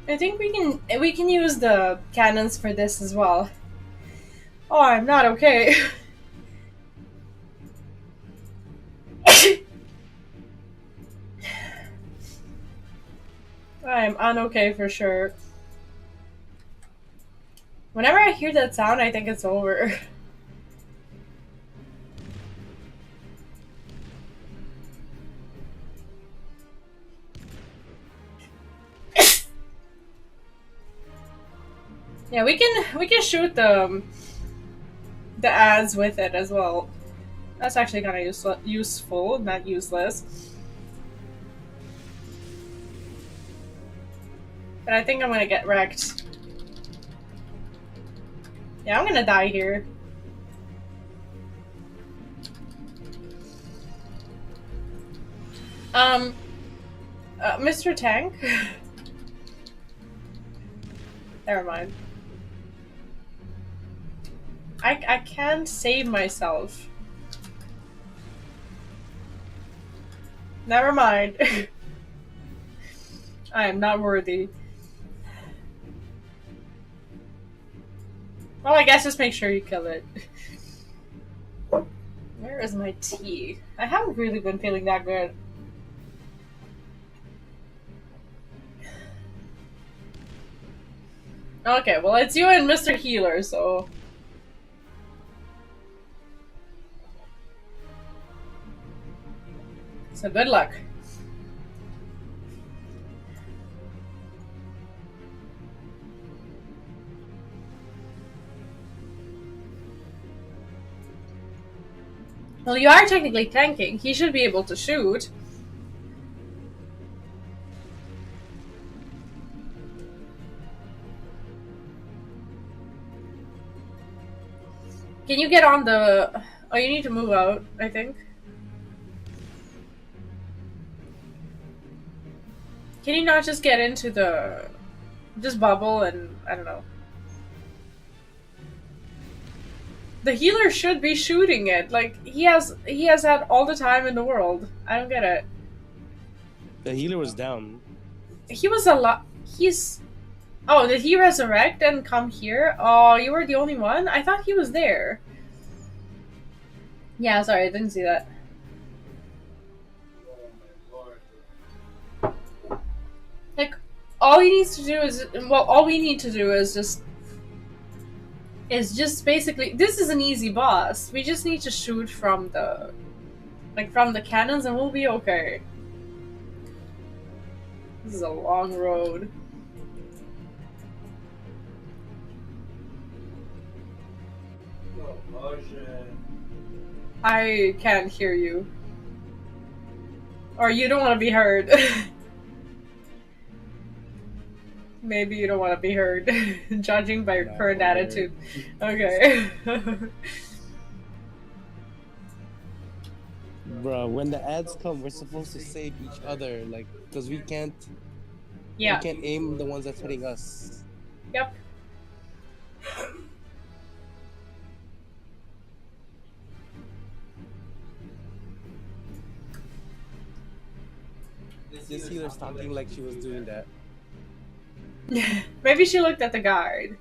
I think we can use the cannons for this as well. Oh, I'm not okay. I'm unokay for sure. Whenever I hear that sound, I think it's over. Yeah, we can shoot the ads with it as well. That's actually kind of useful, not useless. But I think I'm gonna get wrecked. Yeah, I'm gonna die here. Mr. Tank? Never mind. I can't save myself. Never mind. I am not worthy. Well, I guess just make sure you kill it. Where is my tea? I haven't really been feeling that good. Okay, well, it's you and Mr. Healer, so... So good luck. Well, you are technically tanking. He should be able to shoot. Can you get on the... Oh, you need to move out, I think. Can you not just get into the... Just bubble and... I don't know. The healer should be shooting it. Like, he has had all the time in the world. I don't get it. The healer was down. He was a lot... He's... Oh, did he resurrect and come here? Oh, you were the only one? I thought he was there. Yeah, sorry, I didn't see that. Oh my lord. Like, all he needs to do is... Well, all we need to do is just basically... This is an easy boss. We just need to shoot from the... Like, from the cannons and we'll be okay. This is a long road. Oh, bullshit. I can't hear you. Or you don't want to be heard. Maybe you don't want to be heard, judging by your Nah, current whatever. attitude. Okay. Bro, when the ads come, we're supposed to save each other, like, because we can't Yeah. aim the ones that's hitting us. Yep. This healer's talking like she was doing that. Maybe she looked at the guide.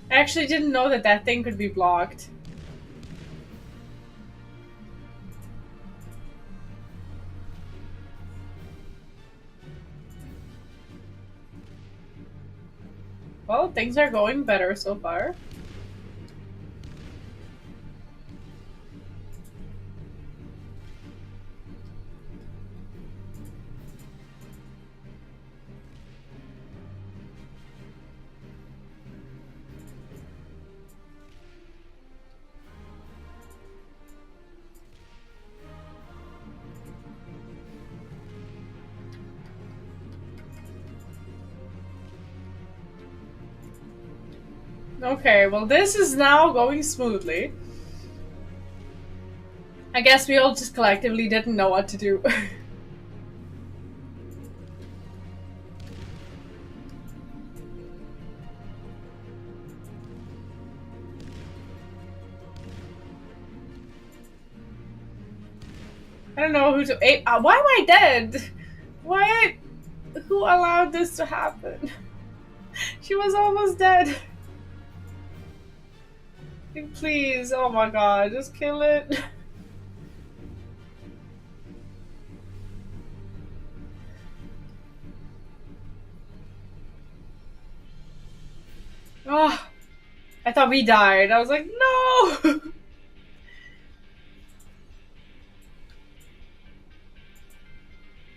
I actually didn't know that that thing could be blocked. Well, things are going better so far. Okay, well this is now going smoothly. I guess we all just collectively didn't know what to do. I don't know who to... why am I dead? Who allowed this to happen? She was almost dead. Please, oh my god, just kill it. Oh, I thought we died. I was like, no!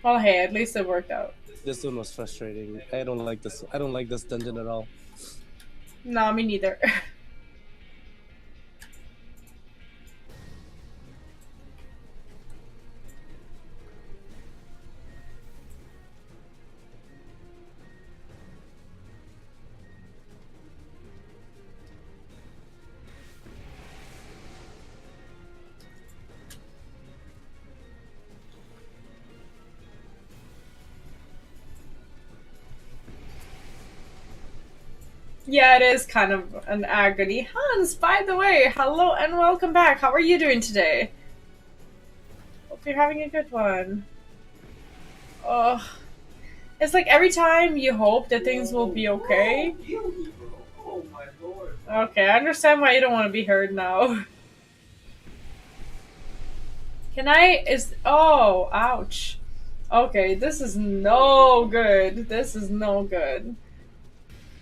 Well, hey, at least it worked out. This one was frustrating. I don't like this. I don't like this dungeon at all. No, me neither. Yeah, it is kind of an agony. Hans, by the way, hello and welcome back. How are you doing today? Hope you're having a good one. Oh, it's like every time you hope that things will be okay. Oh my lord. Okay, I understand why you don't want to be heard now. Can I? Oh, ouch. Okay, this is no good. This is no good.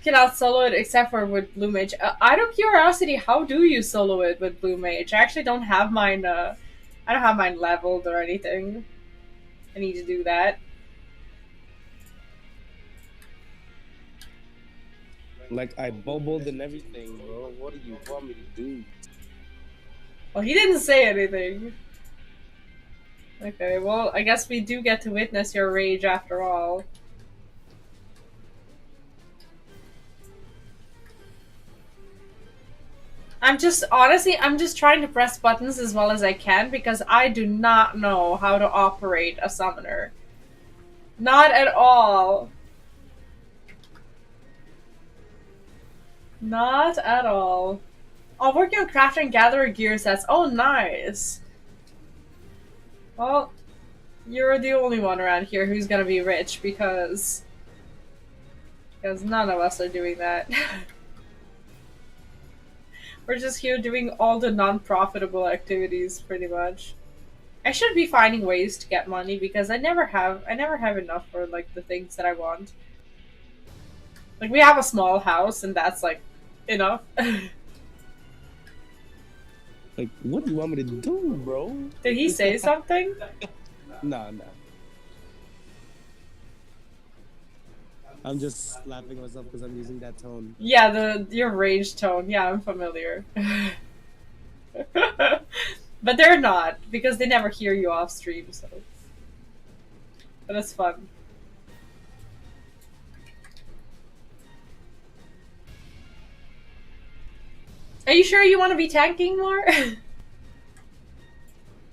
Cannot solo it except for with Blue Mage. Out of curiosity, how do you solo it with Blue Mage? I actually don't have mine. I don't have mine leveled or anything. I need to do that. Like I bubbled and everything, bro. What do you want me to do? Well, he didn't say anything. Okay, well, I guess we do get to witness your rage after all. Honestly, I'm just trying to press buttons as well as I can because I do not know how to operate a summoner. Not at all. Not at all. Oh, working on crafting and gatherer gear sets. Oh, nice. Well, you're the only one around here who's gonna be rich because none of us are doing that. We're just here doing all the non-profitable activities, pretty much. I should be finding ways to get money because I never have enough for like the things that I want. Like we have a small house and that's like enough. Like, what do you want me to do, bro? Did he say something? Nah. I'm just laughing at myself because I'm using that tone. Yeah, your rage tone. Yeah, I'm familiar. But they're not because they never hear you off stream. So, but it's fun. Are you sure you want to be tanking more?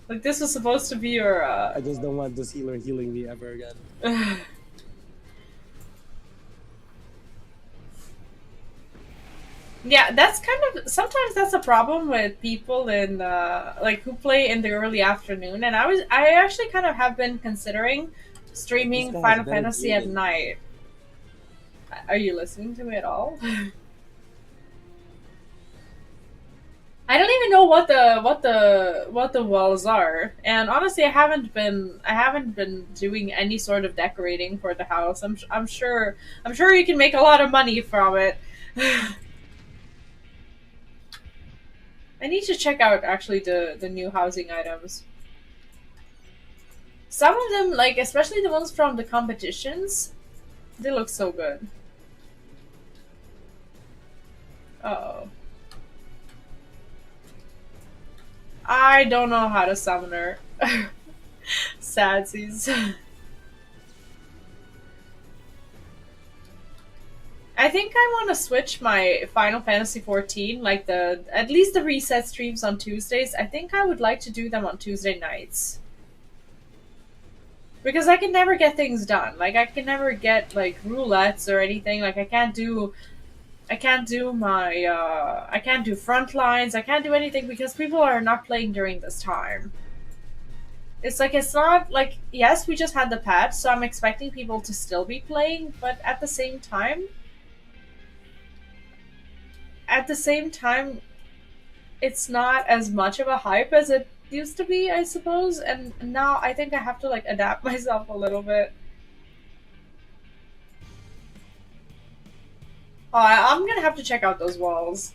Like this was supposed to be your. I just don't want this healer healing me ever again. Yeah, that's kind of sometimes that's a problem with people in like who play in the early afternoon. And I actually kind of have been considering streaming This guy has Final better Fantasy at gear. night. Are you listening to me at all? I don't even know what the walls are, and honestly, I haven't been doing any sort of decorating for the house. I'm sure you can make a lot of money from it. I need to check out actually the new housing items. Some of them, like especially the ones from the competitions, they look so good. Uh-oh. I don't know how to summon her. Sadsies. I think I want to switch my Final Fantasy XIV, like at least the reset streams on Tuesdays. I think I would like to do them on Tuesday nights. Because I can never get things done. Like I can never get like roulettes or anything. Like I can't do my I can't do front lines. I can't do anything because people are not playing during this time. It's like it's not like yes, we just had the patch, so I'm expecting people to still be playing, but at the same time it's not as much of a hype as it used to be, I suppose, and now I think I have to like adapt myself a little bit. Oh, I'm gonna have to check out those walls.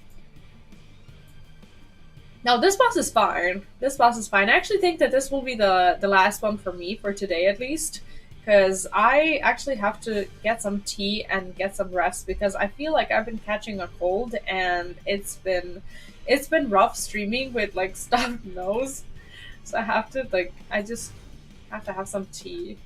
No, this boss is fine. This boss is fine. I actually think that this will be the last one for me for today, at least. because I actually have to get some tea and get some rest because I feel like I've been catching a cold and it's been rough streaming with like stuffed nose. So I have to like I just have to have some tea.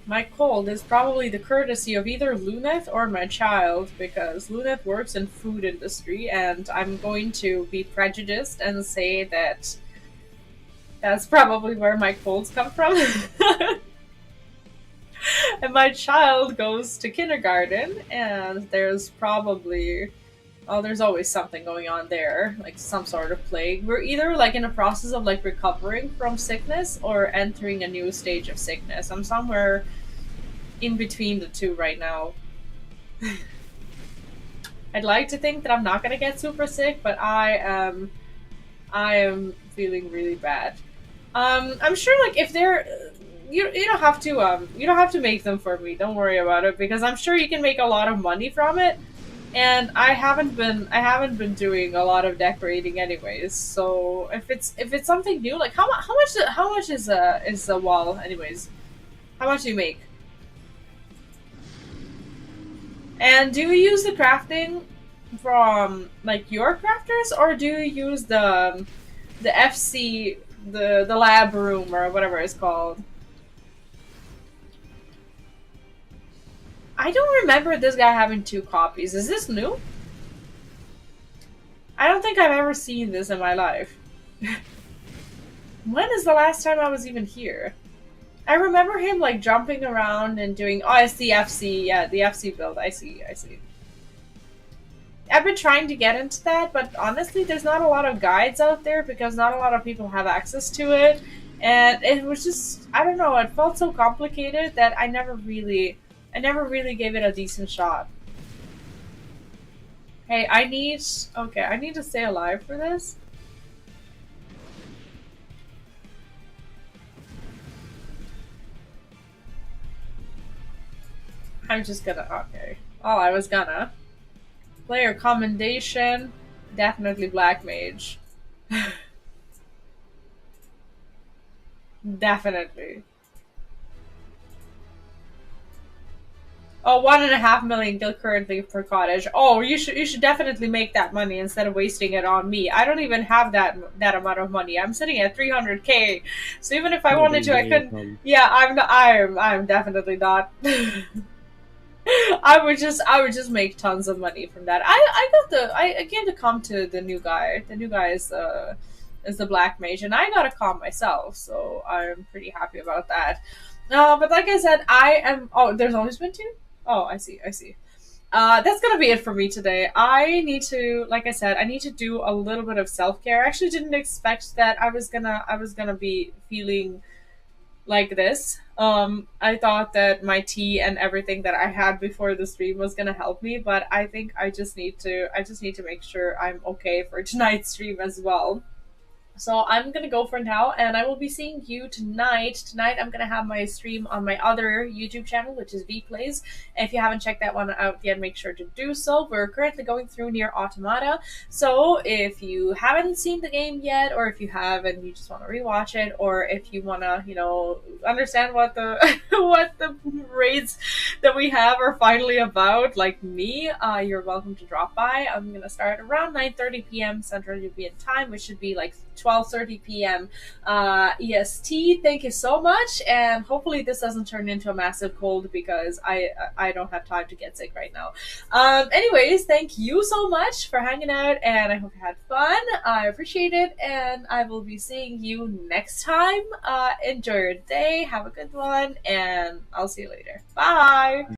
My cold is probably the courtesy of either Luneth or my child, because Luneth works in food industry, and I'm going to be prejudiced and say that that's probably where my colds come from. And my child goes to kindergarten, and there's probably there's always something going on there, like some sort of plague. We're either like in a process of like recovering from sickness or entering a new stage of sickness. I'm somewhere in between the two right now. I'd like to think that I'm not gonna get super sick, but I am feeling really bad. I'm sure like if they're you don't have to you don't have to make them for me. Don't worry about it because I'm sure you can make a lot of money from it. And I haven't been doing a lot of decorating anyways. So if it's something new, like how much is a wall anyways? How much do you make? And do you use the crafting from like your crafters, or do you use the FC the lab room or whatever it's called? I don't remember this guy having two copies. Is this new? I don't think I've ever seen this in my life. When is the last time I was even here? I remember him like jumping around and doing. Oh, it's the FC. Yeah, the FC build. I see. I see. I've been trying to get into that, but honestly, there's not a lot of guides out there because not a lot of people have access to it. And it was just, I don't know, it felt so complicated that I never really gave it a decent shot. Hey, okay, I need to stay alive for this. I'm just gonna, okay. Oh, I was gonna. Player commendation, definitely Black Mage. Definitely. Oh, 1.5 million gil currently per cottage. Oh, you should definitely make that money instead of wasting it on me. I don't even have that amount of money. I'm sitting at 300k. So even if I No, wanted but to, I getting couldn't. income. Yeah, I'm definitely not. I would just make tons of money from that. I came to come to the new guy. The new guy is the black mage, and I got a comp myself, so I'm pretty happy about that. But like I said, I am. Oh, there's always been two. Oh, I see. I see. That's gonna be it for me today. I need to, like I said, I need to do a little bit of self care. I actually didn't expect that I was gonna be feeling like this. I thought that my tea and everything that I had before the stream was gonna help me, but I think I just need to make sure I'm okay for tonight's stream as well. So I'm gonna go for now, and I will be seeing you tonight. Tonight I'm gonna have my stream on my other YouTube channel, which is V Plays. If you haven't checked that one out yet, make sure to do so. We're currently going through near Automata, so if you haven't seen the game yet, or if you have and you just want to rewatch it, or if you want to, understand what the what the raids that we have are finally about, like me, you're welcome to drop by. I'm gonna start around 9:30 p.m. Central European Time, which should be like 12:30 p.m. EST. Thank you so much, and hopefully this doesn't turn into a massive cold because I don't have time to get sick right now. Anyways, thank you so much for hanging out, and I hope you had fun. I appreciate it, and I will be seeing you next time. Enjoy your day, have a good one, and I'll see you later. Bye.